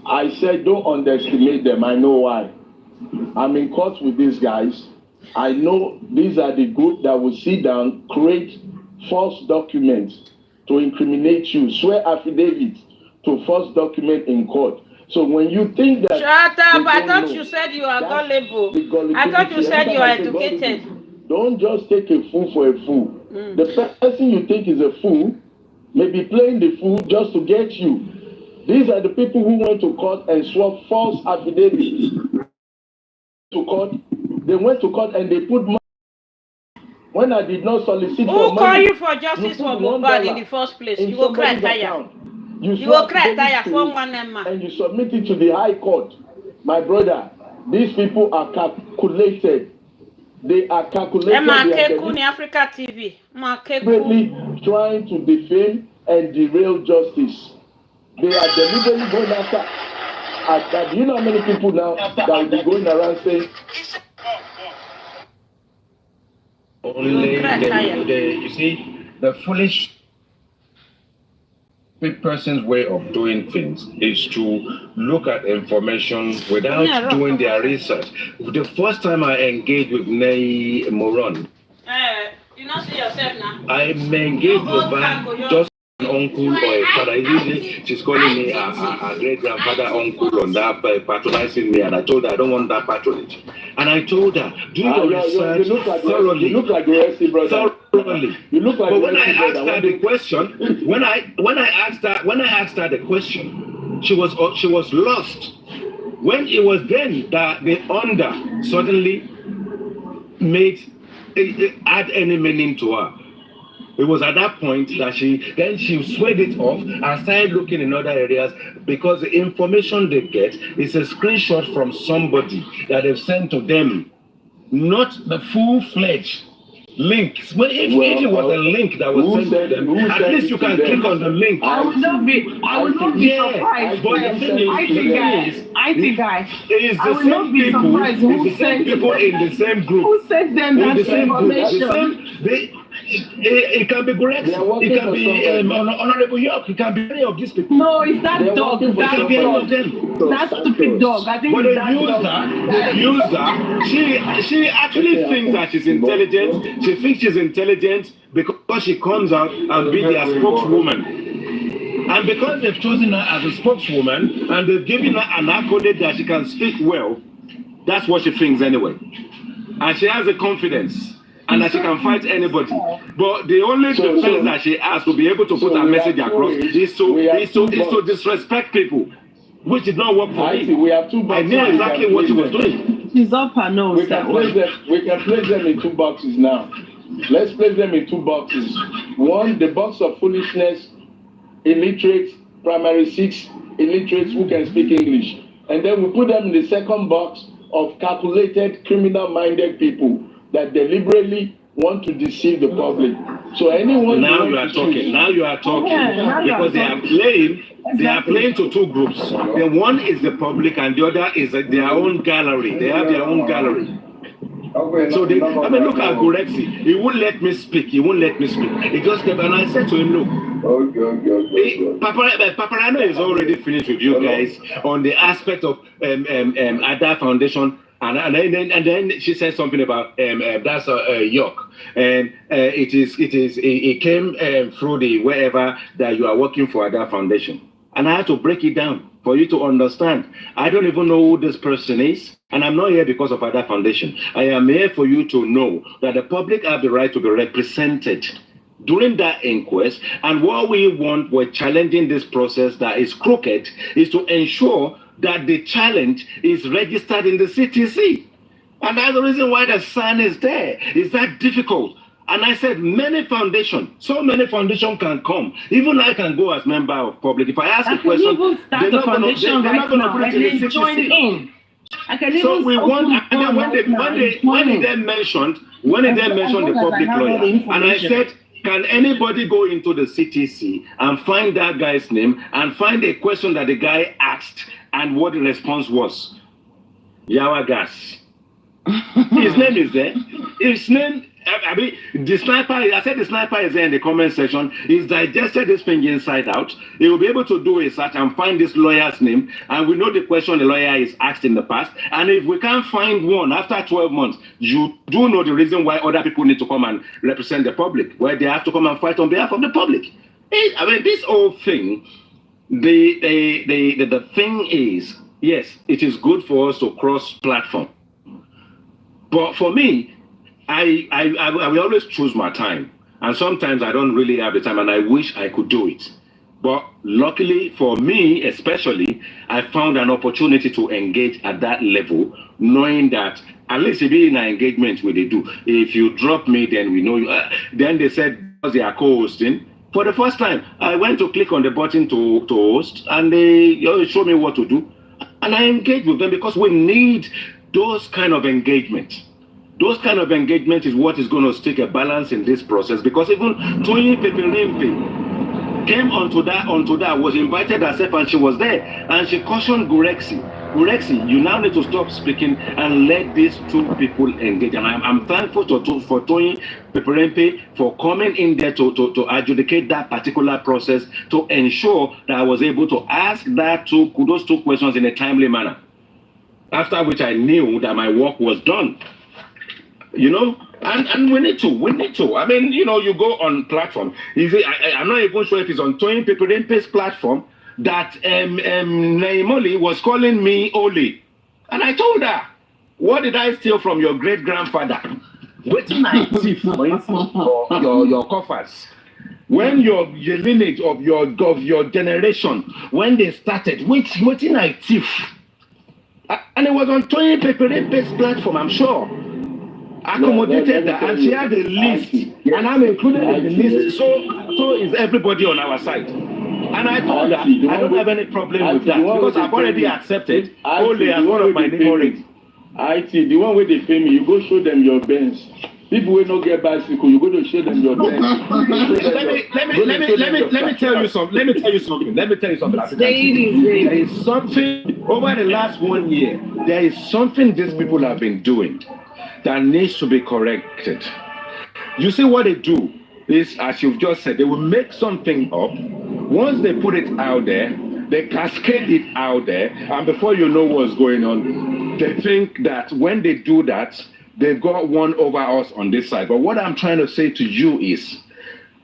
I said don't underestimate them. I know why. I'm in court with these guys. I know these are the group that will sit down, create false documents to incriminate you, swear affidavit to false document in court. So when you think that shut up, I thought you said you are gullible. I thought you said you are educated. Don't just take a fool for a fool. The person you think is a fool may be playing the fool just to get you. These are the people who went to court and swore false affidavits to court They went to court and they put money. When I did not solicit for Who money, call you for justice for Mohbad in the first place? You go cry tire. You go cry tire for one man. And you submit it to the High Court. My brother, these people are calculated. They are calculated. They are Africa TV. deliberately trying to defame and derail justice. They are deliberately going after. Do you know how many people now that will be going around saying? Only you see, the foolish person's way of doing things is to look at information without doing their research. The first time I engaged with Nay Moron, you not see yourself now. I engaged with her just an uncle or a father. Usually she's calling me a great grandfather, uncle on that, patronizing me, and I told her I don't want that patronage. And I told her, do your research thoroughly. You look like your brother. Thoroughly. You look like but when I asked her the question, when I asked her the question, she was lost. When it was then that the under suddenly add any meaning to her. It was at that point that she swayed it off and started looking in other areas because the information they get is a screenshot from somebody that they've sent to them, not the full-fledged link. If it was a link that was sent to them, at least you can click on the link. I will not be surprised. But the thing is, I think it's the same people in the same group. Who sent them that information? It can be Grex, it can be Honorable York, it can be any of these people. No, it's that dog. It can be any of them. That stupid dog. I think but the user, she actually thinks that she's intelligent. She thinks she's intelligent because she comes out and be their spokeswoman. And because they've chosen her as a spokeswoman and they've given her an accolade that she can speak well, that's what she thinks anyway. And she has the confidence. And that she can fight anybody. But the only defense that she has to be able to put her message across is to disrespect people, which did not work for me. We have two boxes. I knew exactly what she was doing. She's up her nose. We can place them in two boxes now. Let's place them in two boxes. One, the box of foolishness, illiterates, primary 6 illiterates who can speak English. And then we put them in the second box of calculated, criminal-minded people that deliberately want to deceive the public. So anyone now you are talking. Because they are playing to two groups. The one is the public and the other is their own gallery. They have their own gallery. So look at Gorexi. He won't let me speak. He just kept, and I said to him, look, Papariano is already finished with you guys on the aspect of Adura Foundation. And then she said something about that's York, and it came through the wherever that you are working for Adura Foundation, and I had to break it down for you to understand. I don't even know who this person is, and I'm not here because of Adura Foundation. I am here for you to know that the public have the right to be represented during that inquest, and what we want, we're challenging this process that is crooked, is to ensure that the challenge is registered in the CTC. And that's the reason why the sign is there. It's that difficult. And I said, so many foundations can come. Even I can go as member of public. If I ask a question, they're not going to put it in the CTC. So we want, and then when they then mentioned the public lawyer, and I said, can anybody go into the CTC and find that guy's name and find a question that the guy asked and what the response was? Yawa Gas. His name is there. His name, the sniper, I said the sniper is there in the comment section. He's digested this thing inside out. He will be able to do a search and find this lawyer's name. And we know the question the lawyer is asked in the past. And if we can't find one after 12 months, you do know the reason why other people need to come and represent the public, where they have to come and fight on behalf of the public. This whole thing, the thing is, yes, it is good for us to cross platform. But for me, I will always choose my time. And sometimes I don't really have the time, and I wish I could do it. But luckily for me, especially, I found an opportunity to engage at that level, knowing that at least if in an engagement where they do, if you drop me, then we know you. Then they said, because they are co-hosting. For the first time, I went to click on the button to host, and they showed me what to do. And I engaged with them because we need those kind of engagement. Those kind of engagement is what is going to stick a balance in this process. Because even Tori came onto that, was invited herself, and she was there. And she cautioned Gurexi, you now need to stop speaking and let these two people engage. And I'm thankful for Tori Peperempe for coming in there to adjudicate that particular process, to ensure that I was able to ask those two questions in a timely manner. After which I knew that my work was done. You know, and we need to. I mean, you know, you go on platform. I'm not even sure if it's on Tori Peperempe's platform that Naimoli was calling me Oli. And I told her, what did I steal from your great-grandfather? What did I steal from your coffers? When your lineage of your generation, when they started, what did I steal? And it was on Tori Peperempe's platform, I'm sure. Accommodated that, and she had a list, and I'm included in the list. So is everybody on our side. And I told her, I don't have any problem with that because I've already accepted Ole as one of my neighbors. The one where they pay me, you go show them your Benz. People will not get bicycle, you go to show them your Benz. Let me tell you something. There is something over the last 1 year. There is something these people have been doing that needs to be corrected. You see what they do is, as you've just said, they will make something up. Once they put it out there, they cascade it out there, and before you know what's going on, they think that when they do that, they've got one over us on this side. But what I'm trying to say to you is,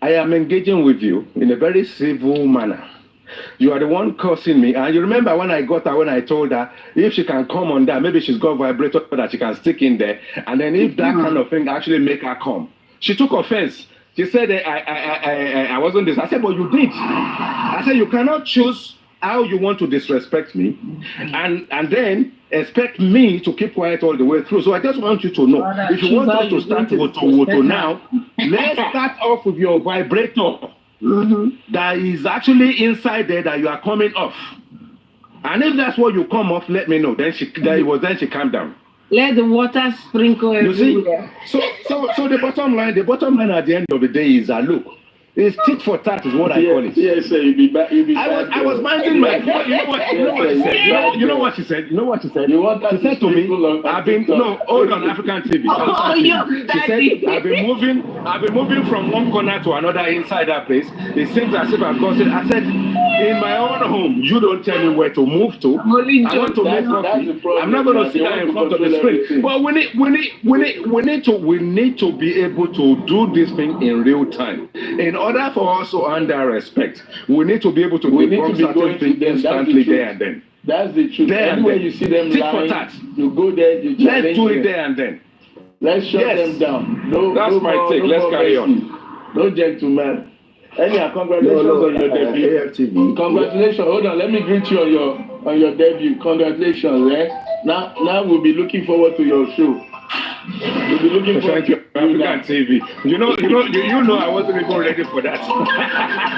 I am engaging with you in a very civil manner. You are the one cursing me, and you remember when I got her, when I told her if she can come on that, maybe she's got a vibrator that she can stick in there, and then if that kind of thing actually make her come. She took offense. She said I wasn't this. I said, but you did. I said you cannot choose how you want to disrespect me, and then expect me to keep quiet all the way through. So I just want you to know, if you want us to start Woto now, let's start off with your vibrator. That is actually inside there that you are coming off, and if that's what you come off, let me know. Then she calmed down. Let the water sprinkle everywhere. So the bottom line at the end of the day is that look, it's tit for tat is what I call it. Yes, sir. You'll be back. I was minding my. You know what she said. You said to me, I've been hold on, African TV. She said I've been moving from one corner to another inside that place. It seems as if I've got it. I said, in my own home, you don't tell me where to move to. I want to make coffee. I'm not going to sit down in front of the screen. But we need to be able to do this thing in real time. In order for us to earn that respect, we need to be able to debunk certain things instantly there and then. That's the truth. Anywhere you see them lying, you go there, you challenge Let's do it there and then. Let's shut them down. That's my take. Let's carry on. No gentleman. Anyhow, congratulations on your debut. AFTV. Congratulations. Hold on, let me greet you on your debut. Congratulations, Now we'll be looking forward to your show. We'll be looking forward to African TV. You know I wasn't even ready for that.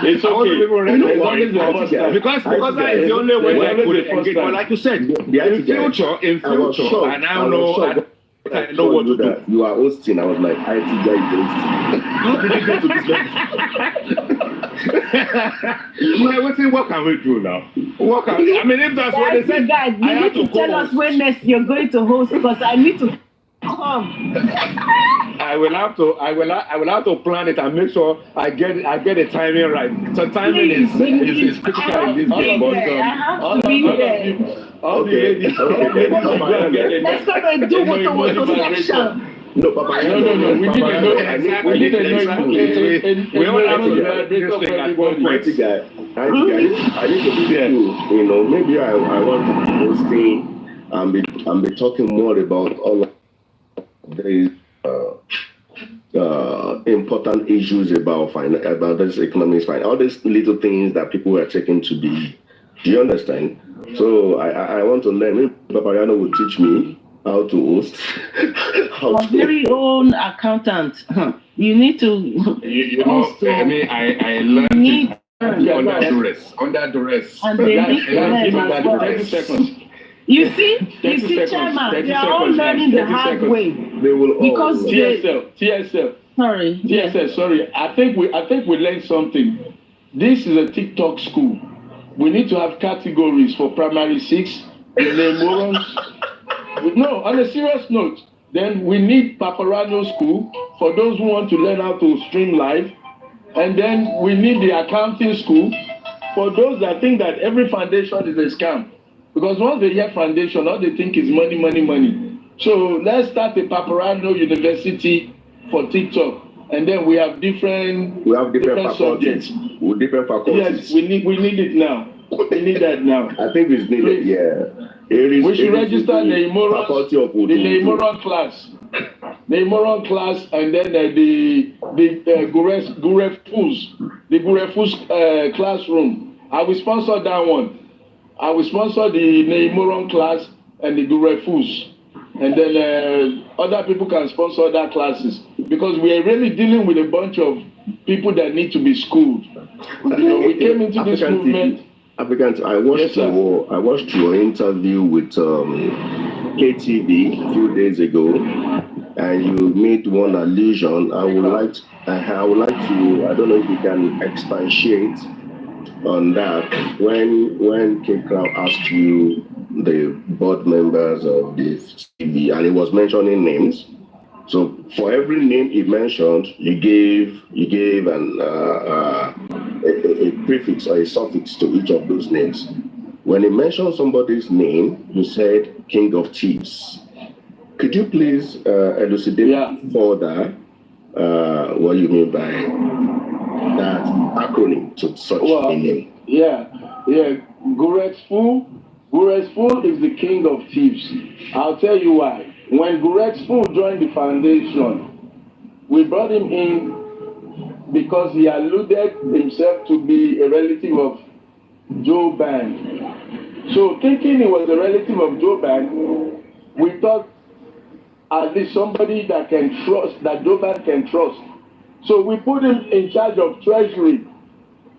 It's okay. Because that is the only way I could engage. But like you said, in future, and I know. I know what to do. You are hosting. I was like, IT guy is hosting. How did you get to this level? What can we do now? I mean, if that's what they said, guys, you need to tell us when next you're going to host, because I need to come. I will have to plan it and make sure I get the timing right. So timing is critical in this game. Let's go and do Woto section. No, Papa. No. We need a we all have to do this thing at one point. I need to be there. Maybe I want to be hosting and be talking more about all of these important issues about this economics, all these little things that people are taking to be. Do you understand? So I want to learn. Maybe Papariano will teach me how to host. Our very own accountant. You need to. You know, I mean, I learned it under duress. Under duress. And they need to learn as well. 30 seconds. You see, Chairman, they are all learning the hard way. They will because TSL. Sorry. TSL, sorry. I think we learned something. This is a TikTok school. We need to have categories for primary 6, morons. No, on a serious note, then we need Papariano school for those who want to learn how to stream live. And then we need the accounting school for those that think that every foundation is a scam. Because once they hear foundation, all they think is money, money, money. So let's start a Papariano University for TikTok. And then we have different faculties. subjects. With different faculties. Yes, we need it now. We need that now. I think it's needed, We should register the moron class. The moron class, and then the Gurefus classroom. I will sponsor that one. I will sponsor the Neymoron class and the Gurefus. And then other people can sponsor other classes. Because we are really dealing with a bunch of people that need to be schooled. You know, we came into this movement. I watched your interview with KTV a few days ago, and you made one allusion. I would like to, I don't know if you can expatiate on that. When K-Crown asked you the board members of this TV, and he was mentioning names. So for every name he mentioned, you gave a prefix or a suffix to each of those names. When he mentioned somebody's name, you said King of Thieves. Could you please elucidate further what you mean by that acronym to such a name? Gurexful is the King of Thieves. I'll tell you why. When Gurexful joined the foundation, we brought him in because he alluded himself to be a relative of Joe Bang. So thinking he was a relative of Joe Bang, we thought at least somebody that can trust, that Joe Bang can trust. So we put him in charge of treasury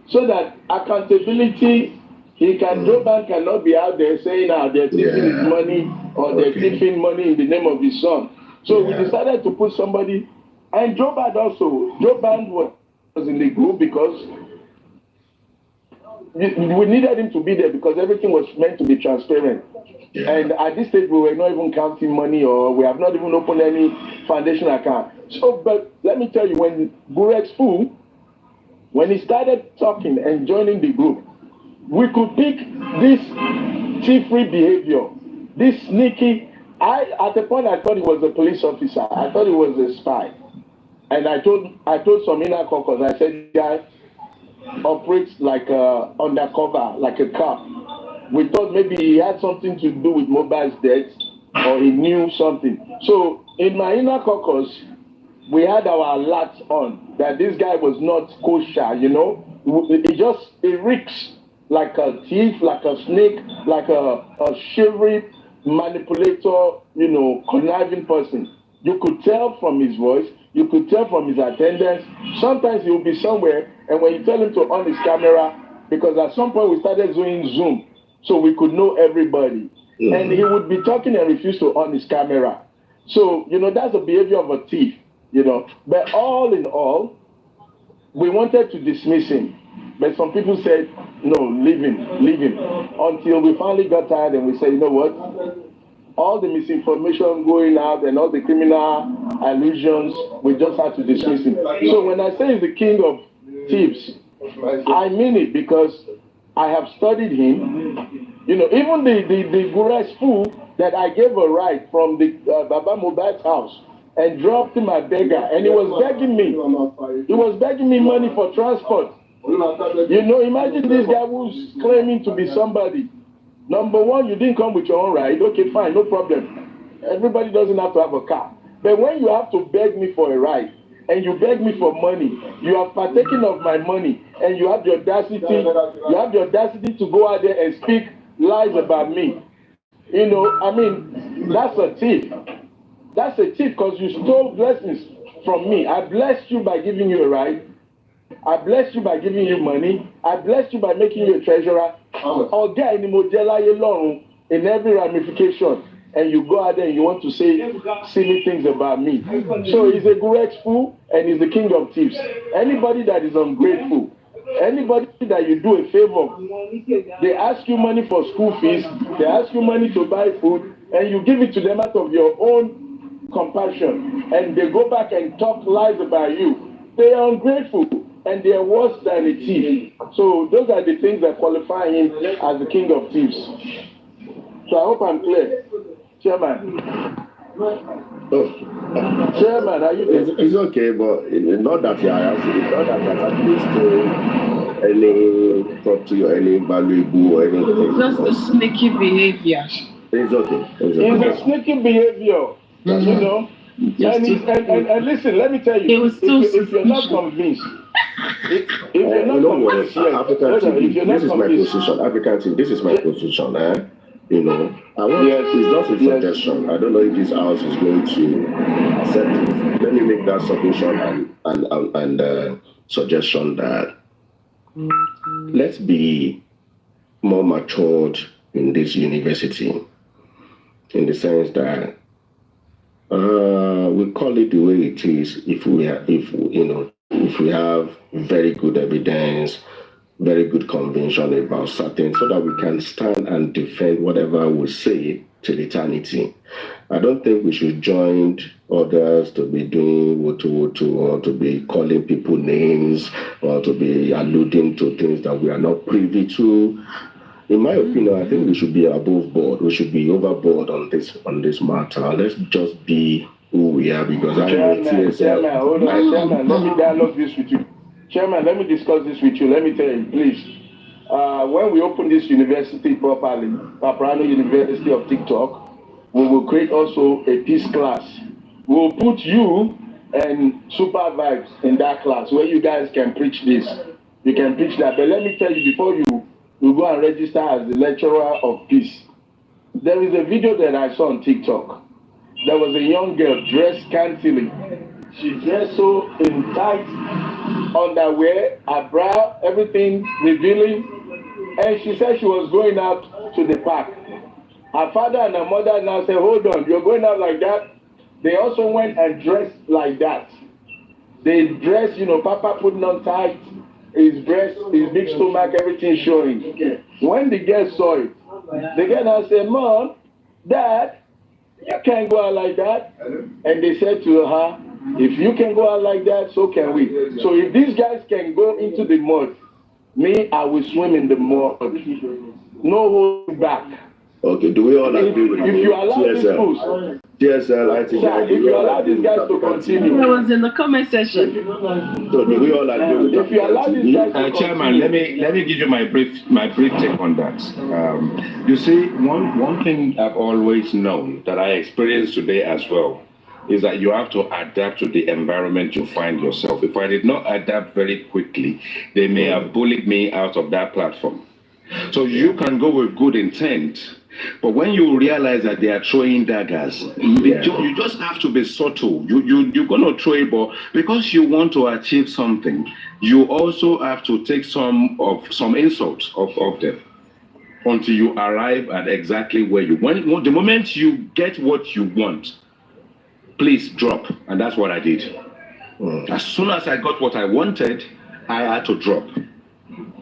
so that accountability, Joe Bang cannot be out there saying they're taking his money or they're taking money in the name of his son. So we decided to put somebody, and Joe Bang was in the group because we needed him to be there because everything was meant to be transparent. And at this stage, we were not even counting money, or we have not even opened any foundation account. So, but let me tell you, when Gurexful, when he started talking and joining the group, we could pick this thievery behavior, this sneaky. At the point, I thought he was a police officer. I thought he was a spy. And I told some inner caucus, I said, guy operates like undercover, like a cop. We thought maybe he had something to do with Mobile's death, or he knew something. So in my inner caucus, we had our alerts on that this guy was not kosher, you know. It reeks like a thief, like a snake, like a chivalry manipulator, you know, conniving person. You could tell from his voice, you could tell from his attendance. Sometimes he will be somewhere, and when you tell him to on his camera, because at some point we started doing Zoom, so we could know everybody. Mm-hmm. And he would be talking and refuse to on his camera. So, you know, that's the behavior of a thief, you know. But all in all, we wanted to dismiss him. But some people said, no, leave him. Until we finally got tired and we said, you know what? All the misinformation going out and all the criminal allusions, we just had to dismiss him. So when I say he's the king of thieves, I mean it because I have studied him. You know, even the Gurexful that I gave a ride from the Baba Mobile's house and dropped him at beggar, and he was begging me. He was begging me money for transport. You know, imagine this guy who's claiming to be somebody. Number one, you didn't come with your own ride. Okay, fine, no problem. Everybody doesn't have to have a car. But when you have to beg me for a ride, and you beg me for money. You are partaking of my money, and you have the audacity to go out there and speak lies about me. You know, I mean, that's a thief. That's a thief because you stole blessings from me. I blessed you by giving you a ride. I blessed you by giving you money. I blessed you by making you a treasurer. In every ramification. And you go out there and you want to say silly things about me. So he's a grateful and he's the king of thieves. Anybody that is ungrateful, anybody that you do a favor, they ask you money for school fees, they ask you money to buy food, and you give it to them out of your own compassion, and they go back and talk lies about you. They are ungrateful and they are worse than a thief. So those are the things that qualify him as the king of thieves. So I hope I'm clear. Chairman. Chairman, are you there? It's okay, but not that you are at least any property or any valuable or anything. Just the sneaky behavior. It's okay. It's a sneaky behavior, you know. And listen, let me tell you, if you're not convinced, if you're not convinced, African TV, this is my position. African TV, this is my position. You know, I want it's just a suggestion. I don't know if this house is going to accept it. Let me make that submission and suggestion that let's be more matured in this university, in the sense that we call it the way it is. If we have very good evidence, very good conviction about certain, so that we can stand and defend whatever we say till eternity. I don't think we should join others to be doing or to be calling people names or to be alluding to things that we are not privy to. In my opinion, I think we should be above board. We should be overboard on this matter. Let's just be who we are, because Chairman, hold on, Chairman, let me dialogue this with you. Chairman, let me discuss this with you. Let me tell you, please. When we open this university properly, Papariano University of TikTok, we will create also a peace class. We will put you and Super Vibes in that class where you guys can preach this. You can preach that. But let me tell you, before you go and register as the lecturer of peace, there is a video that I saw on TikTok. There was a young girl dressed scantily. She dressed so in tight underwear, her bra, everything revealing, and she said she was going out to the park. Her father and her mother now said, hold on, you're going out like that? They also went and dressed like that. They dressed, Papa putting on tight, his breast, his big stomach, everything showing. When the girl saw it, the girl now said, Mom, Dad, you can't go out like that. And they said to her, if you can go out like that, so can we. So if these guys can go into the mud, me, I will swim in the mud. No holding back. Okay, do we all agree with you? If you allow these fools, TSL, I think if you allow these guys to continue. I was in the comment section. So do we all agree with if you allow these guys to Chairman, continue. let me give you my brief take on that. You see, one thing I've always known that I experienced today as well is that you have to adapt to the environment you find yourself. If I did not adapt very quickly, they may have bullied me out of that platform. So you can go with good intent, but when you realize that they are throwing daggers, you just have to be subtle. You're going to throw it, but because you want to achieve something, you also have to take some insults of them until you arrive at exactly where you want. The moment you get what you want, please drop. And that's what I did. As soon as I got what I wanted, I had to drop.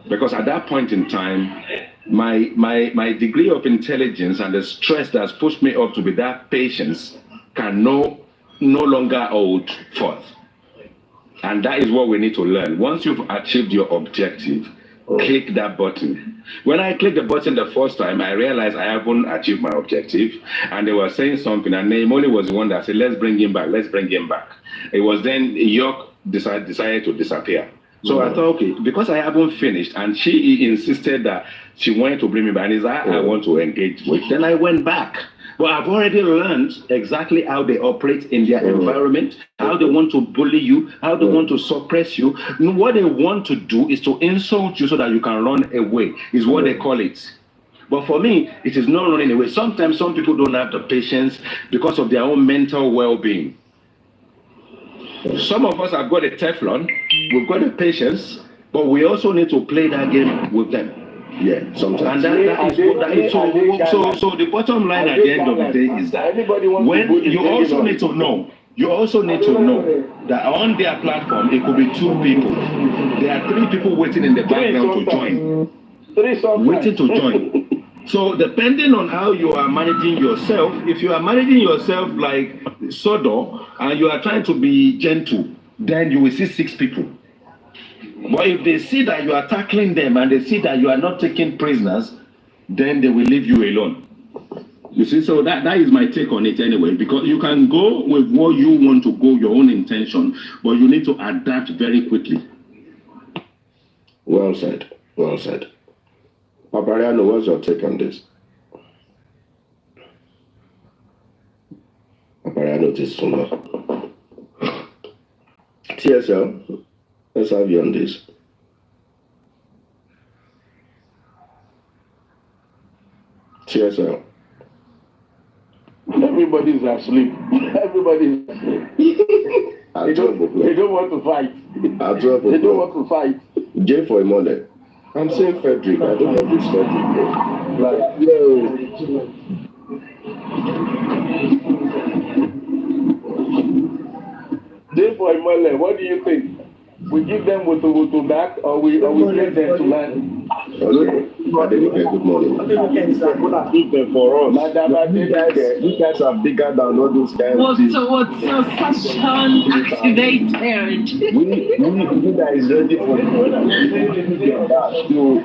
Because at that point in time, my degree of intelligence and the stress that's pushed me up to be that patient can no longer hold forth. And that is what we need to learn. Once you've achieved your objective, click that button. When I clicked the button the first time, I realized I haven't achieved my objective. And they were saying something, and Naimoli was the one that said, let's bring him back. It was then York decided to disappear. So I thought, okay, because I haven't finished, and she insisted that she wanted to bring me back, and it's that I want to engage with. Then I went back. But I've already learned exactly how they operate in their environment, how they want to bully you, how they want to suppress you. What they want to do is to insult you so that you can run away, is what they call it. But for me, it is not running away. Sometimes some people don't have the patience because of their own mental well-being. Some of us have got a Teflon, we've got the patience, but we also need to play that game with them. Yeah, sometimes. And so the bottom line at the end of the day is that when you also need to know that on their platform, it could be 2 people. There are 3 people waiting in the background to join. Waiting to join. So depending on how you are managing yourself, if you are managing yourself like Sodo and you are trying to be gentle, then you will see 6 people. But if they see that you are tackling them and they see that you are not taking prisoners, then they will leave you alone. You see, so that is my take on it anyway, because you can go with what you want to go, your own intention, but you need to adapt very quickly. Well said. Well said. Papariano, what's your take on this? Papariano is sooner. TSL, let's have you on this. TSL. Everybody's asleep. Everybody's asleep. They don't want to fight. They don't want to fight. J for a moment. I'm saying Frederick. I don't know if it's Frederick. Like, yo. J for a moment. What do you think? We give them wutu back, or we get them to land? Okay. Good morning. For us, you guys are bigger than all those guys. What's your session activated? You guys ready for it? So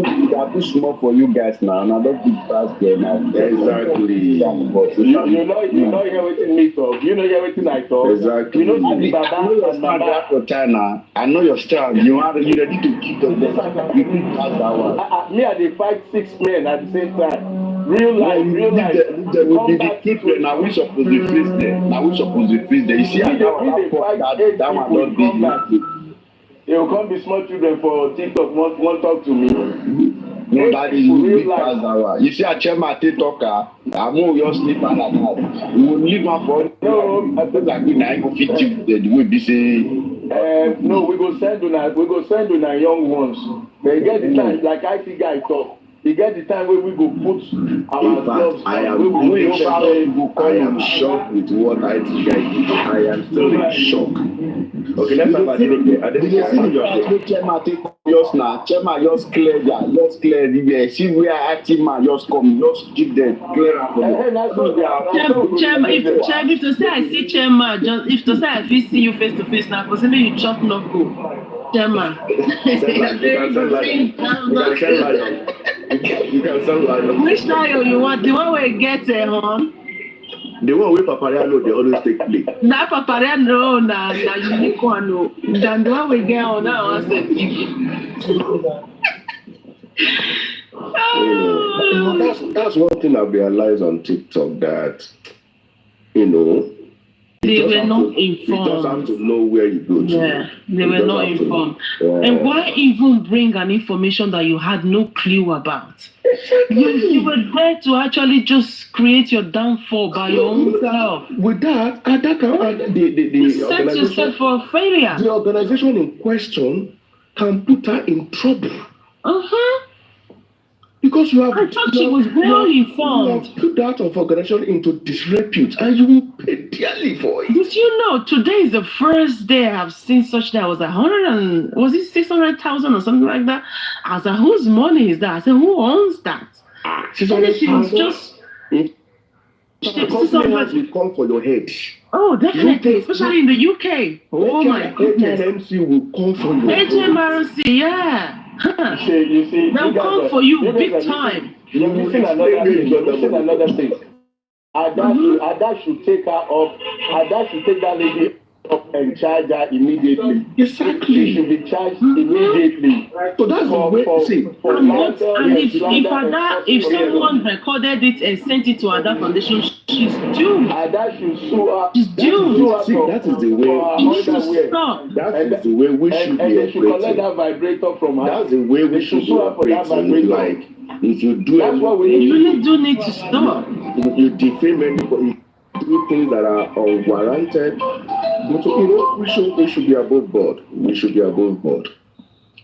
they are too small for you guys now. And I don't think fast there now. Exactly. You know everything me talk. You know everything I talk. Exactly. You know your style for China. I know your style. You ready to keep the best. You think that's that one. Me, I dey fight 6 men at the same time. Real life. There will be the people now we supposed to face them. You see how that one don't be. They will come be small children for TikTok, won't talk to me. Nobody will be past that one. You see a chairman TikToker, I'm all your sleep and that. We will leave her for no. I feel like we now go fit the way be say. No, we go send on our young ones. They get the time, like I think I talk. They get the time where we go put our gloves. I am shocked with what I think I did. I am still in shock. Okay, let's have a look here. Chairman, just clear that. Just clear the see where active man just come, just give them clear for Chairman, if to say I see Chairman, just if to say I see you face to face now, possibly you chop no go. Chairman. You can sell lion. Which lion you want? The one where you get huh? The one with Papariano, they always take play. That Papariano, na unique one. Than the one we get on now, I said. That's one thing I've realized on TikTok that, they were not informed. You just have to know where you go to. Yeah, they were not informed. And why even bring an information that you had no clue about? You were there to actually just create your downfall by your own self. With that, you set yourself for failure. The organization in question can put her in trouble. Because you have, I thought she was well informed. You have put that of organization into disrepute, and you will pay dearly for it. Did you know today is the first day I've seen such that was 600,000 or something like that? I was like, whose money is that? I said, who owns that? 600,000. Just. Customers will come for your head. Oh, definitely, especially in the UK. Oh my goodness. HMRC will come for your head. HMRC, yeah. You see, they'll come for you big time. You're missing another thing. Ada should take her up. Ada should take that lady up and charge her immediately. Exactly. She should be charged immediately. So that's the way. See, And if someone recorded it and sent it to Ada Foundation, she's doomed. Ada should sue her. She's doomed. See, that is the way. It should stop. That is the way we should be and they should collect operating. that vibrator from her. That's the way we should be operating. Like, if you do That's what we You really do need to stop. if you defame anybody, do things that are unwarranted. But we should be above board. We should be above board.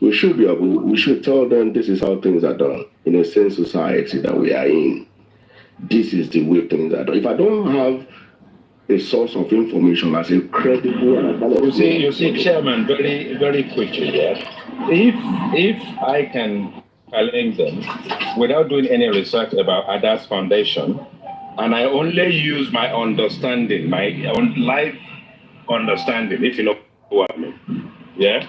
We should be above. We should tell them this is how things are done in a sane society that we are in. This is the way things are done. If I don't have a source of information as a credible and You see, Chairman, very, very quickly, yeah. If I can challenge them without doing any research about Ada's foundation, and I only use my understanding, my own life understanding, if you know what I mean, yeah.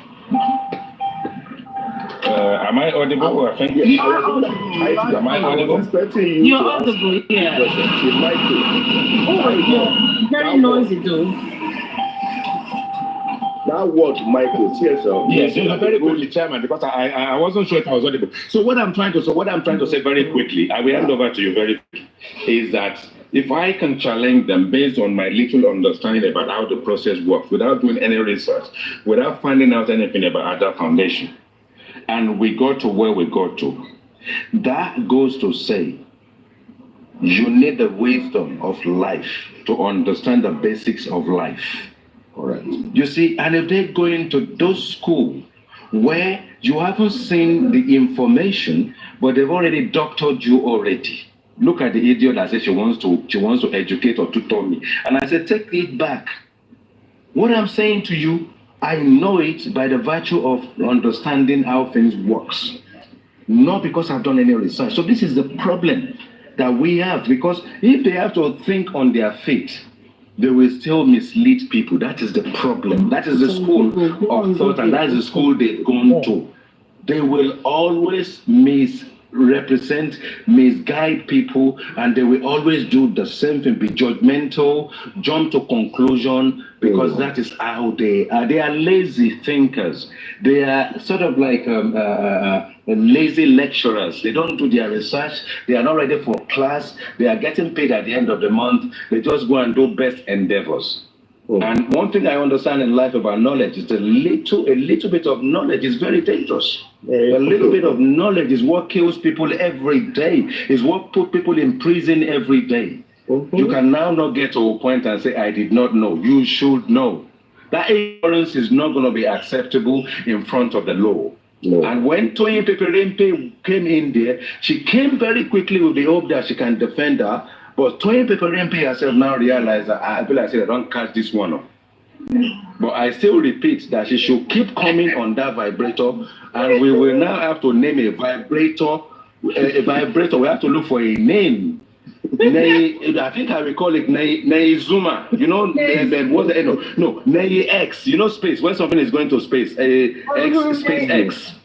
Am I audible? I think yes. Am I audible? You're audible, yeah. Oh, you're very noisy, though. That word, Michael, TSL. Yes, very quickly, Chairman, because I wasn't sure if I was audible. So what I'm trying to say very quickly, I will hand over to you very quickly, is that if I can challenge them based on my little understanding about how the process works, without doing any research, without finding out anything about Ada Foundation, and we got to where we got to, that goes to say you need the wisdom of life to understand the basics of life. All right. You see, and if they go into those schools where you haven't seen the information, but they've already doctored you already. Look at the idiot that says she wants to educate or tutor me. And I said, take it back. What I'm saying to you, I know it by the virtue of understanding how things works. Not because I've done any research. So this is the problem that we have, because if they have to think on their feet, they will still mislead people. That is the problem. That is the school of thought, and that is the school they've gone to. They will always misrepresent, misguide people, and they will always do the same thing, be judgmental, jump to conclusion, because that is how they are. They are lazy thinkers. They are sort of like lazy lecturers. They don't do their research. They are not ready for class. They are getting paid at the end of the month. They just go and do best endeavors. And one thing I understand in life about knowledge is a little bit of knowledge is very dangerous. A little bit of knowledge is what kills people every day, is what put people in prison every day. You can now not get to a point and say, I did not know. You should know. That ignorance is not going to be acceptable in front of the law. No. And when Tori came in there, she came very quickly with the hope that she can defend her. But Tori herself now realized that I don't catch this one up. But I still repeat that she should keep coming on that vibrator, and we will now have to name a vibrator. A vibrator, we have to look for a name. I think I recall it Zuma. You know, X. You know, space. When something is going to space, X, space X.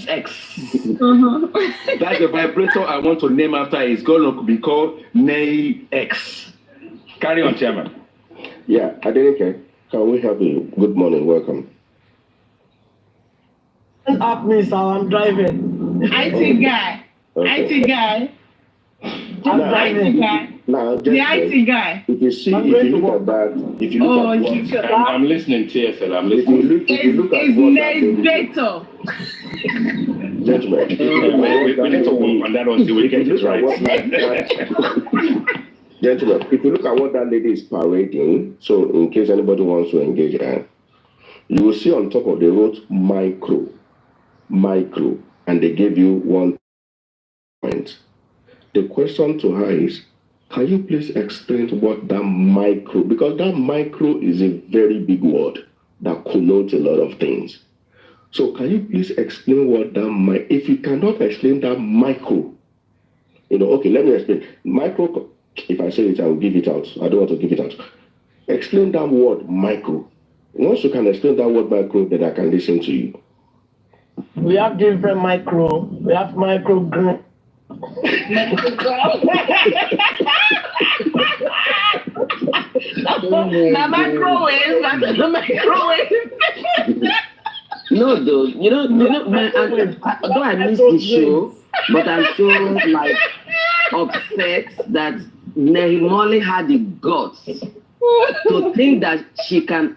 X. That's the vibrator I want to name after. It's going to be called X. Carry on, Chairman. Yeah, Adenike, can we have a good morning? Welcome. Up me, sir. I'm driving. IT guy. Okay. IT guy. IT guy. Now, The IT guy. If you look at that, I'm listening, TSL. I'm listening. If you look at what gentlemen, we need to work on that until we get it right. Gentlemen, if you look at what that lady is parading, so in case anybody wants to engage her, you will see on top of the road micro, and they give you 1 point. The question to her is, can you please explain what that micro, because that micro is a very big word that connotes a lot of things. So can you please explain what that if you cannot explain that micro, okay, let me explain. Micro, if I say it, I will give it out. I don't want to give it out. Explain that word micro. Once you can explain that word micro, then I can listen to you. We have different micro. We have micro. The microwave. No, though, man, although I missed the show, but I'm so like upset that Nehimoli had the guts to think that she can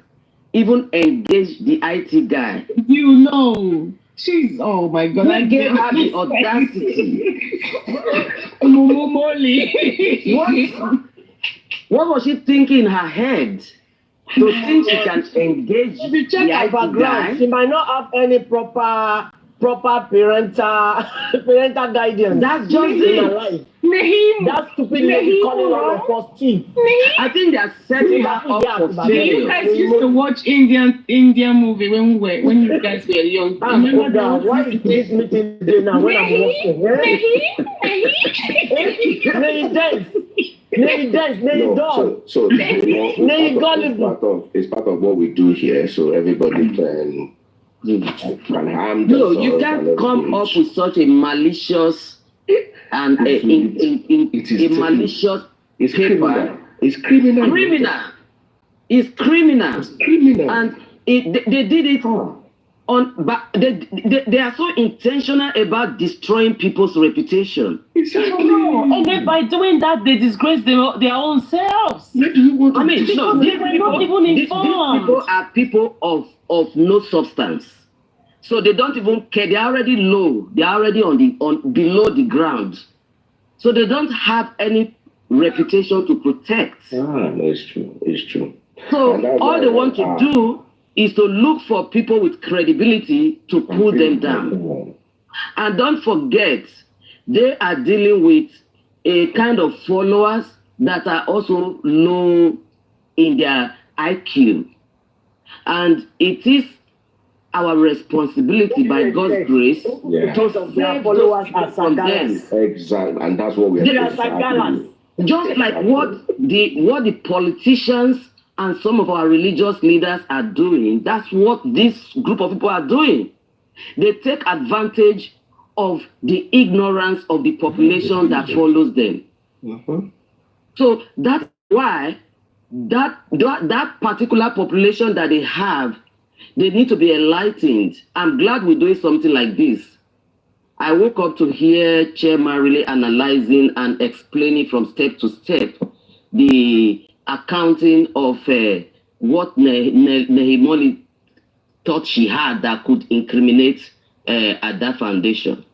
even engage the IT guy. You know, she's, oh my God. I gave her the audacity. What was she thinking in her head? To think she can engage if you check her background, she might not have any proper parental guidance. That's just it. That stupid lady calling her a first chief. I think they're setting her up for failure. You guys used to watch Indian movie when you guys were young. Remember that? Why is this meeting today now when I'm watching? It's part of what we do here, so everybody can harm themselves. No, you can't come up with such a malicious and a malicious paper. It's criminal. It's criminal. And they did it but they are so intentional about destroying people's reputation. And then by doing that, they disgrace their own selves. These people are people of no substance. So they don't even care. They're already low. They're already below the ground. So they don't have any reputation to protect. It's true. So all they want to do is to look for people with credibility to pull them down. And don't forget, they are dealing with a kind of followers that are also low in their IQ. And it is our responsibility by God's grace to save followers from them. Exactly, and that's what we are. Just like what the politicians and some of our religious leaders are doing, that's what this group of people are doing. They take advantage of the ignorance of the population that follows them. So that's why that particular population that they have, they need to be enlightened. I'm glad we're doing something like this. I woke up to hear Chairman really analyzing and explaining from step to step the accounting of what Nehimoli thought she had that could incriminate at that foundation.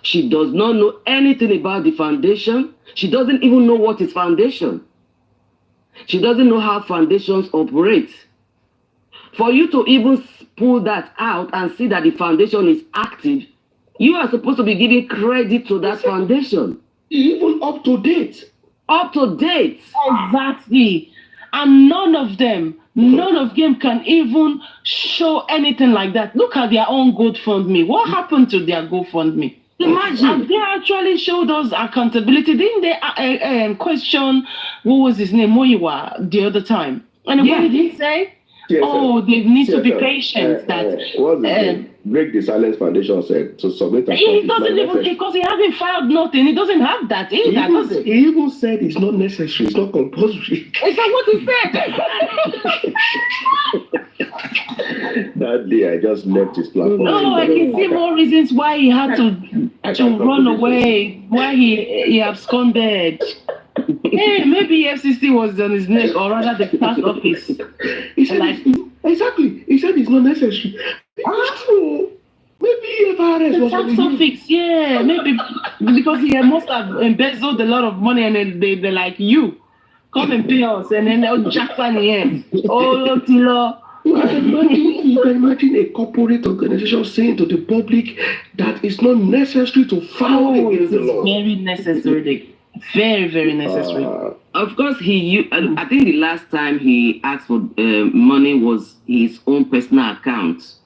She does not know anything about the foundation. She doesn't even know what is foundation. She doesn't know how foundations operate. For you to even pull that out and see that the foundation is active, you are supposed to be giving credit to that foundation. Even up to date. Up to date. Exactly. And none of them can even show anything like that. Look at their own GoFundMe. What happened to their GoFundMe? Imagine. And they actually showed us accountability. Didn't they question, what was his name, Moyiwa, the other time? And what did he say? They need to be patient. Break the Silence Foundation said to submit. He doesn't even, because he hasn't filed nothing. He doesn't have that either. He even said it's not necessary. It's not compulsory. Is that what he said? That day I just left his platform. No, I can see more reasons why he had to run away, why he absconded. Hey, maybe FCC was on his neck, or rather the tax office. He said exactly. He said it's not necessary. Maybe FRS was tax office, maybe because he must have embezzled a lot of money, and then they're like, you come and pay us, and then they'll jack on the end. Oh, Tilo. You can imagine a corporate organization saying to the public that it's not necessary to file against the law. Very necessary. Very, very necessary. Of course, I think the last time he asked for money was his own personal account.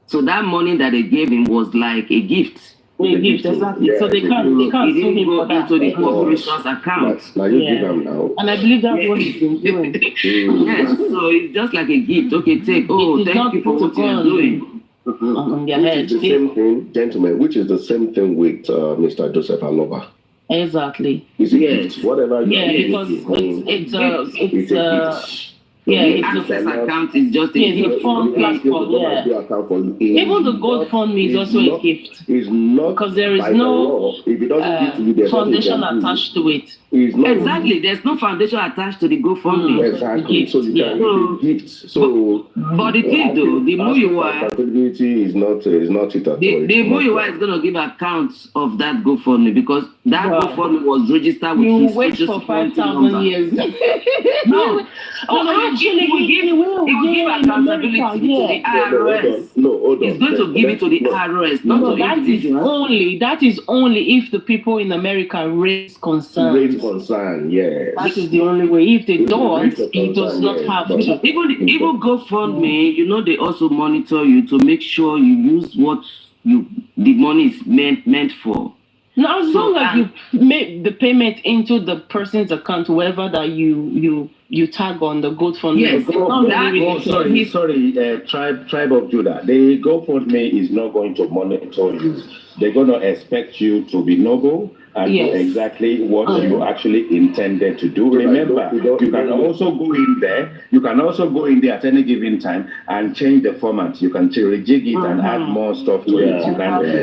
So that money that they gave him was like a gift. A gift, exactly. So they can't sue him for that. Into the corporation's account. Now you give them now. And I believe that's what he's been doing. Yes, so it's just like a gift. Okay, take. Oh, thank you for what you're doing. Which is the same thing, gentlemen, which is the same thing with Mr. Joseph Aloba. Exactly. It's a gift. Whatever you Yeah, because it's a gift. Yeah, the access account is just a gift. It's a fun platform. Yeah. Even the GoFundMe is also a gift. It's not because there is no if it doesn't give you the foundation attached to it. Exactly, there's no foundation attached to the GoFundMe. Exactly. So you can gift. So, but the thing though, the more you are, accountability is not it at all. The more you are is going to give accounts of that GoFundMe because that GoFundMe was registered with his wait social for 5,000 years. No. Actually, he will give accountability to the IRS. No, hold on. He's going to give it to the IRS, not to that is only if the people in America raise concern. Raise concern, yes. That is the only way. If they don't, he does not have to. Even GoFundMe, you know, they also monitor you to make sure you use what the money is meant for. Now, as long as you make the payment into the person's account, whoever that you tag on the GoFundMe. Yes. Sorry, tribe of Judah. The GoFundMe is not going to monitor you. They're going to expect you to be noble and do exactly what you actually intended to do. Remember, you can also go in there. You can also go in there at any given time and change the format. You can rejig it and add more stuff to it.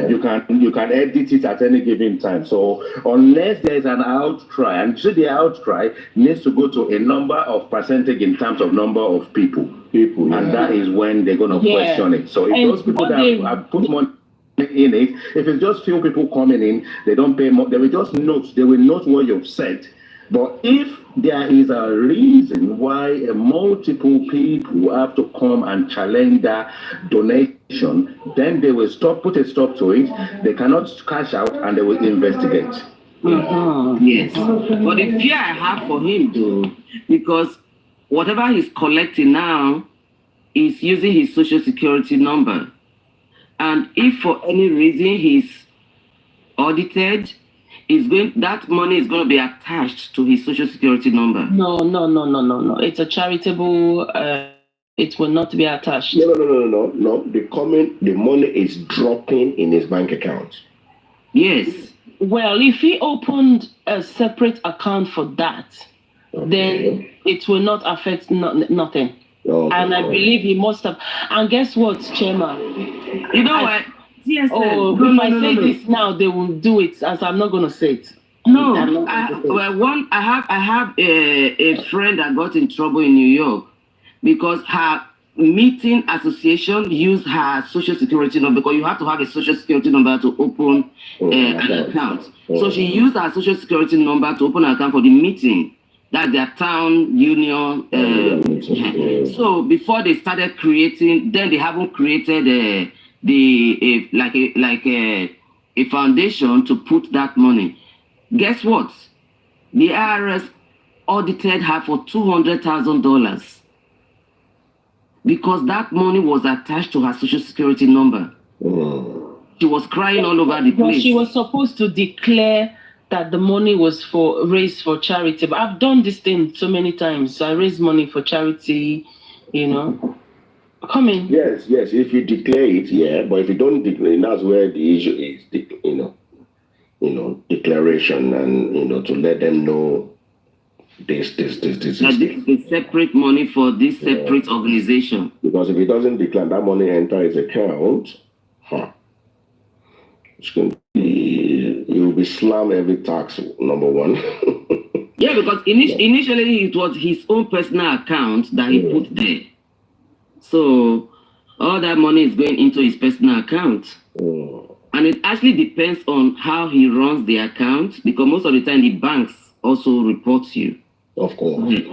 You can edit it at any given time. So unless there's an outcry, and the outcry needs to go to a number of percentage in terms of number of people, and that is when they're going to question it. So if those people that have put money in it, if it's just few people coming in, they don't pay more, they will note what you've said. But if there is a reason why multiple people have to come and challenge that donation, then they will put a stop to it. They cannot cash out and they will investigate. Yes. But the fear I have for him though, because whatever he's collecting now is using his social security number. And if for any reason he's audited, that money is going to be attached to his social security number. No. It's a charitable. It will not be attached. No. The money is dropping in his bank account. Yes. Well, if he opened a separate account for that, then it will not affect nothing. And I believe he must have. And guess what, Chairman? You know what? If I say this now, they will do it. As I'm not going to say it. No, I have a friend that got in trouble in New York because her meeting association used her social security number, because you have to have a social security number to open an account. So she used her social security number to open an account for the meeting. That's their town union. So before they started creating, then they haven't created a foundation to put that money. Guess what? The IRS audited her for $200,000 because that money was attached to her social security number. She was crying all over the place. She was supposed to declare that the money was raised for charity. But I've done this thing so many times. So I raise money for charity, you know. Come in. Yes. If you declare it, but if you don't declare, that's where the issue is. Declaration and to let them know this. This is separate money for this separate organization. Because if he doesn't declare, that money enter his account, it's going to be, he will be slammed every tax, number one. Yeah, because initially it was his own personal account that he put there. So all that money is going into his personal account. And it actually depends on how he runs the account, because most of the time the banks also report you. Of course.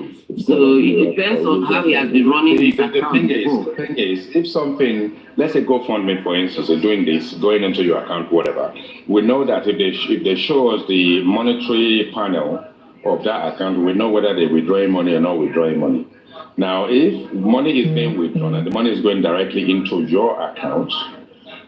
So it depends on how he has been running his account. The thing is, if something, let's say GoFundMe, for instance, is doing this, going into your account, whatever, we know that if they show us the monetary panel of that account, we know whether they're withdrawing money or not withdrawing money. Now, if money is being withdrawn and the money is going directly into your account,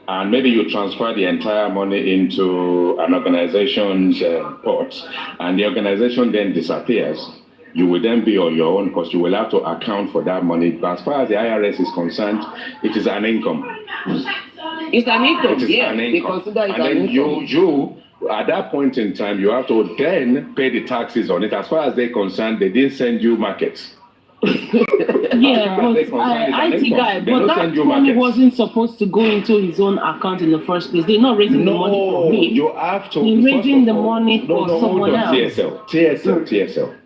and maybe you transfer the entire money into an organization's pot, and the organization then disappears, you will then be on your own because you will have to account for that money. But as far as the IRS is concerned, it is an income. It's an income, It is an income. They consider it and an then income. at that point in time, you have to then pay the taxes on it. As far as they're concerned, they didn't send you markets. Yeah, but IT guy, but that money wasn't supposed to go into his own account in the first place. They're not raising the money for him. You have to. They're raising the money for someone else. TSL.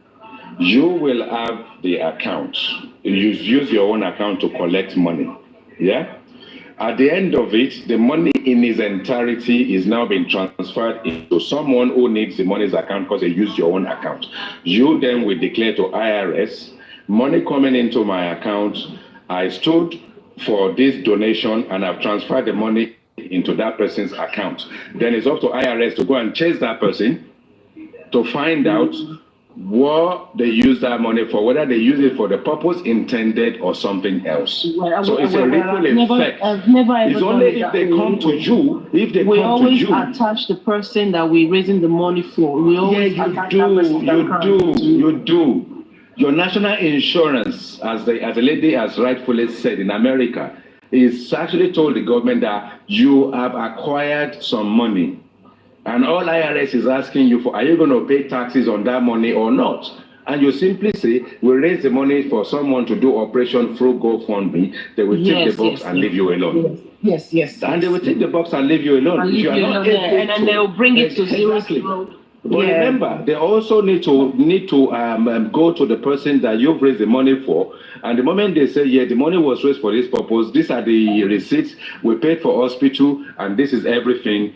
You will have the account. You use your own account to collect money. Yeah? At the end of it, the money in its entirety is now being transferred into someone who needs the money's account because they used your own account. You then will declare to IRS, money coming into my account, I stood for this donation and I've transferred the money into that person's account. Then it's up to IRS to go and chase that person to find out what they use that money for, whether they use it for the purpose intended or something else. So it's a ripple effect. It's only if they come to you, we always attach the person that we're raising the money for. We always attach that person. You do. Your national insurance, as the lady has rightfully said in America, is actually told the government that you have acquired some money. And all IRS is asking you for, are you going to pay taxes on that money or not? And you simply say, we raise the money for someone to do operation through GoFundMe. They will take the box and leave you alone. Yes. And they will take the box and leave you alone. And then they'll bring it to zero. But remember, they also need to go to the person that you've raised the money for. And the moment they say, yeah, the money was raised for this purpose, these are the receipts, we paid for hospital, and this is everything,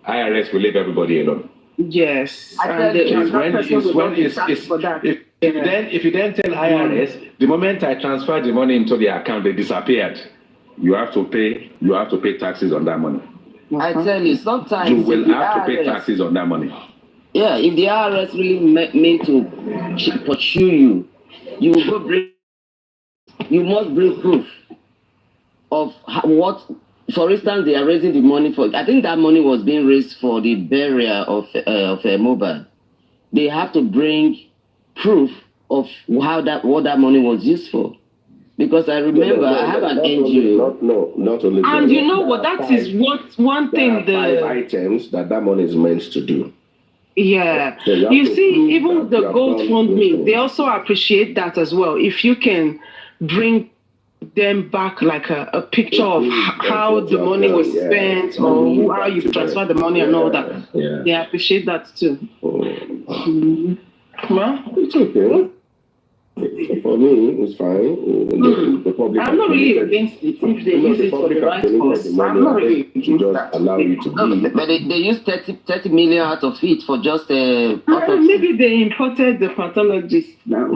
IRS will leave everybody alone. Yes. If you then tell IRS, the moment I transferred the money into the account, they disappeared. You have to pay taxes on that money. I tell you, sometimes you will have to pay taxes on that money. Yeah, if the IRS really meant to pursue you, you will you must bring proof of what, for instance, they are raising the money for. I think that money was being raised for the burial of a mobile. They have to bring proof of what that money was used for. Because I remember I have an NGO. Not only. And you know what? That is one thing. There are 5 items that money is meant to do. Yeah, you see, even the GoFundMe, they also appreciate that as well. If you can bring them back like a picture of how the money was spent or how you transfer the money and all that, they appreciate that too. Well, it's okay. For me, it's fine. The public I'm not really against it if they use it for the right cause. I'm not really against that. Allow you to be. But they use 30 million out of it for just a. Maybe they imported the pathologist now.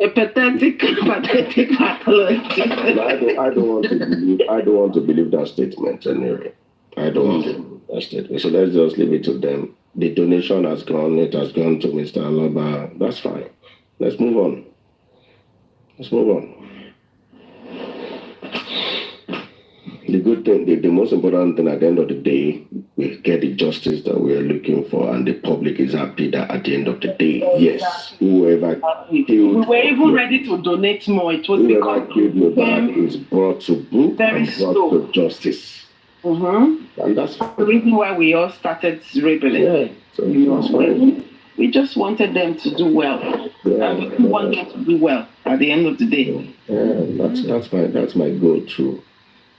A pathetic pathologist. I don't want to believe that statement anyway. I don't want to believe that statement. So let's just leave it to them. The donation has gone. It has gone to Mr. Alaba. That's fine. Let's move on. The good thing, the most important thing at the end of the day, we get the justice that we are looking for, and the public is happy that at the end of the day, yes, whoever killed, we were even ready to donate more. It was because killed Mohbad is brought to book and brought to justice. And that's the reason why we all started rebelling. Yeah, so that's fine. We just wanted them to do well. And we want them to do well at the end of the day. Yeah, that's my goal too.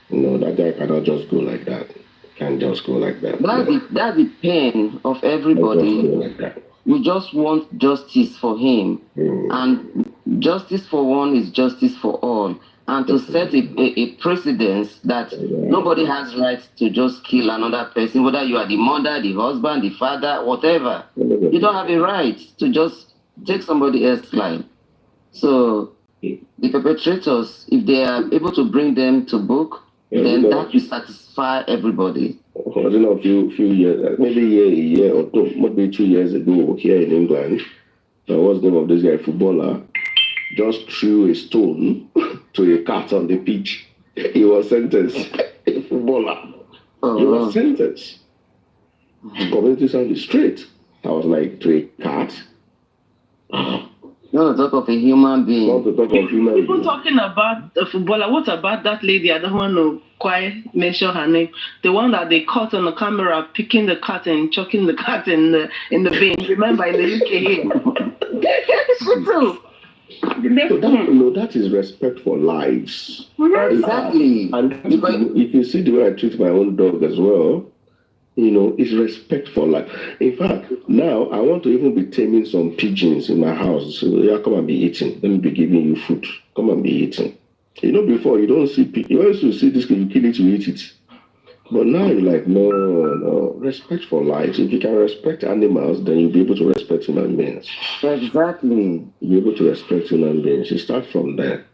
You know, that guy cannot just go like that. Can't just go like that. That's the pain of everybody. We just want justice for him. And justice for one is justice for all. And to set a precedence that nobody has rights to just kill another person, whether you are the mother, the husband, the father, whatever. You don't have a right to just take somebody else's life. So the perpetrators, if they are able to bring them to book, then that will satisfy everybody. I don't know, a few years, maybe a year or two, maybe 2 years ago here in England, what's the name of this guy, footballer, just threw a stone to a cat on the pitch. He was sentenced. A footballer. He was sentenced. Community service straight. I was like, to a cat? You want to talk of a human being. Want to talk of human People being. talking about the footballer. What about that lady? I don't want to quite mention her name. The one that they caught on the camera picking the cat and chucking the cat in the bin. Remember in the UK here. No, that is respect for lives. Exactly. And if you see the way I treat my own dog as well, it's respect for life. In fact, now I want to even be taming some pigeons in my house. So yeah, come and be eating. Let me be giving you food. Come and be eating. Before you don't see you used to see this, you kill it, you eat it. But now you're like, no, respect for life. If you can respect animals, then you'll be able to respect human beings. Exactly. You'll be able to respect human beings. You start from there.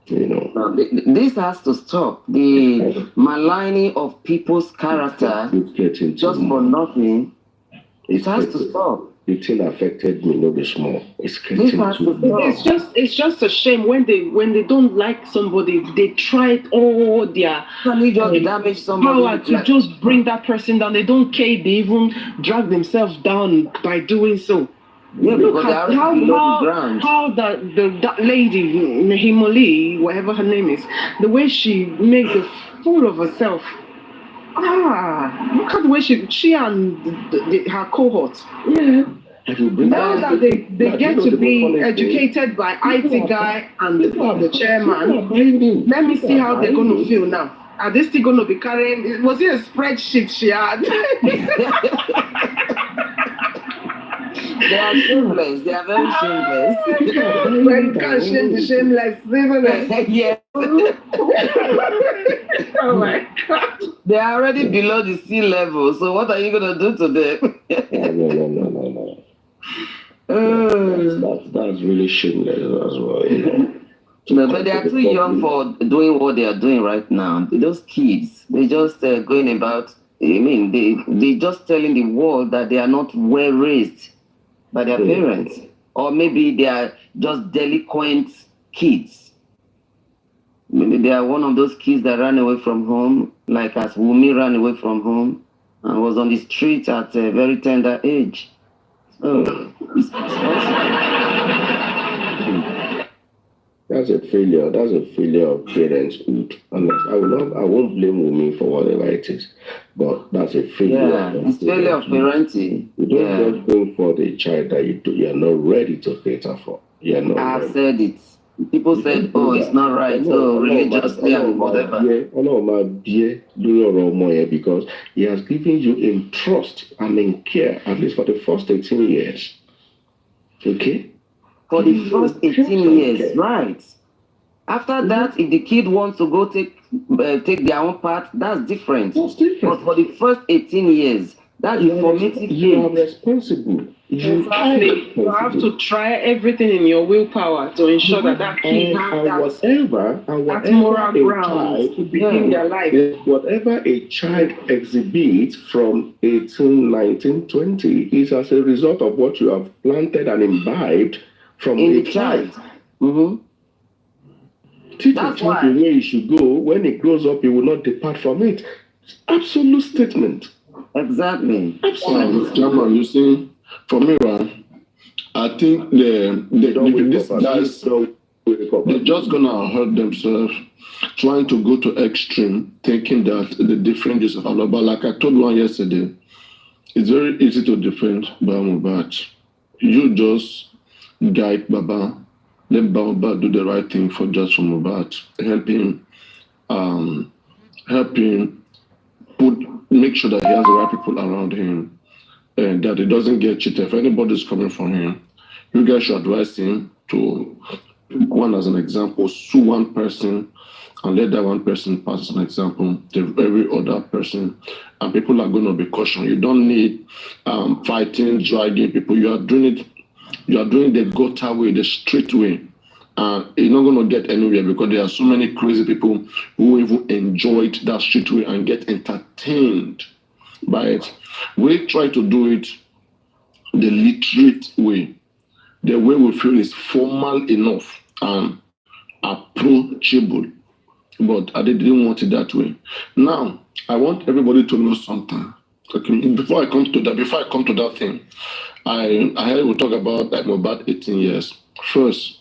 Now, this has to stop. The maligning of people's character just for nothing. It has to stop. The thing affected me, no be small. It's getting It's just a shame when they don't like somebody, they try all their damage somebody power to just bring that person down. They don't care. They even drag themselves down by doing so. Yeah, Look because at they are below the ground. how that lady, Himoli, whatever her name is, the way she made the fool of herself. Look at the way she and her cohort. Yeah. Now that they get to be educated by IT guy and the chairman, let me see how they're going to feel now. Are they still going to be carrying? Was it a spreadsheet she had? They are shameless. They are very shameless. Well, you can't shame the shameless, isn't it? Yes. Oh my God. They are already below the sea level. So what are you going to do to them? No. That's really shameless as well. No, but they are too young for doing what they are doing right now. Those kids, they just going about. They just telling the world that they are not well raised by their parents, or maybe they are just delinquent kids. Maybe they are one of those kids that ran away from home, like as Wummi ran away from home and was on the street at a very tender age. So it's That's a failure. That's a failure of parenthood. And I won't blame Wummi for whatever it is, but that's a failure. Yeah, it's failure of parenting. You don't just bring forth a child that you are not ready to cater for. I've said it. People said, "Oh, it's not right." Oh, religiously and whatever. Because he has given you in trust and in care, at least for the first 18 years. Okay. For the first 18 years, right? After that, if the kid wants to go take their own part, that's different. But for the first 18 years, that's the formative you are responsible. Exactly. You have to try everything in your willpower to ensure that kid has that moral ground to begin their life. Whatever a child exhibits from 18, 19, 20 is as a result of what you have planted and imbibed from a child. Teach a child the way he should go. When he grows up, he will not depart from it. Absolute statement. Exactly. Chairman, you see, for me, I think these guys, they're just gonna hurt themselves, trying to go to extreme, thinking that the difference is all about. Like I told one yesterday, it's very easy to defend Baba. You just guide Baba, let Baba do the right thing for Mohbad, help him make sure that he has the right people around him, and that he doesn't get cheated. If anybody's coming for him, you guys should advise him to, one as an example, sue one person and let that one person pass as an example to every other person. And people are going to be cautioned. You don't need fighting, dragging people. You are doing the gutter way, the straight way. You're not going to get anywhere because there are so many crazy people who even enjoyed that street way and get entertained by it. We try to do it the literate way, the way we feel is formal enough and approachable. But I didn't want it that way. Now, I want everybody to know something. Okay, before I come to that thing, I heard we talk about like Mohbad 18 years. First,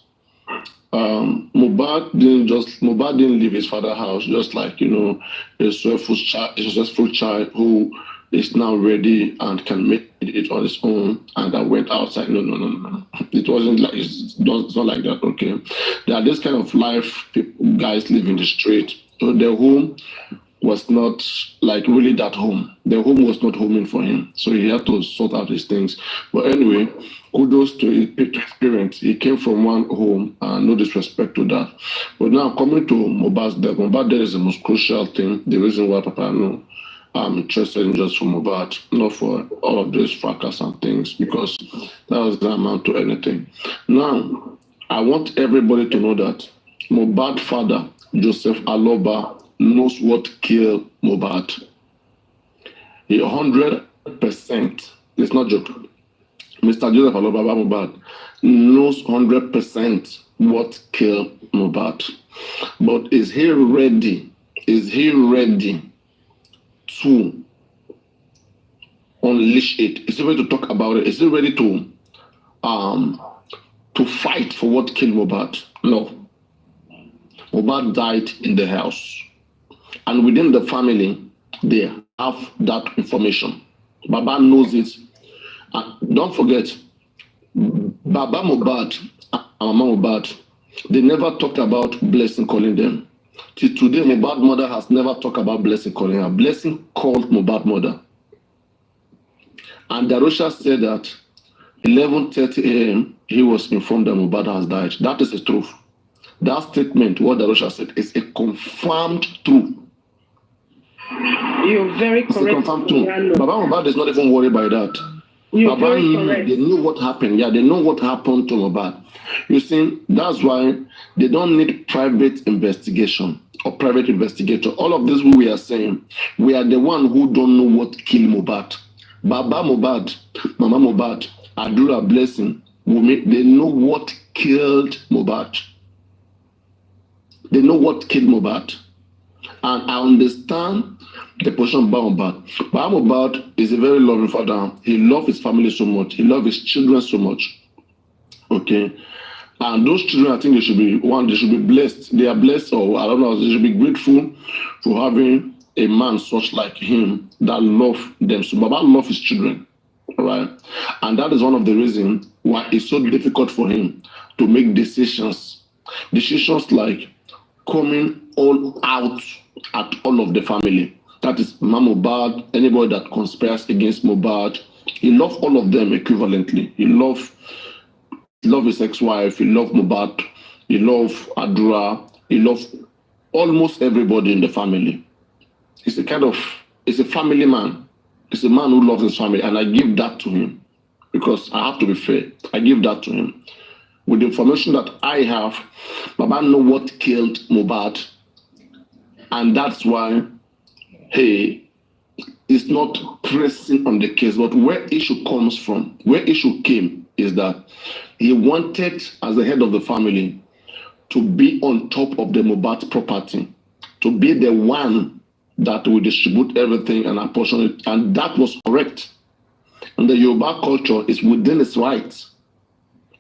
Mohbad didn't leave his father's house just like a successful child who is now ready and can make it on his own and that went outside. No. It wasn't like it's not like that. Okay, there are this kind of life guys live in the street. So their home was not like really that home. The home was not homing for him. So he had to sort out his things. But anyway, kudos to his parents. He came from one home and no disrespect to that. But now coming to Mohbad's death, Mohbad's death is the most crucial thing. The reason why Papariano I'm interested in just for Mohbad, not for all of this fracas and things, because that doesn't amount to anything. Now, I want everybody to know that Mohbad's father, Joseph Aloba, knows what killed Mohbad. 100%. It's not joke. Mr. Joseph Aloba Mohbad knows 100% what killed Mohbad. But is he ready? Is he ready to unleash it? Is he ready to talk about it? Is he ready to fight for what killed Mohbad? No. Mohbad died in the house. And within the family, they have that information. Baba knows it. And don't forget, Baba Mohbad and Mama Mohbad, they never talked about Blessing calling them. Till today, Mohbad mother has never talked about Blessing calling her. Blessing called Mohbad mother. And Darusha said that 11:30 a.m., he was informed that Mohbad has died. That is the truth. That statement, what Darusha said, is a confirmed truth. You're very correct. It's a confirmed truth. Baba Mohbad is not even worried by that. You're Baba very knew, correct. they knew what happened. Yeah, they know what happened to Mohbad. You see, that's why they don't need private investigation or private investigator. All of this we are saying, we are the one who don't know what killed Mohbad. Baba Mohbad, Mama Mohbad, Adura, Blessing, Wummi, they know what killed Mohbad. They know what killed Mohbad. And I understand the position of Mohbad. Mohbad is a very loving father. He loves his family so much. He loves his children so much. Okay. And those children, I think they should be blessed. They are blessed, or I don't know, they should be grateful for having a man such like him that love them. So Baba loves his children. All right. And that is one of the reasons why it's so difficult for him to make decisions. Decisions like coming all out at all of the family. That is Mama Mohbad, anybody that conspires against Mohbad. He loves all of them equivalently. He loves his ex-wife, he loves Mohbad, he loves Adura, he loves almost everybody in the family. He's a family man. He's a man who loves his family, and I give that to him because I have to be fair. I give that to him. With the information that I have, Baba knows what killed Mohbad, and that's why he is not pressing on the case. But where issue comes from, where issue came, is that he wanted, as the head of the family, to be on top of the Mohbad property, to be the one that will distribute everything and apportion it, and that was correct. And the Yoruba culture is within its rights.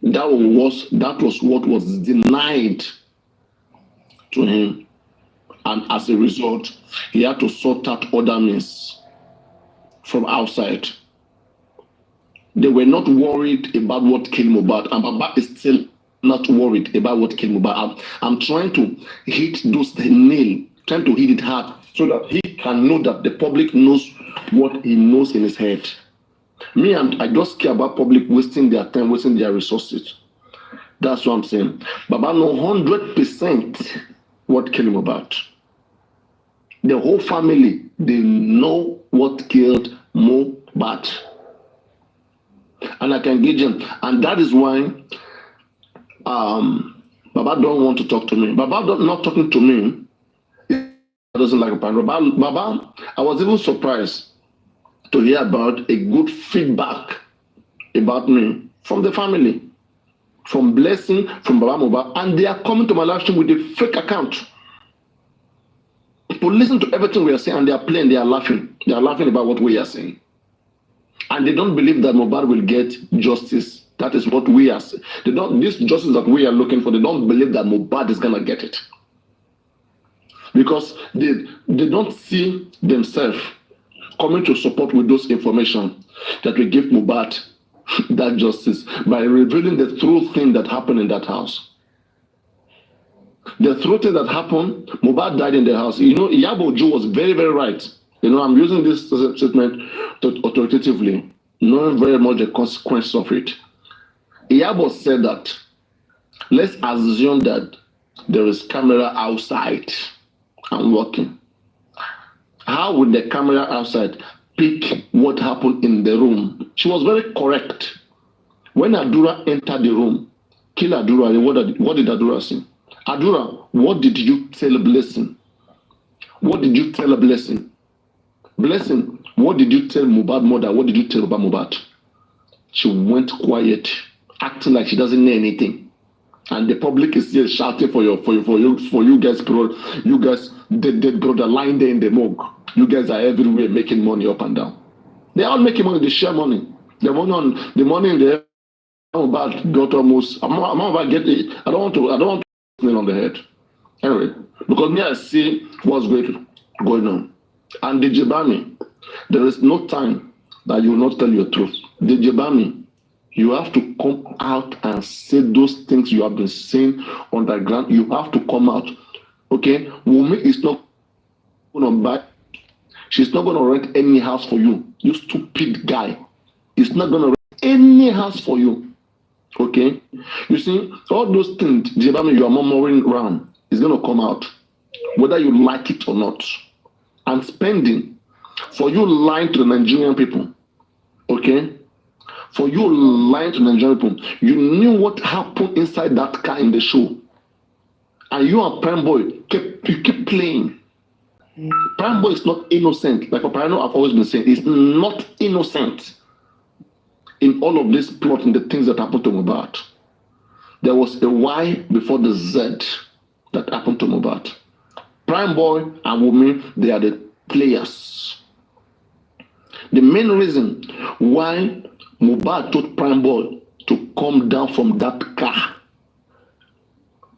That was what was denied to him. And as a result, he had to sort out other means from outside. They were not worried about what killed Mohbad, and Baba is still not worried about what killed Mohbad. I'm trying to hit those nail, trying to hit it hard so that he can know that the public knows what he knows in his head. Me, I just care about public wasting their time, wasting their resources. That's what I'm saying. Baba knows 100% what killed Mohbad. The whole family, they know what killed Mohbad. And I can gauge him. And that is why Baba don't want to talk to me. Baba not talking to me. He doesn't like Baba, I was even surprised to hear about a good feedback about me from the family, from Blessing, from Baba Mohbad, and they are coming to my live stream with a fake account. People listen to everything we are saying and they are playing, they are laughing. They are laughing about what we are saying. And they don't believe that Mohbad will get justice. That is what we are saying. They don't, this justice that we are looking for, they don't believe that Mohbad is going to get it. Because they don't see themselves coming to support with those information that will give Mohbad that justice by revealing the true thing that happened in that house. The true thing that happened, Mohbad died in the house. You know, Iyabo Ojo was very, very right. You know, I'm using this statement authoritatively, knowing very much the consequence of it. Iyabo said that, let's assume that there is camera outside and working. How would the camera outside pick what happened in the room? She was very correct. When Adura entered the room, kill Adura, what did Adura say? Adura, what did you tell Blessing? What did you tell a Blessing? Blessing, what did you tell Mohbad mother? What did you tell about Mohbad? She went quiet, acting like she doesn't know anything. And the public is still shouting for you guys, bro. You guys, dead brother lying there in the morgue. You guys are everywhere making money up and down. They're all making money. They share money. The money in the Mohbad got almost. I'm about get it. I don't want to nail on the head. Anyway, because me I see what's going on. And the Jebami, there is no time that you will not tell your truth. The Jebami, you have to come out and say those things you have been saying on the ground. You have to come out. Okay? Wummi is not going to buy. She's not going to rent any house for you. You stupid guy. It's not going to rent any house for you. Okay? You see, all those things, Jebami, you are murmuring around, is going to come out. Whether you like it or not. And spending for you lying to the Nigerian people. Okay? For you lying to the Nigerian people. You knew what happened inside that car in the show. And you and Prime Boy kept playing. Prime Boy is not innocent. Like Papariano have always been saying, he's not innocent in all of this plot and the things that happened to Mohbad. There was a Y before the Z that happened to Mohbad. Prime Boy and Wummi, they are the players. The main reason why Mohbad told Prime Boy to come down from that car,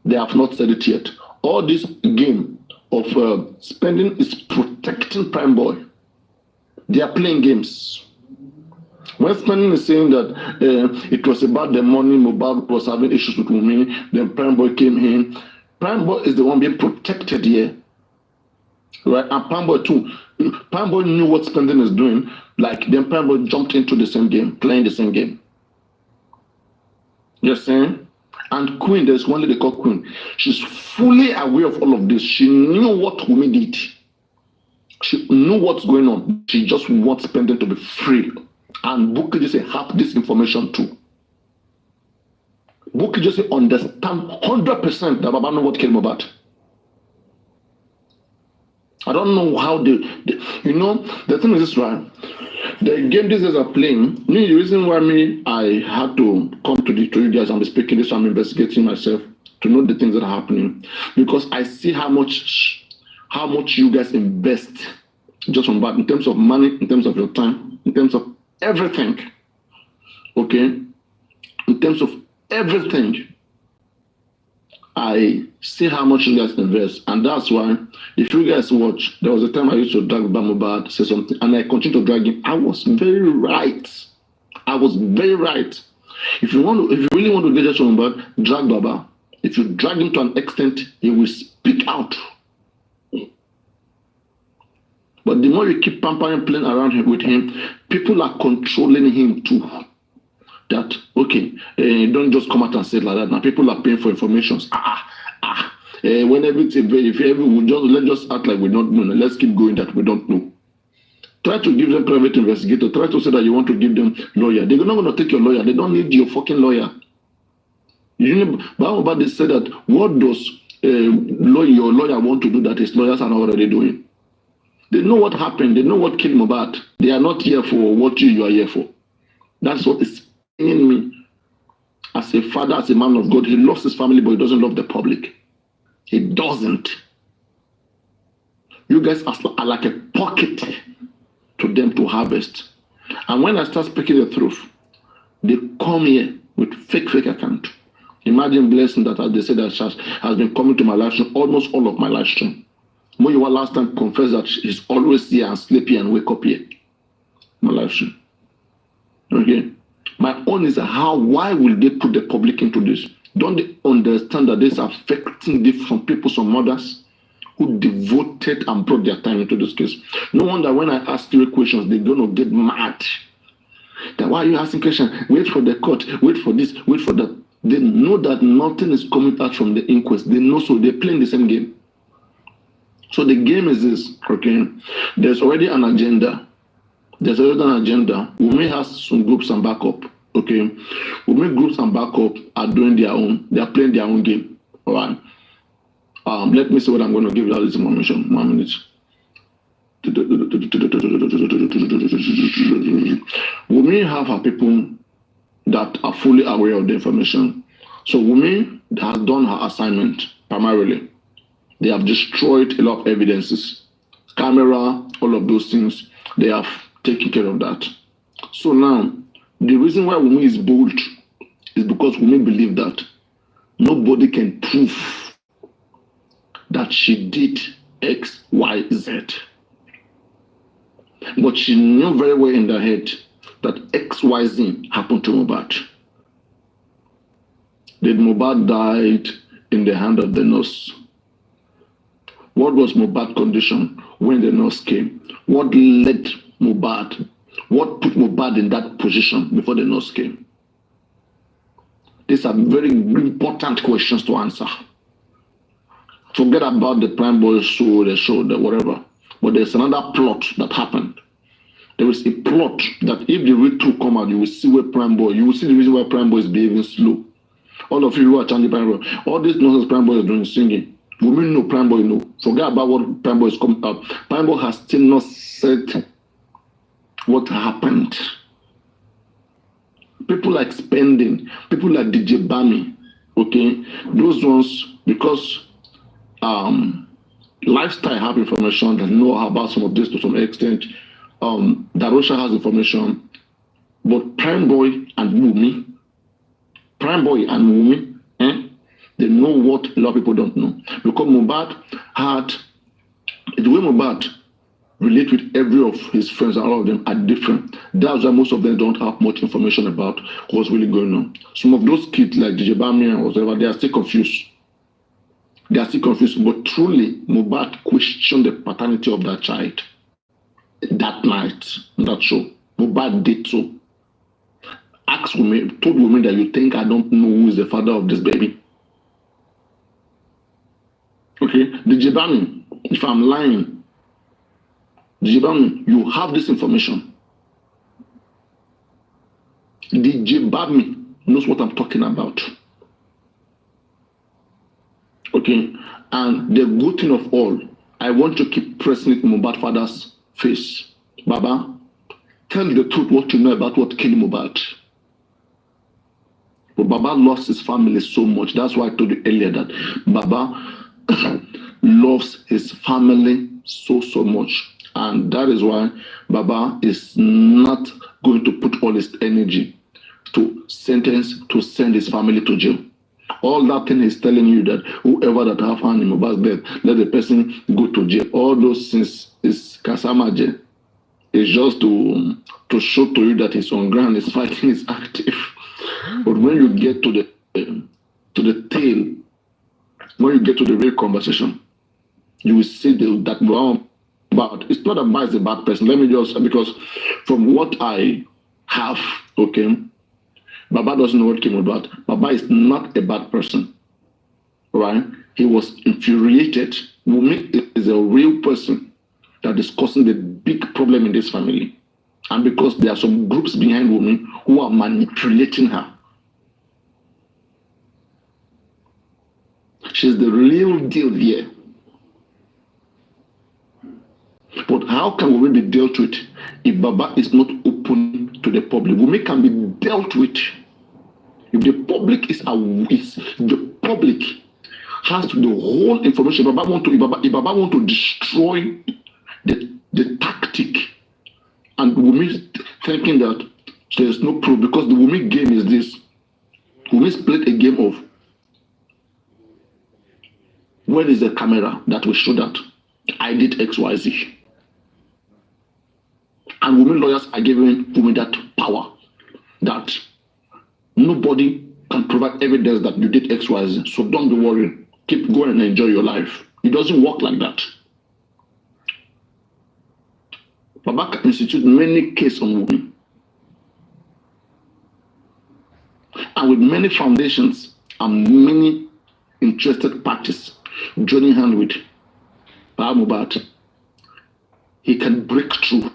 they have not said it yet. All this game of spending is protecting Prime Boy. They are playing games. When Spending is saying that it was about the money, Mohbad was having issues with Wummi, then Prime Boy came in. Prime Boy is the one being protected here. Right? And Prime Boy too. Prime Boy knew what Spending is doing. Like, then Prime Boy jumped into the same game, playing the same game. You're saying? And Queen, there's one lady called Queen. She's fully aware of all of this. She knew what Wummi did. She knew what's going on. She just wants Spending to be free. And Bukky just have this information too. Bukky just understand 100% that Baba know what came about. I don't know how they you know, the thing is this, right? The game these guys are playing, the reason why I had to come to you guys and be speaking this, I'm investigating myself to know the things that are happening. Because I see how much you guys invest just from that, in terms of money, in terms of your time, in terms of everything. Okay? In terms of everything. I see how much you guys invest, and that's why, if you guys watch, there was a time I used to drag Mohbad, say something, and I continue to drag him. I was very right. If you really want to get just from Mohbad, drag Baba. If you drag him to an extent, he will speak out. But the more you keep pampering, playing around with him, people are controlling him too. That, okay, don't just come out and say it like that. Now people are paying for information. When everything, if let's just act like we don't know. Let's keep going that we don't know. Try to give them private investigator. Try to say that you want to give them lawyer. They're not going to take your lawyer. They don't need your fucking lawyer. You know, but they said that what does your lawyer want to do that his lawyers are not already doing? They know what happened. They know what killed Mohbad. They are not here for what you are here for. That's what is in me. As a father, as a man of God, he loves his family, but he doesn't love the public. He doesn't. You guys are like a pocket to them to harvest. And when I start speaking the truth, they come here with fake account. Imagine blessing that, as they say, that has been coming to my live stream, almost all of my live stream. When you were last time confessed that he's always here and sleepy and wake up here. My live stream. Okay. My own is why will they put the public into this? Don't they understand that this is affecting different people, some others who devoted and brought their time into this case? No wonder when I ask you questions, they're going to get mad. That why are you asking questions? Wait for the court, wait for this, wait for that. They know that nothing is coming out from the inquest. They know, so they're playing the same game. So the game is this, okay? There's already an agenda. Wummi has some groups and backup, okay? Wummi groups and backup are doing their own. They are playing their own game, all right? Let me see what I'm going to give you all this information. 1 minute. Wummi have her people that are fully aware of the information. So Wummi has done her assignment primarily. They have destroyed a lot of evidences, camera, all of those things. They have taken care of that. So now, the reason why Wummi is bold is because Wummi believe that nobody can prove that she did X, Y, Z. But she knew very well in her head that X, Y, Z happened to Mohbad. That Mohbad died in the hand of the nurse. What was Mohbad's condition when the nurse came? What led Mohbad? What put Mohbad in that position before the nurse came? These are very important questions to answer. Forget about the Prime Boy show, the whatever. But there's another plot that happened. There is a plot that if the real truth come out, you will see where Prime Boy, you will see the reason why Prime Boy is behaving slow. All of you who are chanting Prime Boy, all this nonsense Prime Boy is doing singing. Women know, Prime Boy know. Forget about what Prime Boy is coming up. Prime Boy has still not said what happened. People like Spending, people like DJ Bami, okay? Those ones, because Lifestyle have information that know about some of this to some extent. Darosha has information, but Prime Boy and Wummi, they know what a lot of people don't know. Because Mohbad had, the way Mohbad relate with every of his friends and all of them are different. That's why most of them don't have much information about what's really going on. Some of those kids like DJ Bami or whatever, they are still confused. But truly, Mohbad questioned the paternity of that child that night, that show. Mohbad did so. Asked Wummi, told Wummi that you think I don't know who is the father of this baby. Okay, DJ Bami, if I'm lying, DJ Bami, you have this information. DJ Bami knows what I'm talking about. Okay, and the good thing of all, I want to keep pressing it in Mohbad's father's face. Baba, tell me the truth, what you know about what killed Mohbad. But Baba lost his family so much. That's why I told you earlier that Baba loves his family so much. And that is why Baba is not going to put all his energy to send his family to jail. All that thing is telling you that whoever that have hand in Mohbad's death, let the person go to jail. All those things is Kasamaje. It's just to show to you that he's on ground, his fighting is active. But when you get to the tail, when you get to the real conversation, you will see that Mohbad, it's not that Mohbad is a bad person. Let me just, because from what I have, okay, Baba doesn't know what came about. Baba is not a bad person, right? He was infuriated. Wummi is a real person that is causing the big problem in this family. And because there are some groups behind Wummi who are manipulating her. She's the real deal here. But how can Wummi be dealt with if Baba is not open to the public? Wummi can be dealt with if the public is the public has the whole information. If Baba want to destroy the tactic, and Wummi thinking that there's no proof because the Wummi game is this. Wummi played a game of where is the camera that will show that I did XYZ. And Wummi lawyers are giving Wummi that power that nobody can provide evidence that you did XYZ. So don't be worried. Keep going and enjoy your life. It doesn't work like that. Baba can institute many cases on Wummi. And with many foundations and many interested parties joining hands with Baba Mohbad, he can break through.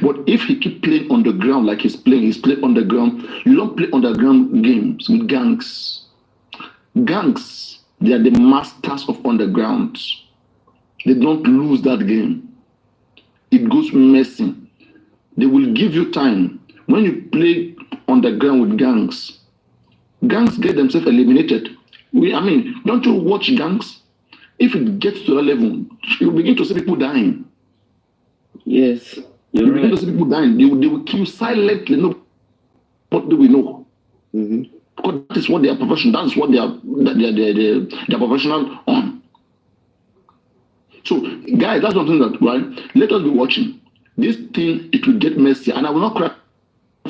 But if he keep playing on the ground like he's playing on the ground. You don't play underground games with gangs. Gangs, they are the masters of underground. They don't lose that game. It goes messy. They will give you time. When you play on the ground with gangs get themselves eliminated. Don't you watch gangs? If it gets to that level, you begin to see people dying. Yes, you begin to see people dying. They will kill silently. No, what do we know? Mm-hmm. Because that is what they are professional. That is what they are professional on. So, guys, that's something that, right? Let us be watching. This thing, it will get messy. And I will not cry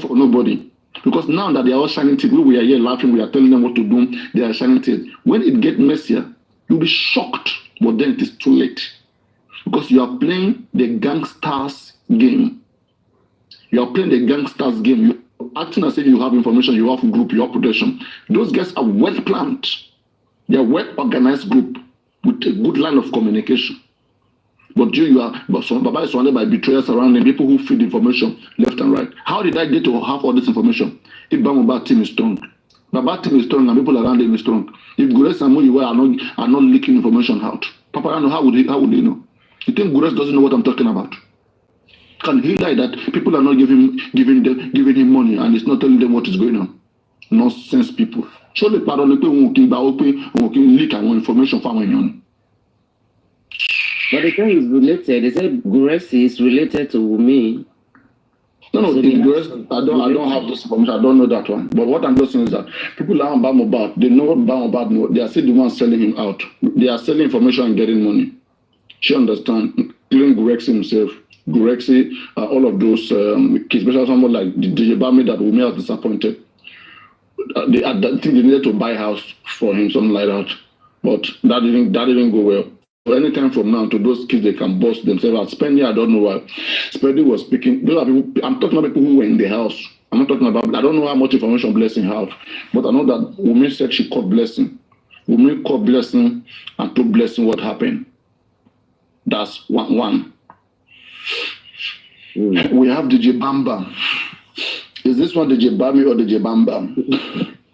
for nobody. Because now that they are all shining teeth, we are here laughing, we are telling them what to do, they are shining teeth. When it gets messier, you'll be shocked. But then it is too late. Because you are playing the gangsters game. You are playing the gangsters game. You're acting as if you have information, you have group, you have protection. Those guys are well planned. They are well organized group with a good line of communication. But Baba is surrounded by betrayers around him, people who feed information left and right. How did I get to have all this information? If Baba team is strong. Baba team is strong and people around him is strong. If Gures and Muyiwa are not leaking information out. Papariano, how would they know? You think Gures doesn't know what I'm talking about? Can he lie that people are not giving him money and it's not telling them what is going on? Nonsense people. Surely pardon leak information from anyone. But the thing is related. They said Guresi is related to Wummi. No, I don't have this information. I don't know that one. But what I'm just saying is that people are on Mohbad. They know what Mohbad knows. They are still the ones selling him out. They are selling information and getting money. She understands, including Gurexi himself. Gurexi, all of those kids, especially someone like DJ Bami that Wummi has disappointed. I think they needed to buy a house for him, something like that. But that didn't go well. Anytime from now to those kids, they can boss themselves out. Spendy, I don't know why. Spendy was speaking. Those are people. I'm talking about people who were in the house. I'm not talking about. I don't know how much information Blessing have, but I know that Wummi said she caught Blessing. Wummi caught Blessing and told Blessing what happened. That's one. We have DJ Bamba. Is this one DJ Bami or DJ Bamba?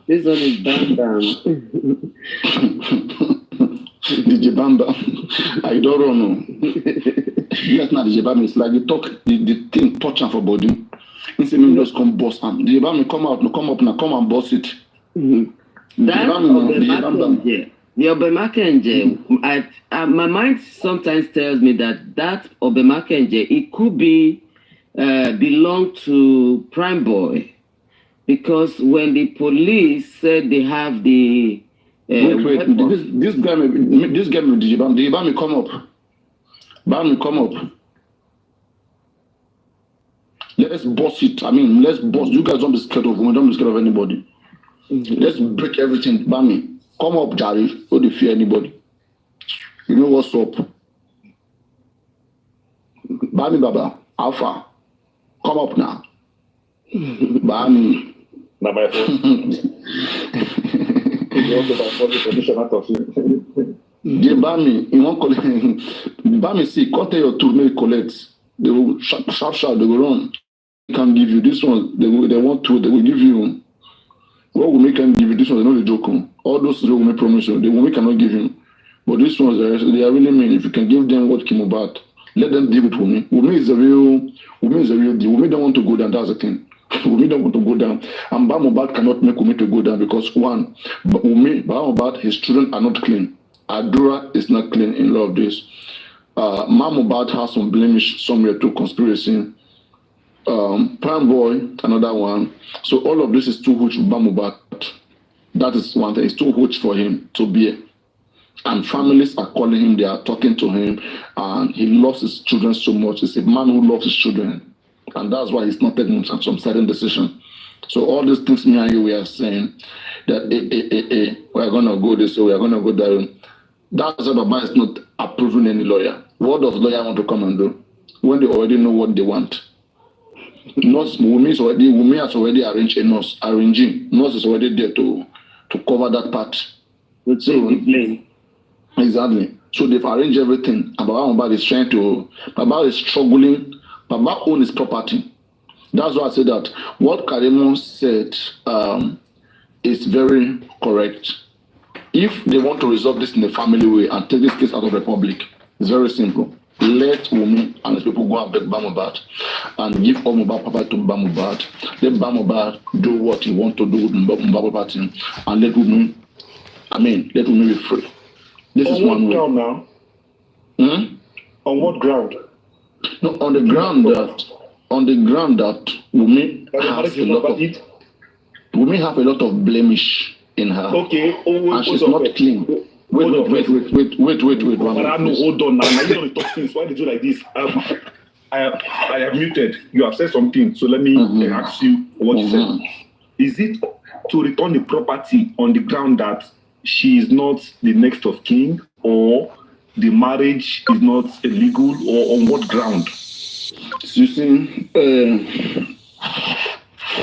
This one is Bam Bam. DJ Bamba, I don't know. That's not DJ Bamba. It's like you talk, the thing touch on for body. Instead of just come boss and DJ Bamba come up now, come and boss it. That's the Obemakenje. My mind sometimes tells me that Obemakenje, it could be belong to Prime Boy, because when the police said they have the wait, this guy with DJ Bami come up. Bami come up. Let's boss it. Let's boss. You guys don't be scared of women, don't be scared of anybody. Let's break everything. Bami, come up, Jari. Don't fear anybody. You know what's up. Bami Baba, Alpha, come up now. Bami. Bami, you won't collect. Bami, see, can't tell your tool, make collect. They will sharp, they will run. They can give you this one. They want to, they will give you. What will make them give you this one? They know the joke. All those will make promise you. They will make cannot give him. But these ones, they are really mean. If you can give them what came about, let them deal with Wummi. Wummi is a real deal. Wummi don't want to go down. That's the thing. Wummi don't want to go down. And Mohbad cannot make Wummi to go down because one, Mohbad, his children are not clean. Adura is not clean in all of this. Mohbad has some blemish somewhere to conspiracy. Prime Boy, another one. So all of this is too huge for Mohbad. That is one thing. It's too huge for him to bear. And families are calling him, they are talking to him, and he loves his children so much. He's a man who loves his children. And that's why he's not taking some certain decision. So all these things me and you we are saying that we're gonna go this way, we're gonna go that way. That's why Baba is not approving any lawyer. What does lawyer want to come and do when they already know what they want? Nurse Wummi has already arranged a nurse. Nurse is already there to cover that part. So, exactly. So they've arranged everything. And Baba is trying to. Baba is struggling. Baba owns his property. That's why I say that what Karimo said is very correct. If they want to resolve this in a family way and take this case out of the public, it's very simple. Let Wummi and his people go and beg Mohbad and give all Mohbad property to Mohbad. Let Mohbad do what he wants to do with Mohbad property and let Wummi be free. This is one way. On what ground now? On what ground? No, on the ground that Wummi have a lot of blemish in her. Okay. And she's not clean. Wait. Hold on now. You don't talk things. Why did you do like this? I have muted. You have said something, so let me ask you what you said. Is it to return the property on the ground that she is not the next of kin, or the marriage is not illegal, or on what ground? You see,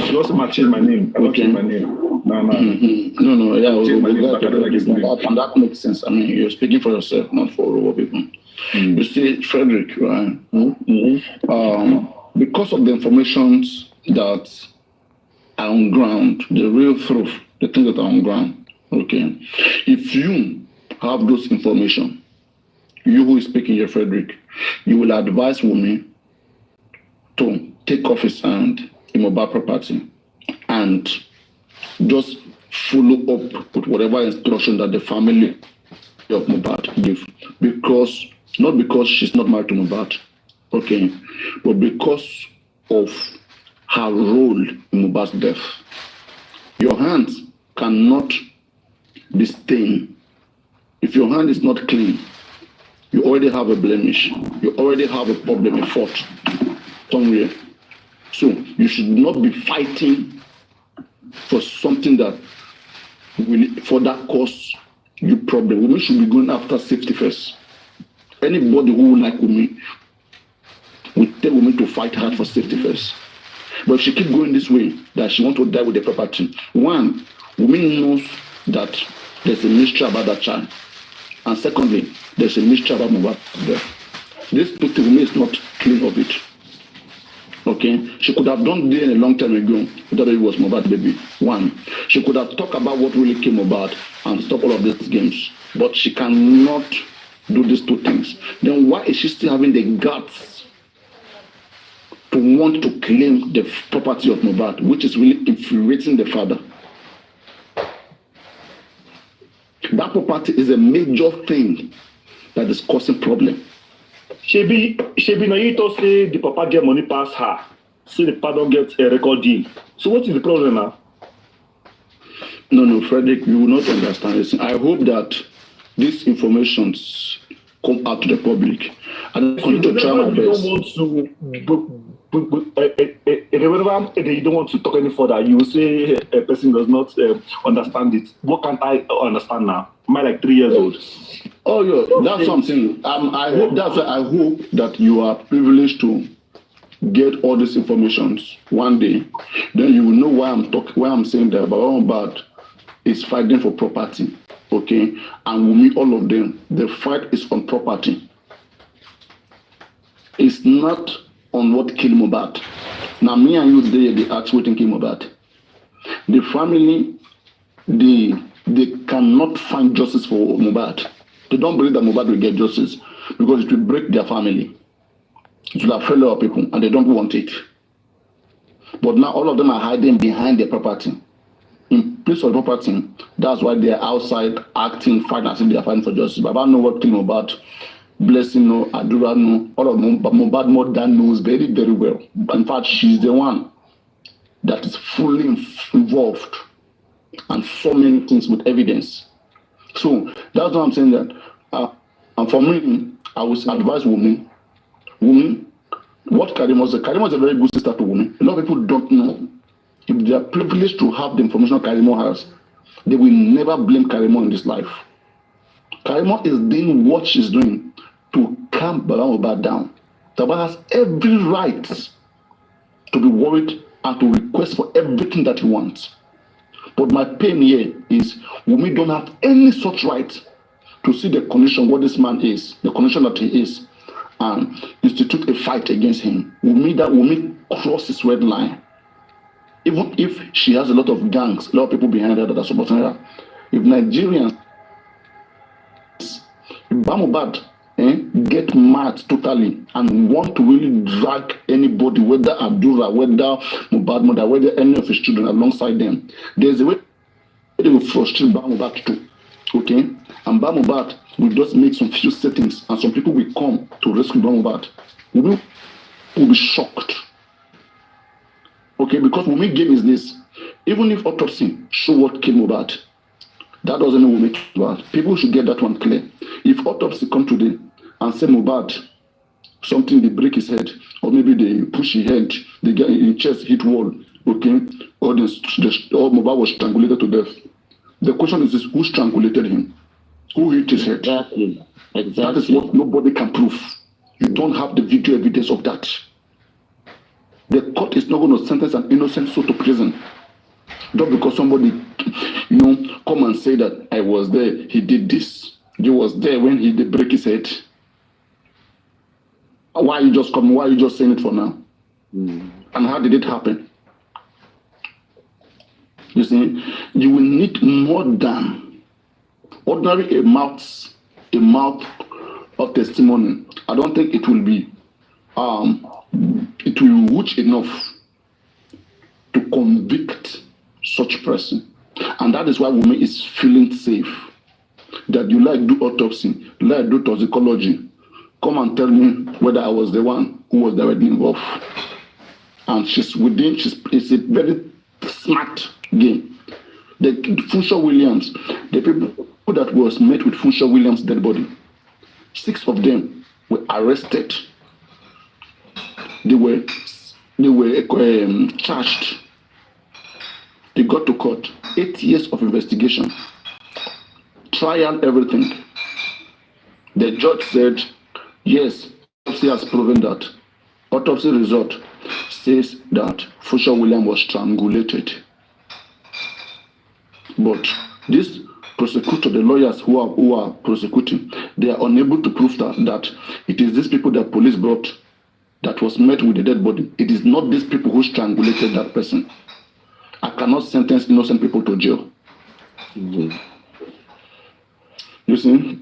you also might change my name. I don't change my name. No, yeah, and that makes sense. I mean, you're speaking for yourself, not for other people. You see, Frederick, right? Because of the informations that are on ground, the real truth, the things that are on ground, okay? If you have those information, you who is speaking here, Frederick, you will advise Wummi to take off his hand in Mohbad property and just follow up with whatever instruction that the family of Mohbad give. Not because she's not married to Mohbad, okay, but because of her role in Mohbad's death. Your hands cannot be stained. If your hand is not clean, you already have a blemish. You already have a problem, a fault somewhere. So you should not be fighting for something that will further cause you problem. Wummi should be going after safety first. Anybody who would like Wummi will tell Wummi to fight hard for safety first. But if she keep going this way, that she want to die with the property. One, Wummi knows that there's a mystery about that child. And secondly, there's a mystery about Mohbad's death. This Wummi is not clean of it. Okay, she could have done this a long time ago without it was Mohbad's baby. One, she could have talked about what really came about and stop all of these games. But she cannot do these two things. Then why is she still having the guts to want to claim the property of Mohbad, which is really infuriating the father? That property is a major thing that is causing problem. Shebi, now you to say the papa get money past her, so the papa don't get a record deal. So what is the problem now? No, Frederick, you will not understand this. I hope that these informations come out to the public. And I continue to try my best. You don't want to talk any further. You say a person does not understand it. What can't I understand now? Am I like 3 years old? Oh, yeah, that's something. I hope that you are privileged to get all these informations one day. Then you will know why I'm saying that. But Mohbad is fighting for property, okay? And Wummi, all of them, the fight is on property. It's not on what killed Mohbad. Now, me and you, they ask what killed Mohbad. The family, they cannot find justice for Mohbad. They don't believe that Mohbad will get justice because it will break their family. It will affect a lot of people, and they don't want it. But now all of them are hiding behind their property. In place of property, that's why they are outside acting, fighting as if they are fighting for justice. Baba know what came about. Blessing no, Adura no, all of Mohbad mother knows very, very well. In fact, she's the one that is fully involved and so many things with evidence. So that's why I'm saying that. And for me, I would advise Wummi, what Karimo is a very good sister to Wummi. A lot of people don't know. If they are privileged to have the information Karimo has, they will never blame Karimo in this life. Karimo is doing what she's doing to calm Baba Mohbad down. Baba has every right to be worried and to request for everything that he wants. But my pain here is Wummi don't have any such right to see the condition what this man is, the condition that he is, and institute a fight against him. Wummi crosses red line. Even if she has a lot of gangs, a lot of people behind her that are supporting her. If Nigerians, if Baba Mohbad get mad totally and want to really drag anybody, whether Adura, whether Mohbad mother, whether any of his children alongside them, there's a way they will frustrate Baba Mohbad too. Okay? And Baba Mohbad will just make some few settings and some people will come to rescue Baba Mohbad. Wummi will be shocked. Okay, because Wummi game is this. Even if autopsy show what killed Mohbad, that doesn't mean Wummi killed Mohbad. People should get that one clear. If autopsy come today and say Mohbad, something they break his head, or maybe they push his head, they get in chest, hit wall, okay, or Mohbad was strangulated to death. The question is who strangulated him? Who hit his head? Exactly. That is what nobody can prove. You don't have the video evidence of that. The court is not going to sentence an innocent soul to prison just because somebody, come and say that I was there, he did this. You was there when he did break his head. Why are you just coming? Why are you just saying it for now? And how did it happen? You see, you will need more than ordinary a mouth of testimony. I don't think it will be it will be rich enough to convict such person. And that is why Wummi is feeling safe. That you like do autopsy, like do toxicology. Come and tell me whether I was the one who was directly involved. And it's a very smart game. The Funshaw Williams, the people that was met with Funshaw Williams' dead body, 6 of them were arrested. They were charged. They got to court. 8 years of investigation, trial, everything. The judge said, yes, autopsy has proven that. Autopsy result says that Funshaw Williams was strangulated. But this prosecutor, the lawyers who are prosecuting, they are unable to prove that it is these people that police brought that was met with the dead body. It is not these people who strangulated that person. I cannot sentence innocent people to jail. You see,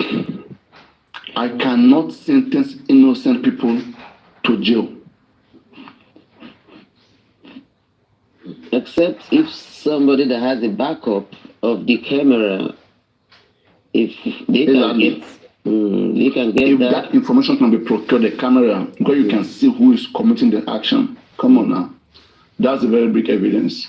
I cannot sentence innocent people to jail. Except if somebody that has a backup of the camera, if they can get, if that information can be procured, the camera, because you can see who is committing the action. Come on now, that's a very big evidence.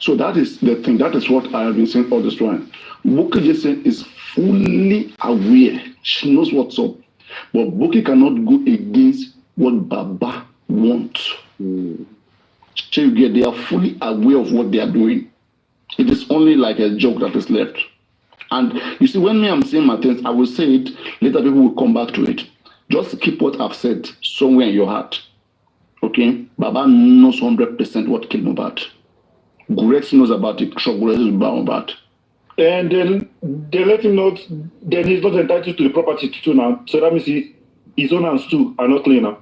So that is the thing. That is what I have been saying all this time. Bukky Jesse is fully aware. She knows what's up, but Bukky cannot go against what Baba wants. So you get, they are fully aware of what they are doing. It is only like a joke that is left. And you see, when I'm saying my things, I will say it, later people will come back to it. Just keep what I've said somewhere in your heart. Okay? Baba knows 100% what killed Mohbad. Grex knows about it. Grex knows about it. And then they let him know then he's not entitled to the property too now. So that means his own hands too are not clean now.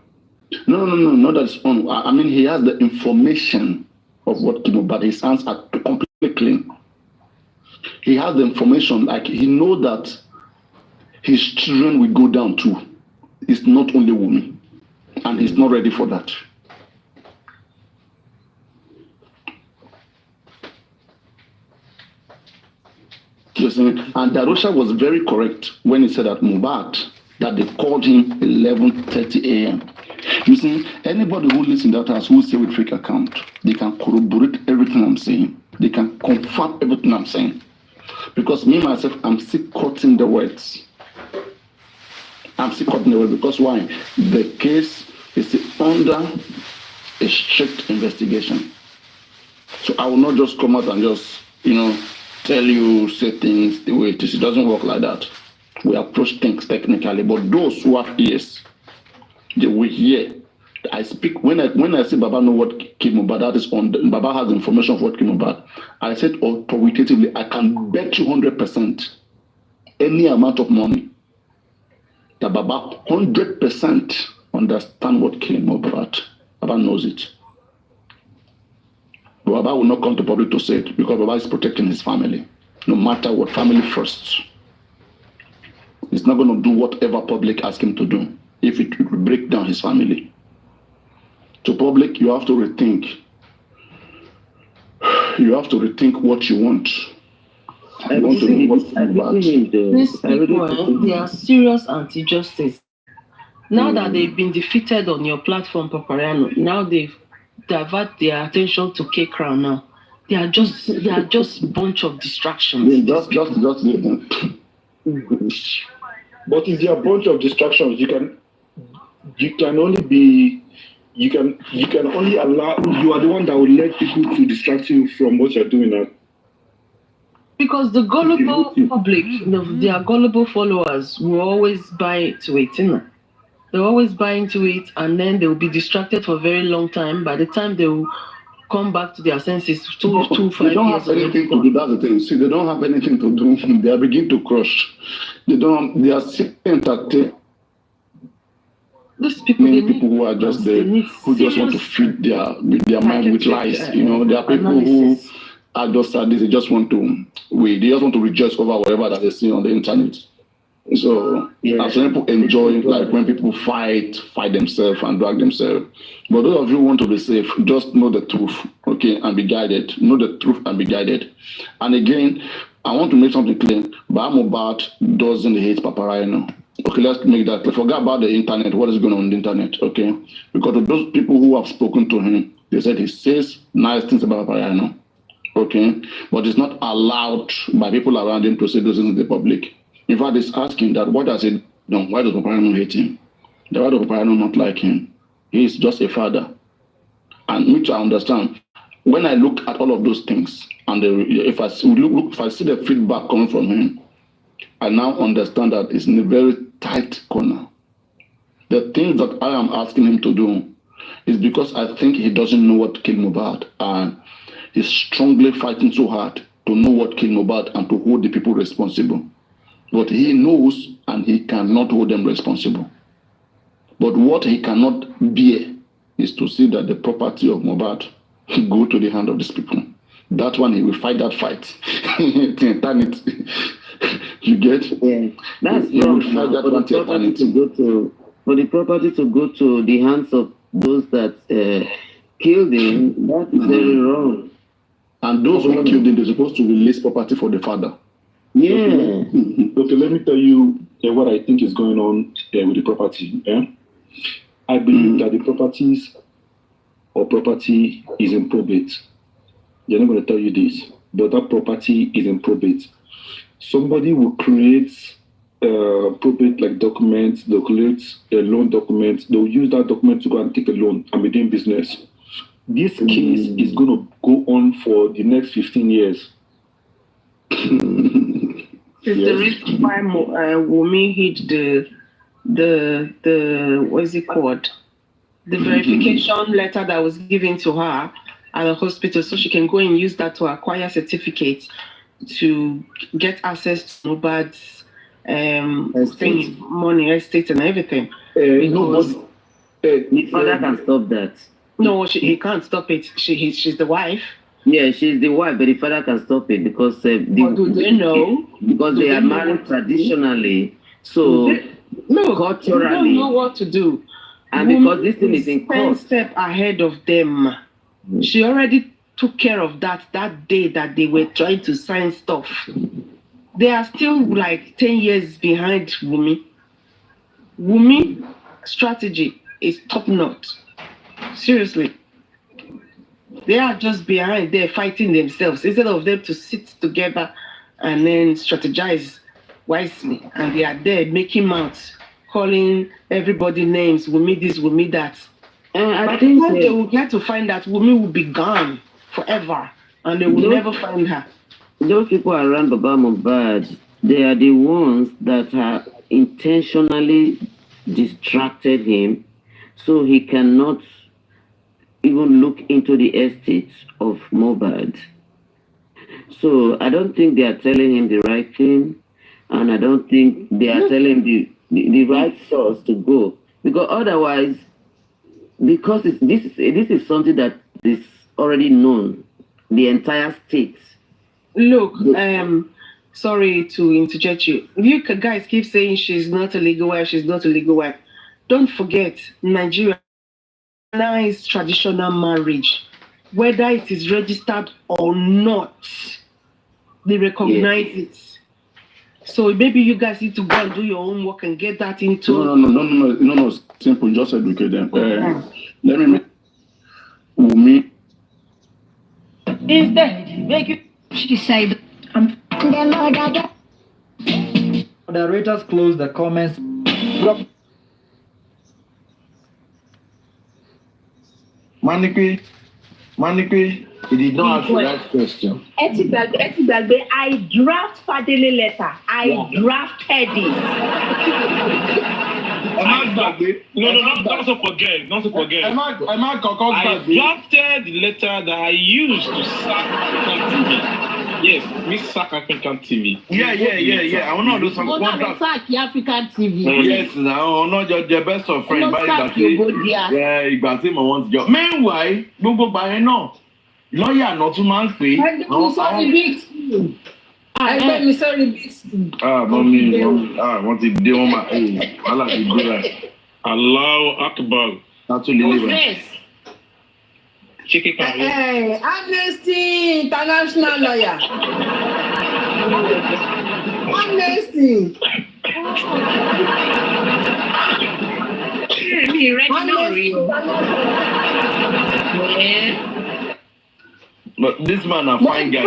No, not that his own. I mean, he has the information of what killed Mohbad. His hands are completely clean. He has the information, like he knows that his children will go down too. It's not only Wummi. And he's not ready for that. You see, and Darusha was very correct when he said that Mohbad, that they called him 11:30 a.m. You see, anybody who lives in that house who say with fake account, they can corroborate everything I'm saying. They can confirm everything I'm saying. Because me, myself, I'm still cutting the words. Because why? The case is under a strict investigation. So I will not just come out and just, tell you, say things the way it is. It doesn't work like that. We approach things technically, but those who have ears, they will hear. I speak when I say Baba know what killed Mohbad, that is Baba has information of what killed Mohbad. I said authoritatively, I can bet you 100% any amount of money that Baba 100% understand what killed Mohbad. Baba knows it. But Baba will not come to public to say it because Baba is protecting his family. No matter what, family first. He's not going to do whatever public asks him to do if it will break down his family. To public, you have to rethink. You have to rethink what you want. These people, they are serious anti-justice. Now that they've been defeated on your platform, Papariano, now they've divert their attention to K-Crown now. They are just a bunch of distractions. But if they are a bunch of distractions, you can only allow, you are the one that will let people to distract you from what you're doing now. Because the gullible public, their gullible followers will always buy into it, They'll always buy into it, and then they will be distracted for a very long time. By the time they will come back to their senses, 5 years. They don't have anything to do. That's the thing. See, they don't have anything to do. They are beginning to crush. They are sick entertained. These people, who are just there, who just want to feed their mind with lies. There are people who are just sadistic. They just want to rejoice over whatever that they see on the internet. So some people enjoy like when people fight themselves and drag themselves. But those of you who want to be safe, just know the truth, okay, and be guided. Know the truth and be guided. And again, I want to make something clear. Mohbad doesn't hate Papariano. Okay, let's make that clear. Forget about the internet. What is going on the internet, okay? Because of those people who have spoken to him, they said he says nice things about Papariano, okay? But it's not allowed by people around him to say those things in the public. In fact, it's asking that what does it do? Why does Papariano hate him? Why does Papariano not like him? He is just a father. And which I understand. When I look at all of those things, and if I see the feedback coming from him, I now understand that it's in a very tight corner. The things that I am asking him to do is because I think he doesn't know what killed Mohbad, and he's strongly fighting so hard to know what killed Mohbad and to hold the people responsible. But he knows and he cannot hold them responsible. But what he cannot bear is to see that the property of Mohbad go to the hand of these people. That one, he will fight that fight. You get? Yeah, that's wrong. For the property to go to the hands of those that killed him, that's very wrong. And those who killed him, they're supposed to release property for the father. Yeah. Okay, let me tell you what I think is going on with the property. Yeah? I believe that the property is in probate. They're not going to tell you this, but that property is in probate. Somebody will create probate like documents, they'll create a loan document, they'll use that document to go and take a loan and be doing business. This case is going to go on for the next 15 years. It's the reason why Wummi hid the what is it called? The verification letter that was given to her at the hospital, so she can go and use that to acquire certificates to get access to Mohbad's money, estate, and everything. The father can stop that. No, he can't stop it. She's the wife. Yeah, she's the wife, but the father can stop it because do they know? Because they are married traditionally, so culturally, they don't know what to do. And because this thing is in court, step ahead of them. She already took care of that day that they were trying to sign stuff. they are still like 10 years behind Wummi. Wummi strategy is top notch. Seriously. They are just behind there fighting themselves instead of them to sit together and then strategize wisely. And they are there making mouths, calling everybody names, Wummi this, Wummi that. I think they would get to find that Wummi will be gone forever and they will never find her. Those people around Baba Mohbad, they are the ones that have intentionally distracted him so he cannot even look into the estate of Mohbad. So I don't think they are telling him the right thing, and I don't think they are telling him the right source to go. Because otherwise, because this is something that is already known, the entire state. Look, sorry to interject you. You guys keep saying she's not a legal wife, she's not a legal wife. Don't forget, Nigeria is traditional marriage. Whether it is registered or not, they recognize it. So maybe you guys need to go and do your own work and get that into... No, simple, just educate them. Let me make Wummi. Instead, make you decide. Moderators close the comments. Maniki, he did not ask the right question. Etibagbe, I draft Fadele letter. I drafted it. Not to forget. I drafted the letter that I used to sack African TV. Yes, we sack African TV. Yeah. I want to do some contract. Sack African TV. Yes, now, not your best of friends. Yeah, you got him. I want to go. Meanwhile, go by no. Lawyer not to man pay. Sorry, big school. I'm sorry, big school. Mommy, I want to do my own. I like to do that. Allahu Akbar. That's to live. Hey, Amnesty International lawyer. Amnesty. But this man a fine guy.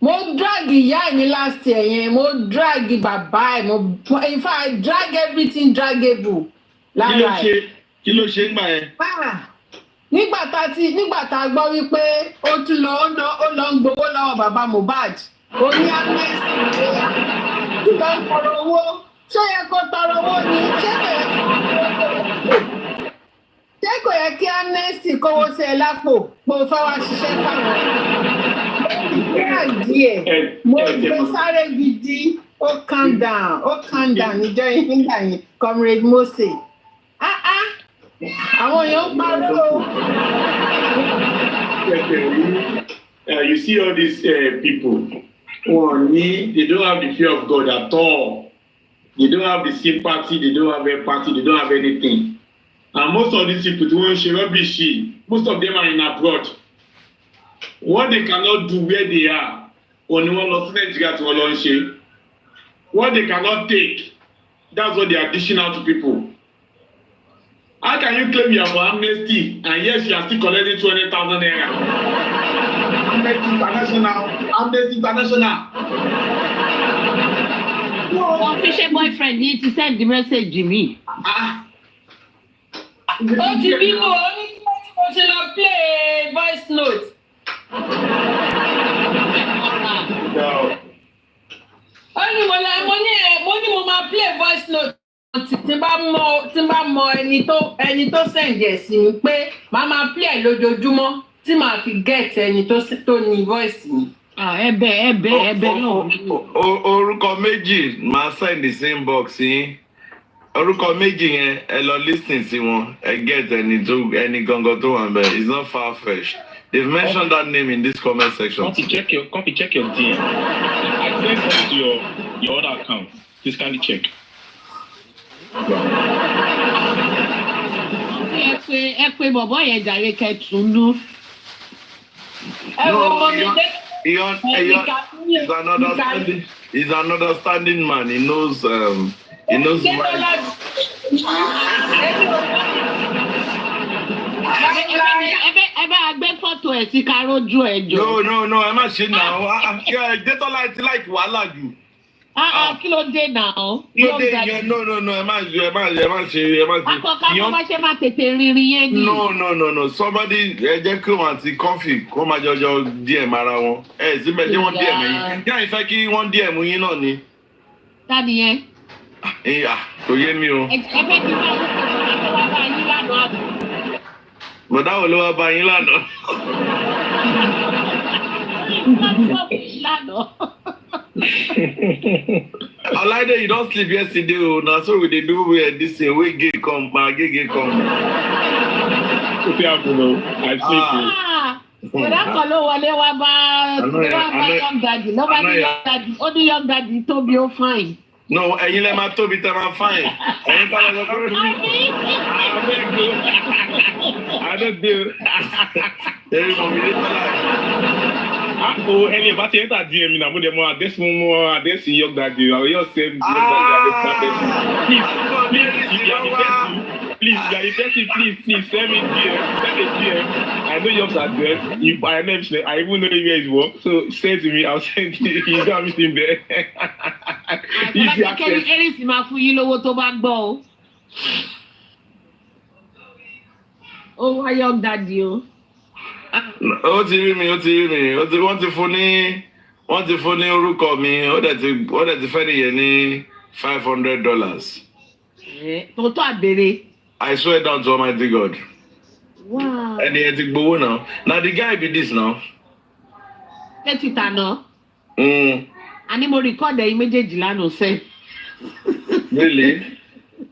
Mo drag ìyá ẹ̀ last year yẹn, mo drag bàbá ẹ̀, in fact I drag everything draggable. Kí ló ṣe ń gbà yẹn? Nígbà tá a gbọ́ wípé ó tún lọ ń gbowó lọ́wọ́ bàbá Mohbad, ó ní amnesty tí lọ ń tọrọ owó, ṣé yẹ kó tọrọ owó ni? Ṣé kò yẹ kí amnesty kówó sí ẹ lápò pé o fẹ́ wá ṣiṣẹ́ fáwọn? Díẹ̀ mo gbé sáré gidi, ó calm down níjọ́ yìí nígbà yẹn, Comrade Mose. Àwọn èèyàn parọ́. You see all these people, they don't have the fear of God at all. They don't have the sympathy, they don't have empathy, they don't have anything. And most of these people, most of them are in abroad. What they cannot do where they are, what they cannot take, that's what they are dishing out to people. How can you claim you have amnesty and yes, you are still collecting 200,000 naira? Amnesty International. No, official boyfriend need to send the message to me. Ó ti bí mo ṣe lọ play voice note. Ó ní mo máa play voice note. Tí bá mọ ẹni tó sẹ̀ǹjẹ̀ sí mi pé màá máa play lójoojúmọ́ tí màá fi get ẹni tó ní voice mi. Ẹ̀bẹ̀ náà. Orúkọ méjì máa send the same box yín. Orúkọ méjì yẹn ẹ lọ listen sí wọn. Ẹ get ẹni gangan tó wà níbẹ̀. It's not far-fetched. They've mentioned that name in this comment section. Copy, check your DM. I sent it to your other account. Please kindly check. Ẹ pé bọ̀bọ̀ yẹn jàre kẹtùnú. He's an understanding man. He knows No, I'm not saying now. Get all like wala you. Kí ló dé now? No, I'm No. Somebody just come and see coffee. Come and just DM ara wọn. Sí me je wọ́n DM yín. Ya ìfẹ́ kí wọ́n DM yín náà ni. Ta ni yẹn? Kò yé mi o. Bọ̀dá wo ló wá bá yín lánàá? Olaide, you don't sleep yesterday. Now so we dey do this thing. We gay come, gay come. If you have to know, I sleep. Bọ̀dá kan ló wọlé wá bá young daddy. Nobody young daddy. Only young daddy Tobi ó fine. No, ẹ̀yin lẹ máa tóbi tẹ́ máa fine. Ẹ̀yin tá lọ sọ pé I don't do. Any of us enter DM na mo dem mo this young daddy. I will say please, please send me DM. I know your address. If I even know where it works. So send to me. I'll send you. You got me in there. Easy access. Ẹni máa fún yín lówó tó bá gbọ́ o. Ó wá young daddy o. Ó ti rí mi. Wọ́n ti fún ní orúkọ mi. Ó dẹ̀ ti fẹ́ nìyẹn ní $500. Tòótọ́ àbèrè. I swear down to Almighty God. Wow. And he had to go now. Now the guy be this now. Let it know. Ani mo record ẹ̀yin méjèèjì lánàá sẹ́. Really?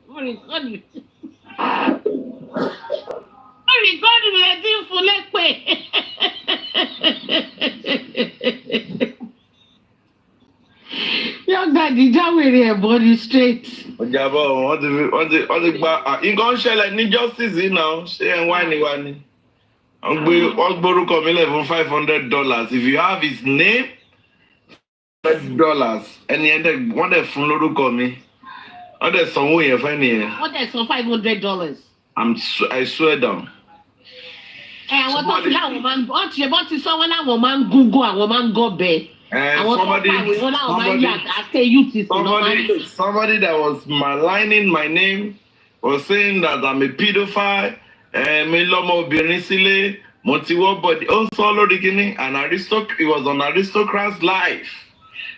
Mo record mi ẹ̀ tí ń fún lépè. Young daddy jáwèrè ẹ̀bọ ni straight. Ọjàbọ̀ wọ́n ti gba nǹkan ṣẹlẹ̀ ní justice yìí náà ṣé ẹ̀ ń wá ni. Wọ́n gbórúkọ mi lẹ̀ fún $500. If you have his name, $100. Ẹni wọ́n dẹ̀ fún lórúkọ mi. Wọ́n dẹ̀ sanwó yẹn fẹ́ nìyẹn. Wọ́n dẹ̀ san $500. I swear down. Àwọn tó ti láwọn máa ń wọ́n ti sọ wọ́n láwọn máa ń Google àwọn máa ń gọ́bẹ̀. Somebody that was maligning my name was saying that I'm a pedophile. Mi lọ́mọ obìnrin sílé, mo ti wọ́ body. Ó sọ lórí kíní, it was on Aristocrat's life.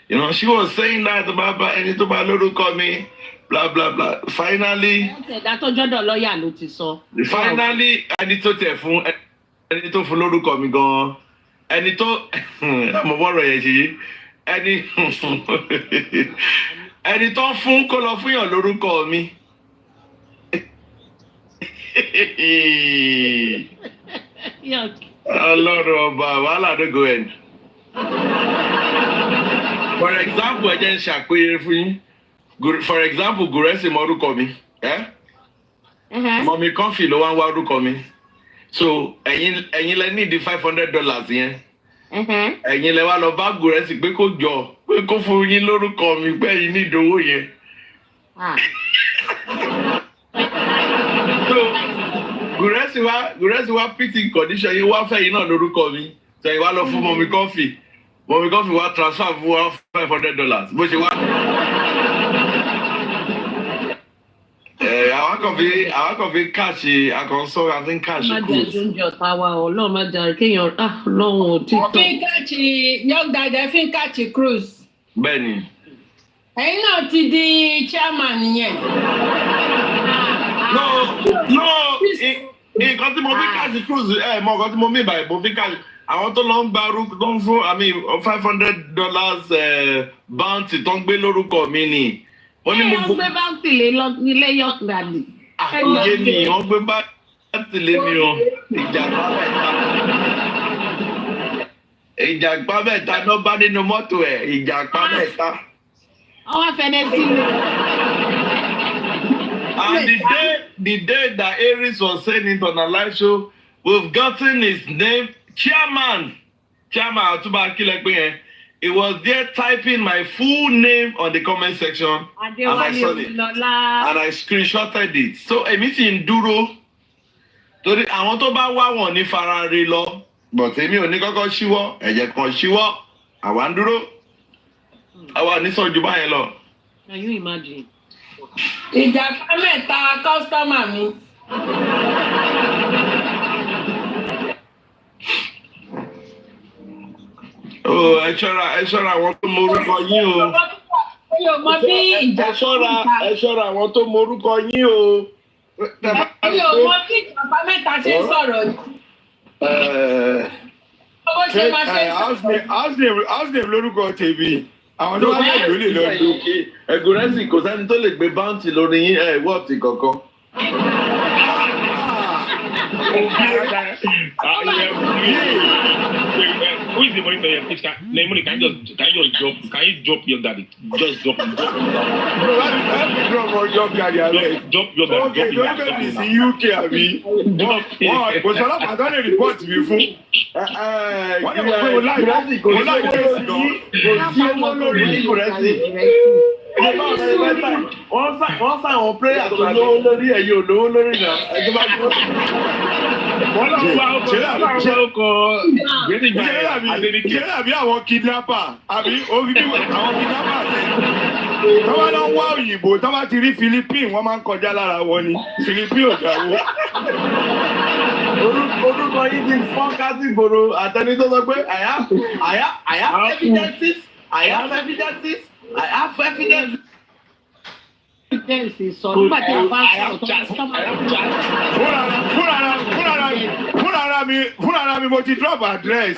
You know, she was saying that about ẹni tó bá lórúkọ mi, blah blah blah. Finally, ẹni tó tẹ̀ fún ẹni tó fún lórúkọ mi gan. Ẹni tó mo bọ́rọ̀ yẹn ṣe ẹni tó fún kó lọ fún yàn lórúkọ mi. Ọlọ́run ọba wàhálà ló go end. For example, ẹ jẹ́ ń ṣàpèyẹ fún yín. For example, Guresi mọ orúkọ mi. Mọ̀mí Kọ́fì ló wá ń wá orúkọ mi. So ẹ̀yin lẹ ní di $500 yẹn. Ẹ̀yin lẹ wá lọ bá Guresi pé kó jọ pé kó fún yín lórúkọ mi pé ẹ̀yin ní ìdówó yẹn. So Guresi wá pity condition yín wá fẹ́ yín náà lórúkọ mi. So ẹ̀yin wá lọ fún Mọ̀mí Kọ́fì. Mọ̀mí Kọ́fì wá transfer fún wa $500. Bó ṣe wá. Àwọn kan fi káàṣì àkànṣọ́ àfi káàṣì kù. Má jẹ́ ìjọ́njẹ́ ọ̀tá wa ọlọ́run má jẹ́ kéèyàn ọlọ́run ò tí tọ́. Fi ń káàṣì young daddy fi ń káàṣì cruise. Bẹ́ẹ̀ni. Ẹ̀yin náà ti di chairman yẹn. No, nǹkan tí mo fi káàṣì cruise mọ nǹkan tí mo mí báyìí mo fi káàṣì. Àwọn tó lọ ń gba orúkọ tó ń fún $500 bounty tó ń gbé lórúkọ mi ni. Wọ́n ní mo gbé báńkì nílé young daddy. Àkóyé ni wọ́n gbé báńkì lé mi o. Ìjàpá mẹ́ta ló bá nínú mọ́tò ẹ̀. Ìjàpá mẹ́ta. Ọwọ́ fẹ́lẹ́ sí mi. And the day that Aries was saying it on a live show, we've gotten his name, chairman Chama Atuba Kilekwe, it was there typing my full name on the comment section, and I saw it, and I screenshotted it. So a meeting duro. Tori àwọn tó bá wá wọn ní Ferrari lọ, but èmi ò ní kọ́kọ́ ṣíwọ́, ẹ̀jẹ̀ kan ṣíwọ́, àwa ń dúró. Àwa ní sọ ju báyẹn lọ. Can you imagine? Ìjà mẹ́ta kọ́sítọ́mà mi. Oh, ẹ ṣọ́ra àwọn tó morúkọ yín o. Ẹ ṣọ́ra àwọn tó morúkọ yín o. Ẹ̀yin ò mọ bí ìjàmbá mẹ́ta ṣe ń sọ̀rọ̀ ni. House name lórúkọ tèmi. Àwọn tó wá lè lólè lọ́dún. Ẹ̀gúnrẹ́sì kò sẹ́ni tó lè gbé báńtì lórí yín wọ́ọ̀tì kankan. Who is the monitor here? Please, can you drop your daddy? Just drop him. Drop your daddy. Drop your daddy. Okay, don't get this in UK, Abi. But some of I don't report to you, fool. What am I going Wọ́n sáwọn prayer tó lówó lórí ẹ̀yìn olówó lórí náà ẹjọ́ bá gbọ́. Wọ́n lọ́wọ́ bá ọkọ̀ ṣe àbí àwọn kidnapper àbí àwọn kidnapper tó bá lọ wá òyìnbó tó bá ti rí Philippine wọ́n máa ń kọjá lára wọn ni Philippine ò dáwó. Orúkọ yìí ti fọ́n kásì gbòòrò àtẹni tó sọ pé I have evidences. Fúnra mi mo ti drop address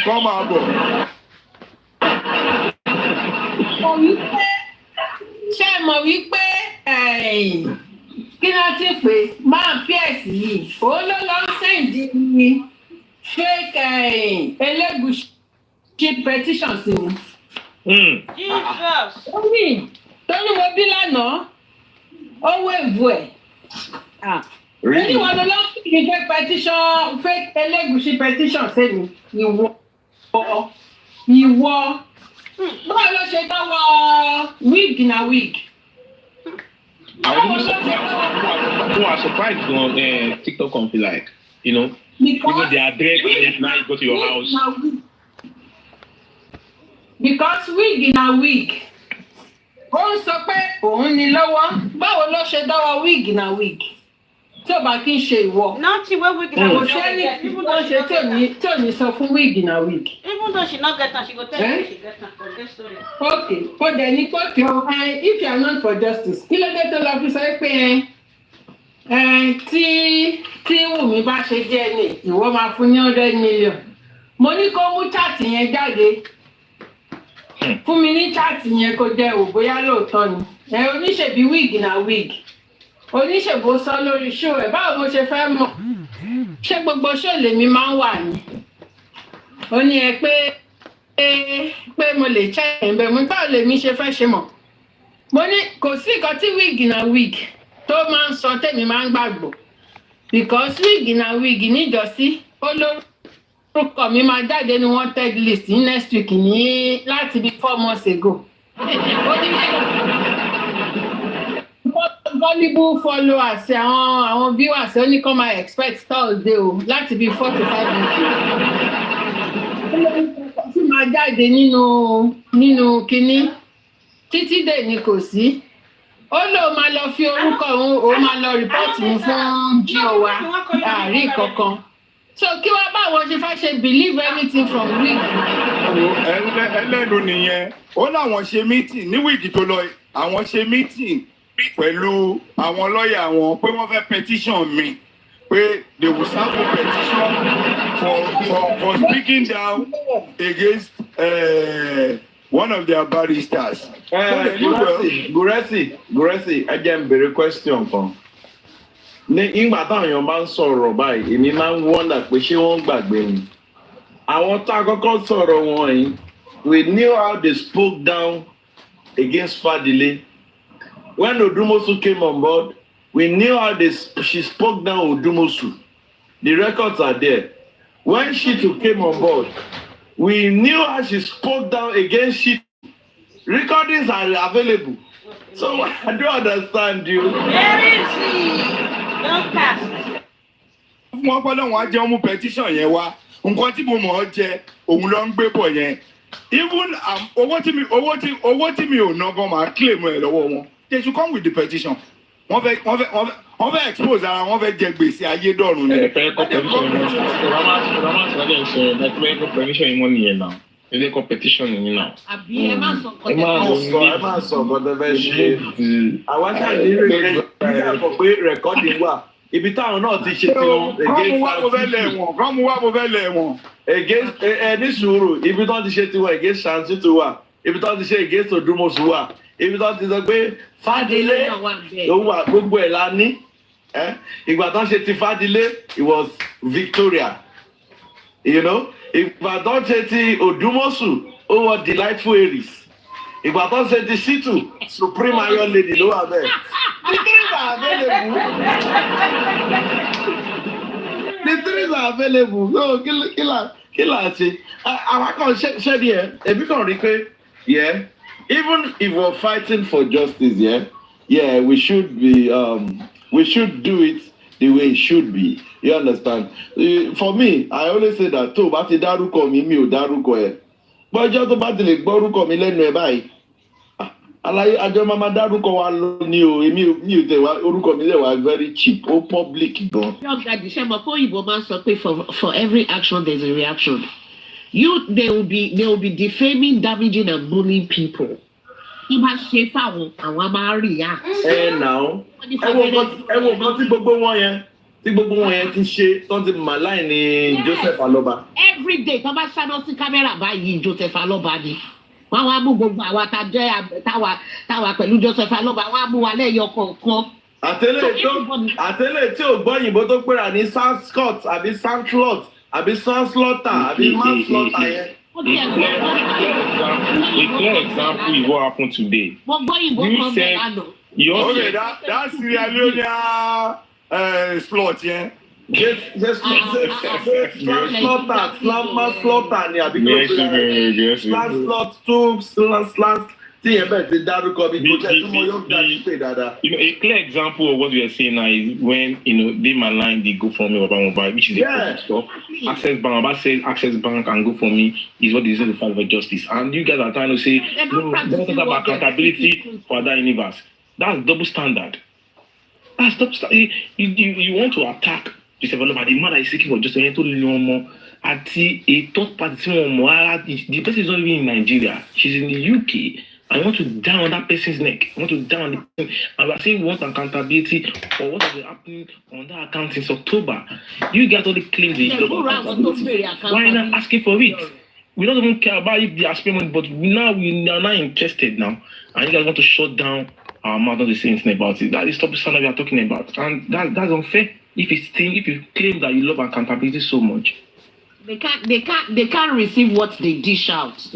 kọ́ máa bọ̀. Ṣé ẹ mọ̀ wípé kí ló ti pè máa fi ẹ̀sìn yìí òun ló lọ sẹ́ǹdì ní fake Elégùṣì petition sí mi. Ó ní torí mo bí lánàá ó wéèvù ẹ̀. Ó ní wọn lọ sí fake petition fake Elégùṣì petition sí mi ìwọ. Báwo ló ṣe dáwọ́ wig na wig? Who are surprised on TikTok and feel like, even the address and now you go to your house. Because wig na wig. Ó ń sọ pé òun ní lọ́wọ́. Báwo ló ṣe dáwọ́ wig na wig? Tí ó bá kí n ṣe ìwọ. Not the way wig na Kò wig. sẹ́ni tí ó ṣe tí ò ní sọ fún wig na wig. Even though she not get am, she go tell you she get am for this story. Okay, ó dẹ̀ ní pọ́kì if you are not for justice, kí ló dé tó lọ fi sọ pé tí Wùmí bá ṣe DNA, ìwọ máa fún ní 100 million. Mo ní kó mú chat yẹn jáde. Fún mi ní chat yẹn kó jẹ́ ò bóyá lóòótọ́ ni. Oníṣèbí wig na wig. Oníṣèbó sọ lórí show ẹ̀ báwo mo ṣe fẹ́ mọ̀? Ṣé gbogbo show lèmi máa ń wà ní? Ó ní pé mo lè check ẹ̀ bẹ́ẹ̀ mo báwo lèmi ṣe fẹ́ ṣe mọ̀? Mo ní kò sí nǹkan tí wig na wig tó máa ń sọ tèmi máa ń gbàgbọ́. Because wig na wig níjọ́sí ó lórúkọ mi máa jáde ní wanted list ní next week ní láti bí 4 months ago. Ó ní valuable followers àwọn viewers ó ní kó máa expect Thursday o láti bí 4 to 5 months. Ó máa jáde nínú kinní títí dé ní kò sí. Ó lóun máa lọ fi orúkọ òun máa lọ rìpọ́ọ̀tì mi fún jíò wa àárín kankan. So kí wá báwo ṣe fẹ́ ṣe believe anything from wig? Ẹlẹ́nu nìyẹn ó láwọn ṣe meeting ní wíìgì tó lọ àwọn ṣe meeting pẹ̀lú àwọn lọ́ọ̀yà wọn pé wọ́n fẹ́ petition mi pé they will serve a petition for speaking down against one of their barristers. Guresi, ẹ jẹ́ n béèrè question kan. Ní ìgbà táwọn èèyàn bá ń sọ̀rọ̀ báyìí, èmi máa ń wonder pé ṣé wọ́n gbàgbé ni. Àwọn tá a kọ́kọ́ sọ̀rọ̀ wọn yìí, we knew how they spoke down against Fadile. When Odumosu came on board, we knew how she spoke down Odumosu. The records are there. When Shitu came on board, We knew how she spoke down against shit. Recordings are available. So I don't understand you. Where is she? Don't cast. Wọ́n gbọ́dọ̀ wọ́n á jẹ́ ọmú petition yẹn wá. Nǹkan tí mo mọ̀ ọ́ jẹ, òun ló ń gbé bọ̀ yẹn. Even owó tí mi ò ná gan máa claim ẹ̀ lọ́wọ́ wọn. They should come with the petition. Wọ́n fẹ́ expose ara wọn fẹ́ jẹ gbèsè ayé dọ̀run ni. Ẹ̀fẹ̀ competition wọn nìyẹn náà. Ilé competition yìí náà. Àbí ẹ má sọ ẹ má sọ ọ̀gọ́dọ̀ fẹ́ ṣe. Àwọn aṣáájú rẹ̀ kọ̀ pé rẹ̀kọ́dì wà. Ibi táwọn náà ti ṣe tí wọn. Kọ́mù wá mo fẹ́ lẹ̀ wọ̀n. Against ní sùúrù, ibi tó ti ṣe tiwọn against Shanti tó wà. Ibi tó ti ṣe against Odumosu wà. Ibi tó ti sọ pé Fadile ló wà gbogbo ẹ̀ la ní. Ìgbà tó ṣe ti Fadile, it was Victoria. You know? Ìgbà tó ṣe ti Odumosu, ó wọ Delightful Aries. Ìgbà tó ṣe ti Shitu, Supreme Iron Lady ló wà bẹ́ẹ̀. The things are available. So kí là ṣe? Àwọn kan ṣe díẹ̀, èmi kàn rí pé, yeah, even if we're fighting for justice, yeah, we should do it the way it should be. You understand? For me, I always say that tó bá ti dárúkọ mi ò dárúkọ ẹ. Bọ́jọ́ tó bá ti lè gbọ́ orúkọ mi lẹ́nu ẹ báyìí. Aláyé àjọ máa dárúkọ wa lónìí o, èmi ò tẹ̀ wá orúkọ mi lè wá very cheap, ó public gan. Yọ̀gá Dìṣẹ́ mọ̀ pé òyìnbó máa ń sọ pé for every action there is a reaction. They will be defaming, damaging and bullying people. Tí bá ṣe fáwọn àwọn máa react. Now, ẹ wo nǹkan tí gbogbo wọn yẹn ti ṣe tó ti màláì ní Joseph Aloba. Every day tó bá ṣáná sí kámẹ́rà báyìí Joseph Aloba ni. Wọ́n wá mú gbogbo àwa táwa pẹ̀lú Joseph Aloba, wọ́n á mú wa lẹ́yọ kọ̀ọ̀kan. Àtẹ̀lé tí ò gbọ́ òyìnbó tó pèrà ní Sanskrit àbí Sanslot àbí Sanslaughter àbí Manslaughter yẹn. A clear example is what happened today. You said okay, that Sierra Leone slot, yeah. Just slaughter ni àbí slaughter two slaughter. A clear example of what we are saying now is when they malign the GoFundMe mobile, which is a stuff. Access Bank and GoFundMe is what is the fight for justice. And you guys are trying to say no, don't talk about accountability for that universe. That's double standard. That's double standard. You want to attack Joseph Aloba, the man that is seeking for justice, at a third party, the person is not even in Nigeria. She's in the UK. I want to down on that person's neck. I want to down on the person. And we are saying we want accountability for what has been happening on that account since October. You guys only claim the accountability. Why not asking for it? We don't even care about if they are spending money, but we are not interested now. And you guys want to shut down our mouth, not to say anything about it. That is the standard we are talking about. And that's unfair. If you claim that you love accountability so much. They can't receive what they dish out.